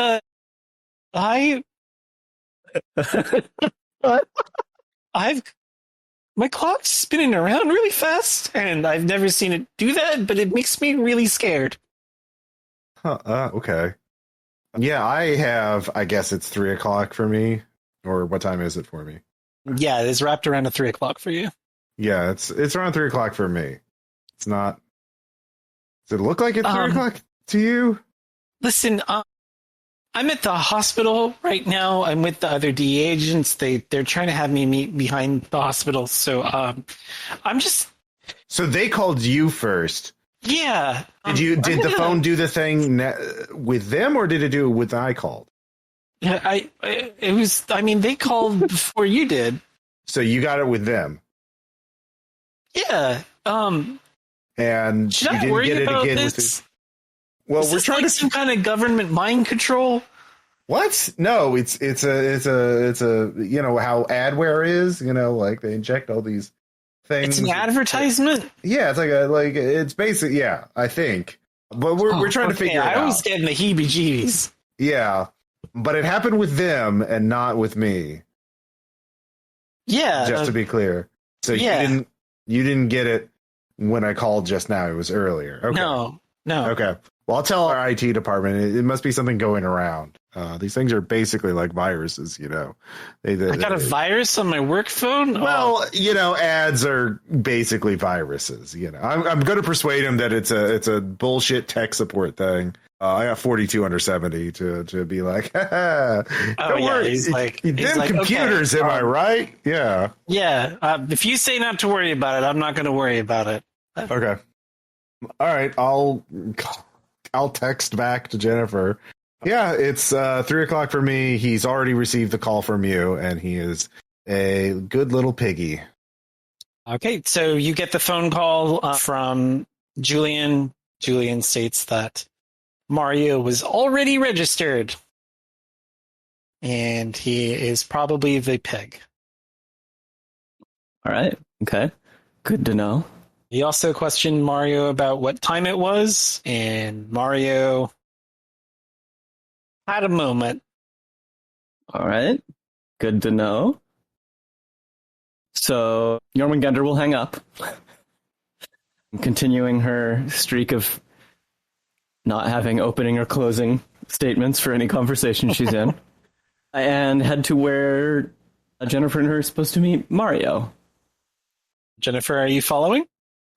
my clock's spinning around really fast, and I've never seen it do that, but it makes me really scared. Huh, okay. Yeah, I guess it's 3 o'clock for me. Or what time is it for me? Yeah, it's wrapped around to 3 o'clock for you. Yeah, it's around 3 o'clock for me. It's not... Does it look like it's 3 o'clock to you? Listen, I'm at the hospital right now. I'm with the other DEA agents. They're trying to have me meet behind the hospital. So I'm just... So they called you first. Yeah. Did the phone do the thing with them, or did it do it with I called? Yeah, they called before you did. So you got it with them. Yeah. And should you I didn't worry get it about again this? with it. Well, Is we're this trying like to some kind of government mind control. What? No, it's a how adware is, like they inject all these things. It's an advertisement. Yeah, it's it's basic. Yeah, I think, but we're trying to figure it out. I was getting the heebie-jeebies. Yeah, but it happened with them and not with me. Yeah, just to be clear. So you didn't get it when I called just now. It was earlier. Okay. No. Okay. Well, I'll tell our IT department. It must be something going around. These things are basically like viruses, I got a virus on my work phone? Well, ads are basically viruses. I'm going to persuade him that it's a bullshit tech support thing. I got 42 under 70 to be like, don't worry. He's like, computers, okay, am I right? Yeah. Yeah. If you say not to worry about it, I'm not going to worry about it. Okay. All right. I'll text back to Jennifer. Yeah, it's 3:00 for me. He's already received the call from you, and he is a good little piggy. Okay, so you get the phone call from Julian. Julian states that Mario was already registered, and he is probably the pig. All right. Okay. Good to know. He also questioned Mario about what time it was, and Mario had a moment. All right. Good to know. So JöRMUNGANDR will hang up, continuing her streak of not having opening or closing statements for any conversation she's in, and head to where Jennifer and her are supposed to meet Mario. Jennifer, are you following?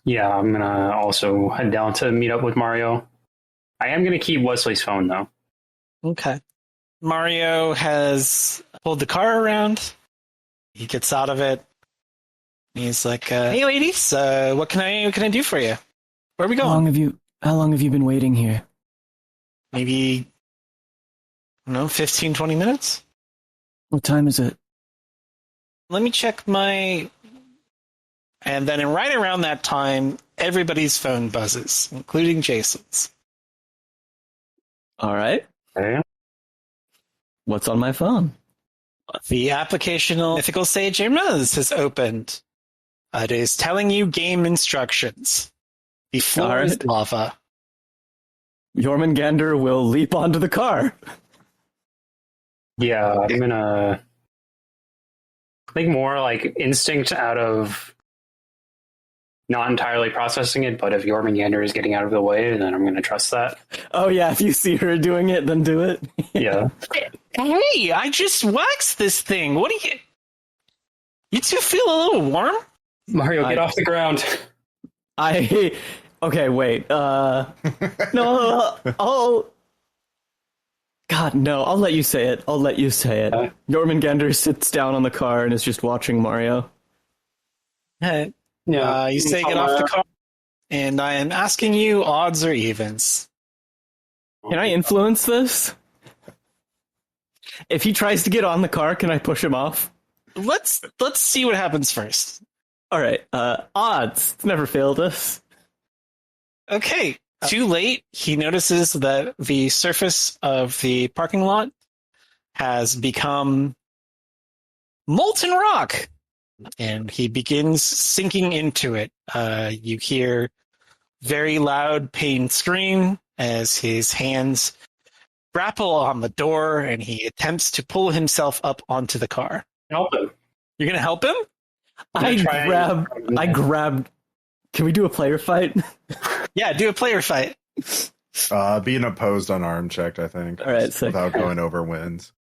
Yeah, I'm going to also head down to meet up with Mario. I am going to keep Wesley's phone, though. Okay. Mario has pulled the car around. He gets out of it. He's like, "Hey, ladies, what can I do for you? Where are we going? How long have you been waiting here? Maybe, 15, 20 minutes? What time is it? Let me check my..." And then right around that time, everybody's phone buzzes, including Jason's. All right. Okay. What's on my phone? The application Mythical Sage Hermes has opened. It is telling you game instructions. The floor is lava. JöRMUNGANDR will leap onto the car. Yeah, I'm going to think more like instinct out of not entirely processing it, but if JöRMUNGANDR is getting out of the way, then I'm going to trust that. Oh, yeah, if you see her doing it, then do it. Yeah. Hey, I just waxed this thing. What do you... You two feel a little warm? Mario, get off the ground. Okay, wait. No, God, no, I'll let you say it. JöRMUNGANDR sits down on the car and is just watching Mario. Hey. Yeah, you say get off the car, and I am asking you odds or evens. Can I influence this? If he tries to get on the car, can I push him off? Let's see what happens first. All right, odds. It's never failed us. Okay, too late. He notices that the surface of the parking lot has become molten rock. And he begins sinking into it. You hear very loud pain scream as his hands grapple on the door and he attempts to pull himself up onto the car. Help him. You're going to help him? I grab. Can we do a player fight? Yeah, do a player fight. Being opposed unarmed checked, I think. All right, sick. Without going over wins.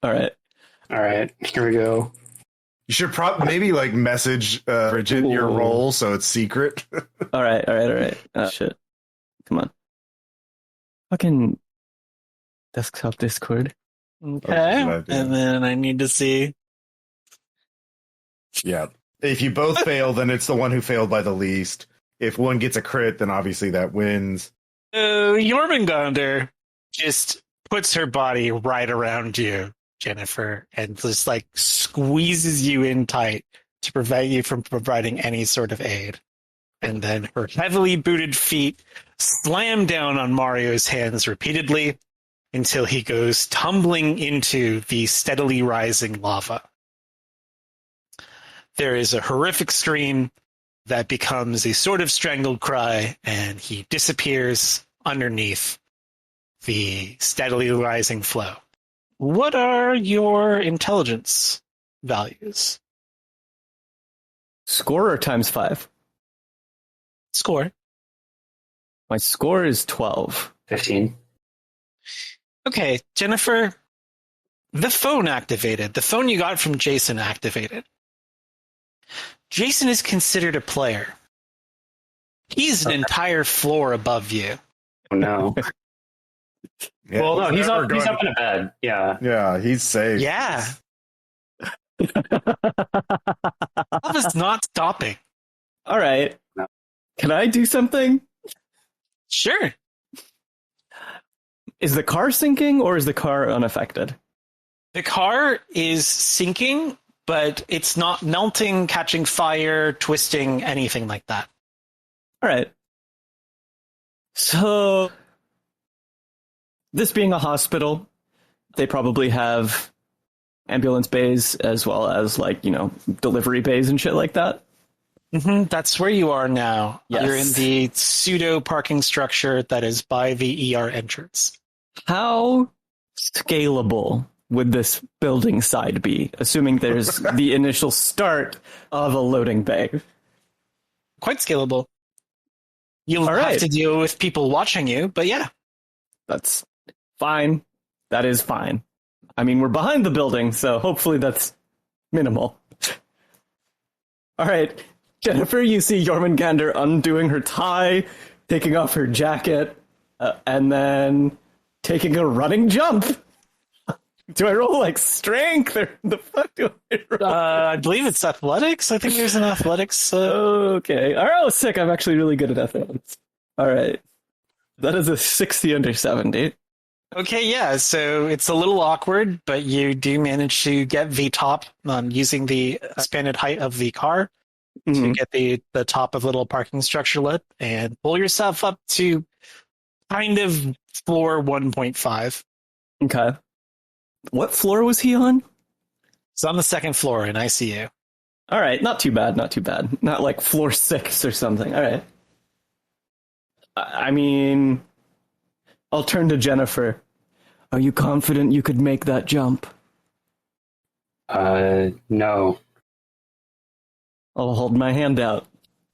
All right, here we go. You should maybe message Bridget your role so it's secret. all right. Shit. Come on. Fucking desktop Discord. Okay, and then I need to see. Yeah. If you both fail, then it's the one who failed by the least. If one gets a crit, then obviously that wins. JöRMUNGANDR just puts her body right around you, Jennifer, and just squeezes you in tight to prevent you from providing any sort of aid. And then her heavily booted feet slam down on Mario's hands repeatedly until he goes tumbling into the steadily rising lava. There is a horrific scream that becomes a sort of strangled cry, and he disappears underneath the steadily rising flow. What are your intelligence values? Score or times 5? Score. My score is 12. 15. Okay, Jennifer, the phone activated. The phone you got from Jason activated. Jason is considered a player. He's an entire floor above you. Oh, no. Yeah, Well, no, he's never up. He's going- up in a bed. Yeah. Yeah, he's safe. Yeah. Lava's not stopping. All right. No. Can I do something? Sure. Is the car sinking or is the car unaffected? The car is sinking, but it's not melting, catching fire, twisting, anything like that. All right. So, this being a hospital, they probably have ambulance bays as well as, like, you know, delivery bays and shit like that. That's where you are now. Yes. You're in the pseudo parking structure that is by the ER entrance. How scalable would this building side be, assuming there's the initial start of a loading bay? Quite scalable. You'll All have right. to deal with people watching you, but yeah. That's fine. That is fine. I mean, we're behind the building, so hopefully that's minimal. All right. Jennifer, you see JöRMUNGANDR undoing her tie, taking off her jacket, and then taking a running jump. Do I roll like strength or the fuck do I roll? I believe it's athletics. I think there's an athletics. Okay. All right. Oh, sick. I'm actually really good at athletics. All right. That is a 60 under 70. Okay, yeah, so it's a little awkward, but you do manage to get the top using the expanded height of the car to get the top of the little parking structure lit and pull yourself up to kind of floor 1.5. Okay. What floor was he on? It's on the second floor in ICU. All right. Not too bad. Not too bad. Not like floor 6 or something. All right. I mean, I'll turn to Jennifer. Are you confident you could make that jump? No. I'll hold my hand out.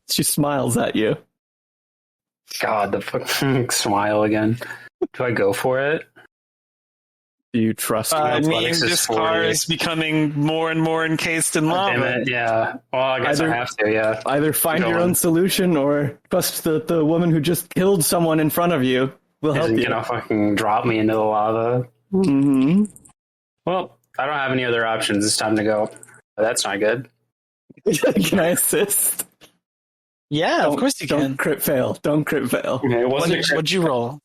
She smiles at you. God, the fucking smile again. Do I go for it? Do you trust I me? mean, athletics is this car 40. is becoming more and more encased in Damn lava. it, yeah. Well, I guess Either- I have to, yeah. Either find Go your on. own solution or trust that the woman who just killed someone in front of you will help Isn't you. gonna fucking drop me into the lava. Mm-hmm. Well, I don't have any other options. It's time to go. That's not good. Can I assist? Yeah, of course you Don't can. crit fail. Don't crit fail. Okay, it wasn't a crit. What'd you roll?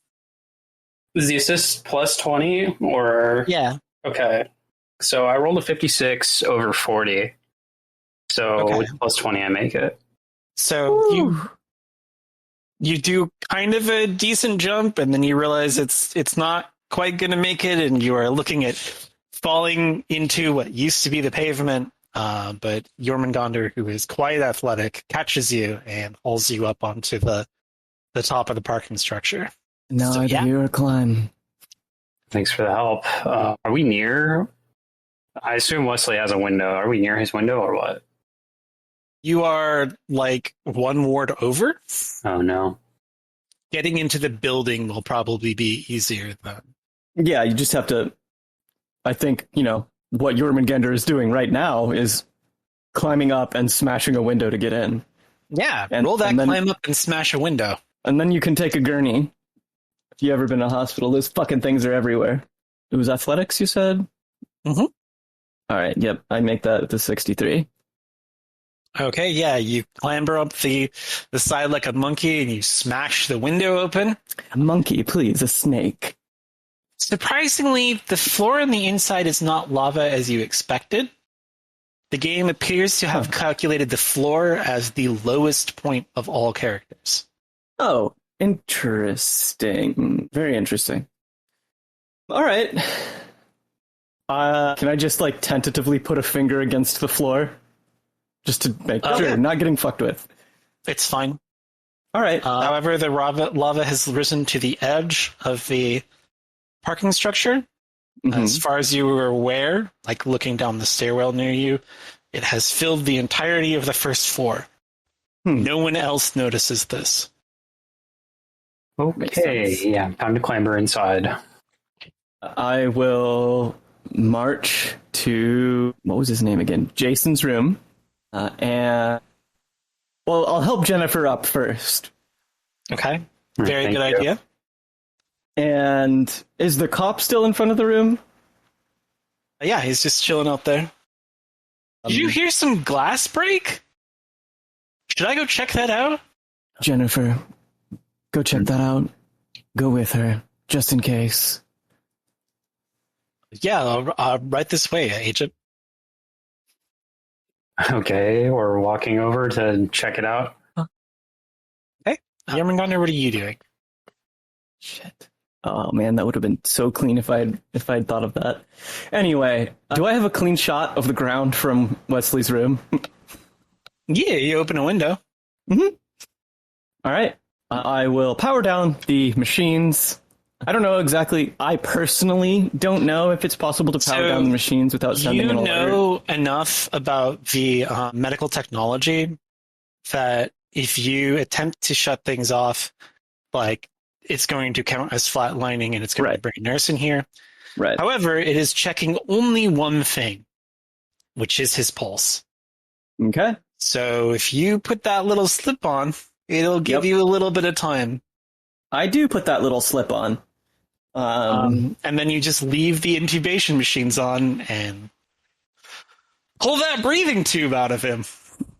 Is the assist plus 20 or? Yeah. Okay. So I rolled a 56 over 40. So Okay. with plus 20, I make it. So you do kind of a decent jump, and then you realize it's not quite going to make it, and you are looking at falling into what used to be the pavement. But JöRMUNGANDR, who is quite athletic, catches you and hauls you up onto the top of the parking structure. Now So, I yeah. hear a climb. Thanks for the help. Are we near? I assume Wesley has a window. Are we near his window or what? You are like one ward over. Oh, no. Getting into the building will probably be easier than. Yeah, you just have to. I think, you know, what JöRMUNGANDR is doing right now is climbing up and smashing a window to get in. Yeah, And- roll that and then- climb up and smash a window. And then you can take a gurney. If you ever been to a hospital, those fucking things are everywhere. It was athletics, you said? Mhm. All right, yep, I make that to 63. Okay, yeah, you clamber up the side like a monkey and you smash the window open. A monkey, please, a snake. Surprisingly, the floor on the inside is not lava as you expected. The game appears to have calculated the floor as the lowest point of all characters. Oh, interesting. Very interesting. All right. Can I just, like, tentatively put a finger against the floor? Just to make sure, yeah. not getting fucked with. It's fine. All right. However, the lava has risen to the edge of the parking structure. Mhm. As far as you were aware, like looking down the stairwell near you, it has filled the entirety of the first floor. No one else notices this. Okay, sense. yeah, time to clamber inside. I will march to, what was his name again? Jason's room. And, well, I'll help Jennifer up first. Okay. Very Thank good you. idea. And is the cop still in front of the room? Yeah, he's just chilling out there. Did you hear some glass break? Should I go check that out? Jennifer, go check that out. Go with her, just in case. Yeah, right this way, Agent. Okay, we're walking over to check it out. Hey, Jormungandr, what are you doing? Shit. Oh man, that would have been so clean if I'd thought of that. Anyway, do I have a clean shot of the ground from Wesley's room? Yeah, you open a window. Mm-hmm. All right. I will power down the machines. I don't know exactly. I personally don't know if it's possible to power down the machines without sending an alert. You know enough about the medical technology that if you attempt to shut things off, like, it's going to count as flatlining and it's going to bring a nurse in here. Right. However, it is checking only one thing, which is his pulse. Okay. So if you put that little slip on, it'll give you a little bit of time. I do put that little slip on. And then you just leave the intubation machines on and pull that breathing tube out of him.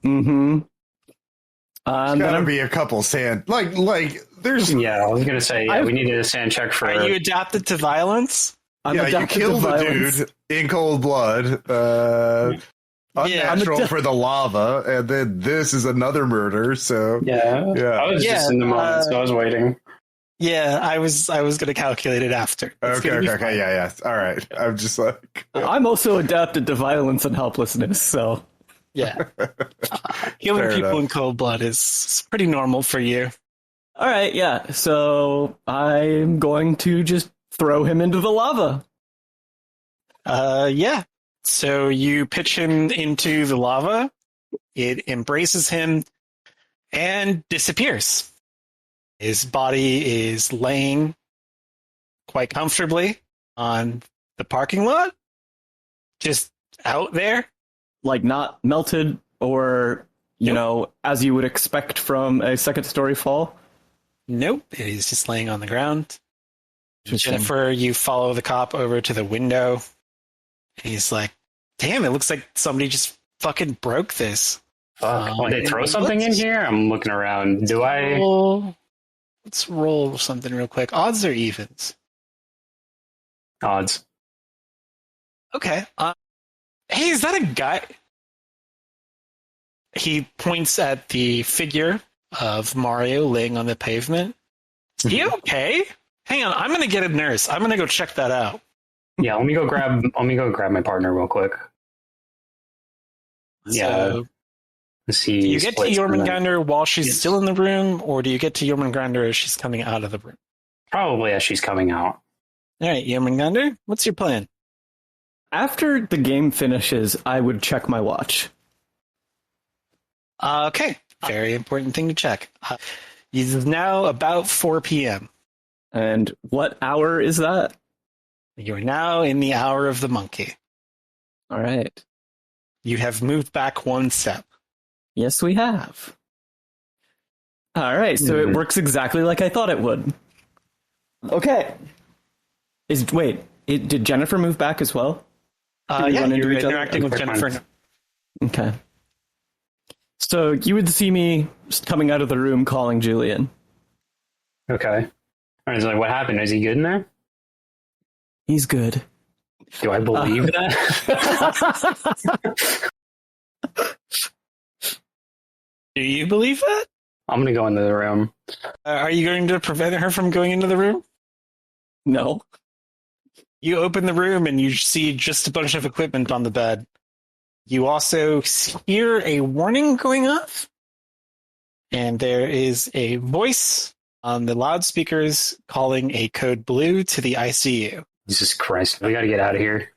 Mm-hmm. There's gotta be a couple sand, like there's. Yeah, I was gonna say we needed a sand check for. Are you adapted to violence? You killed a dude in cold blood. Unnatural for the lava, and then this is another murder. So yeah. I was just in the moment, so I was waiting. Yeah, I was going to calculate it after. Okay, yeah. All right. I'm just like... I'm also adapted to violence and helplessness, so... Yeah. Killing people in cold blood is pretty normal for you. All right, yeah. So I'm going to just throw him into the lava. Yeah. So you pitch him into the lava. It embraces him and disappears. His body is laying quite comfortably on the parking lot, just out there. Like not melted or, you know, as you would expect from a second-story fall? Nope, it is just laying on the ground. Jennifer, you follow the cop over to the window. He's like, damn, it looks like somebody just fucking broke this. Fuck, did they throw something in here? I'm looking around. Do I... Let's roll something real quick. Odds or evens? Odds. Okay. Hey, is that a guy? He points at the figure of Mario laying on the pavement. Is he okay? Hang on, I'm going to get a nurse. I'm going to go check that out. Yeah, let me go grab my partner real quick. So, see. do you get to Jormungandr while she's still in the room, or do you get to Jormungandr as she's coming out of the room? Probably as she's coming out. All right, Jormungandr, what's your plan? After the game finishes, I would check my watch. Okay, very important thing to check. It is now about 4 p.m. And what hour is that? You are now in the hour of the monkey. All right. You have moved back one step. Yes, we have. All right, so it works exactly like I thought it would. Okay. Did Jennifer move back as well? Yeah, you're interacting with Jennifer. Okay. So you would see me coming out of the room calling Julian. Okay. All right, so what happened? Is he good in there? He's good. Do I believe that? Do you believe that? I'm going to go into the room. Are you going to prevent her from going into the room? No. You open the room and you see just a bunch of equipment on the bed. You also hear a warning going off. And there is a voice on the loudspeakers calling a code blue to the ICU. Jesus Christ, we got to get out of here.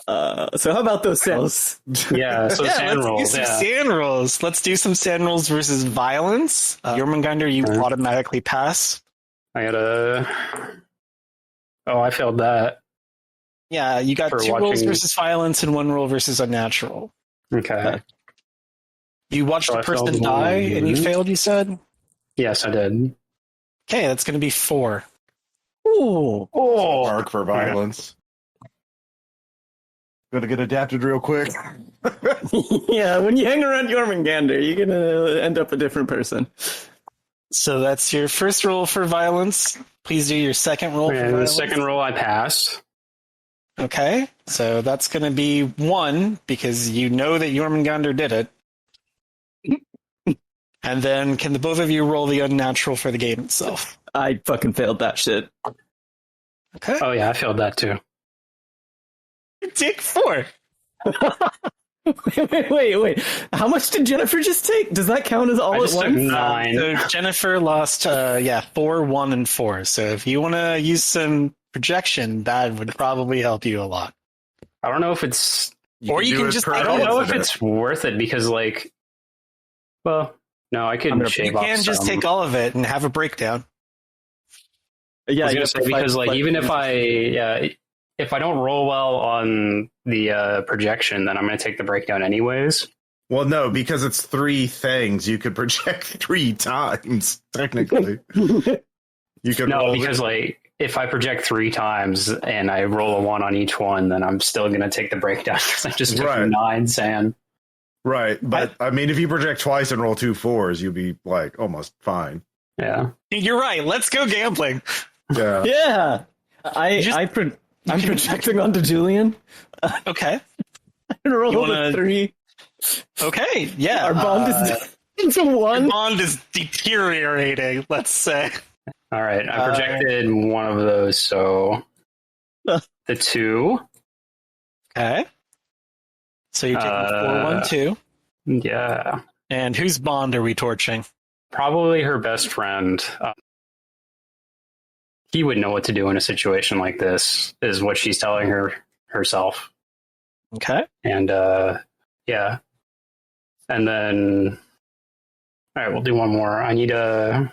So how about those sales? Yeah, so sand let's rolls. do some Yeah. sand rolls. Let's do some sand rolls versus violence. Jormungandr, you Okay. automatically pass. I gotta. Oh, I failed that. Yeah, you got For 2 rolls watching- versus violence and 1 roll versus unnatural. Okay. You watched So a I failed person die and you one. failed, you said? Yes, I did. Okay, that's going to be 4. Ooh. Oh, Mark for violence. Gonna get adapted real quick. Yeah, when you hang around Jormungandr, you're gonna end up a different person. So that's your first roll for violence. Please do your second roll for and the violence. second roll I passed. Okay, so that's going to be 1 because you know that Jormungandr did it. And then can the both of you roll the unnatural for the game itself? I fucking failed that shit. Okay. Oh yeah, I failed that too. Take 4. Wait. How much did Jennifer just take? Does that count as all I at just took once? 9. So Jennifer lost, 4, 1, and 4. So if you want to use some projection, that would probably help you a lot. I don't know if it's. Or you do can it just per I don't know if incident. it's worth it because, like, well, no, I could I'm gonna- shave You off can just some. take all of it and have a breakdown. Yeah, I was you gonna have say to because, fight- like, even if I don't roll well on the projection, then I'm going to take the breakdown anyways. Well, no, because it's 3 things. You could project 3 times, technically. You could No, roll because like if I project 3 times and I roll a 1 on each one, then I'm still going to take the breakdown because I just took Right. 9 sand. right. But I mean, if you project twice and roll 2 4s, you'd be like almost fine. Yeah. You're right. Let's go gambling. Yeah. Yeah. Just- I'm projecting onto Julian. Okay. I rolled You wanna- a 3. Okay. Yeah. Our bond is into 1. bond is deteriorating, let's say. All right. I projected one of those, so the 2. Okay. So you're taking 4, 1, 2. Yeah. And whose bond are we torching? Probably her best friend. He would know what to do in a situation like this, is what she's telling herself. Okay. And yeah. And then all right, we'll do one more. I need a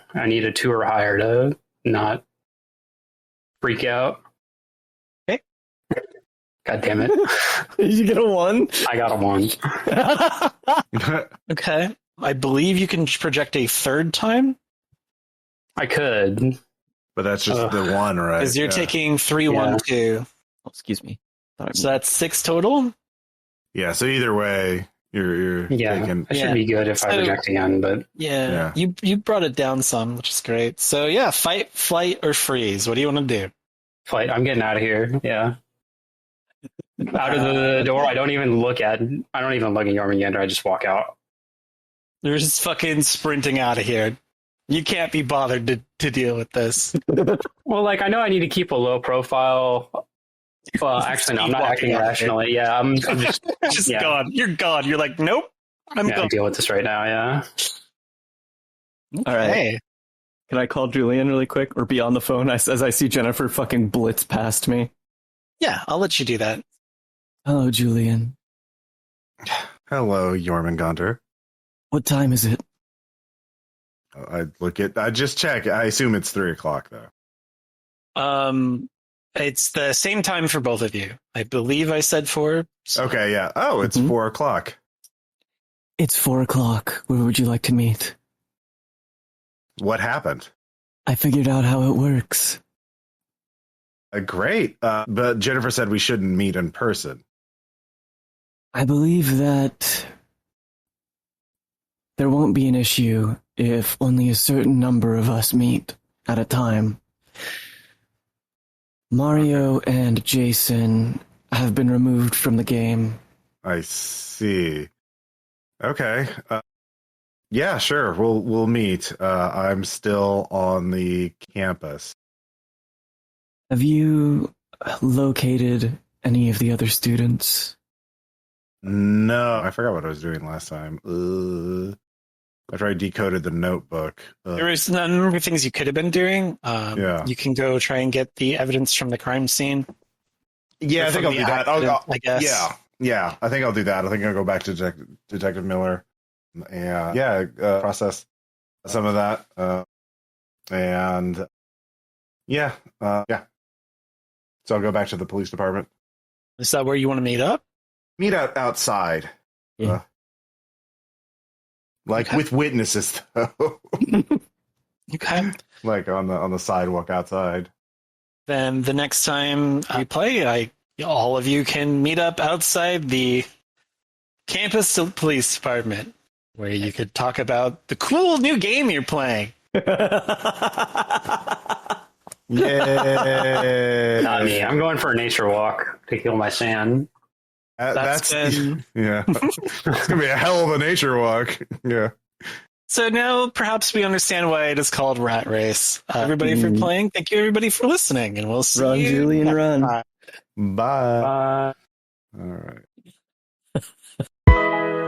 2 or higher to not freak out. Okay. God damn it. Did you get a 1? I got a 1. Okay. I believe you can project a third time I could. But that's just the 1, right? because you're Yeah. taking 3, 1, 2. Oh, excuse me. So that's 6 total. Yeah, so either way, you're Yeah. taking. It Yeah. should be good if I So- project again, but Yeah. Yeah. You brought it down some, which is great. So yeah, fight, flight, or freeze. What do you want to do? flight. I'm getting out of here. Yeah. Out of the door. I don't even look at Jormungandr. I just walk out. You're just fucking sprinting out of here. You can't be bothered to deal with this. Well, like I know I need to keep a low profile. Well, actually, no, I'm not acting Walking out of rationally. Yeah, I'm just Just Yeah. gone. You're gone. You're like, nope. I'm yeah, gone. deal with this right now. Yeah. All right. Hey. Can I call Julian really quick or be on the phone as I see Jennifer fucking blitz past me? Yeah, I'll let you do that. Hello, Julian. Hello, Jormungandr. What time is it? I just check. I assume it's 3 o'clock though. It's the same time for both of you. I believe I said 4. So Okay, yeah. Oh, it's Mhm. 4 o'clock. It's 4 o'clock. Where would you like to meet? What happened? I figured out how it works. Great. But Jennifer said we shouldn't meet in person. I believe that there won't be an issue if only a certain number of us meet at a time. Mario and Jason have been removed from the game. I see. Okay. Yeah, sure. We'll meet. I'm still on the campus. Have you located any of the other students? No, I forgot what I was doing last time. After I decoded the notebook. there is a number of things you could have been doing. Yeah. You can go try and get the evidence from the crime scene. Yeah, I think I'll do that. I guess. Yeah. I think I'll do that. I think I'll go back to Detective Miller and process some of that. And yeah. So I'll go back to the police department. Is that where you want to meet up? Meet outside. Yeah. With witnesses, though. Okay. Like on the sidewalk outside. Then the next time we play, all of you can meet up outside the campus police department, where you could talk about the cool new game you're playing. Yeah. Not me. I'm going for a nature walk to heal my sand. That's yeah. It's gonna be a hell of a nature walk. Yeah. So now perhaps we understand why it is called Rat Race. Everybody for playing. Thank you, everybody, for listening, and we'll see Run, you. Julian, run. Bye. Bye. All right.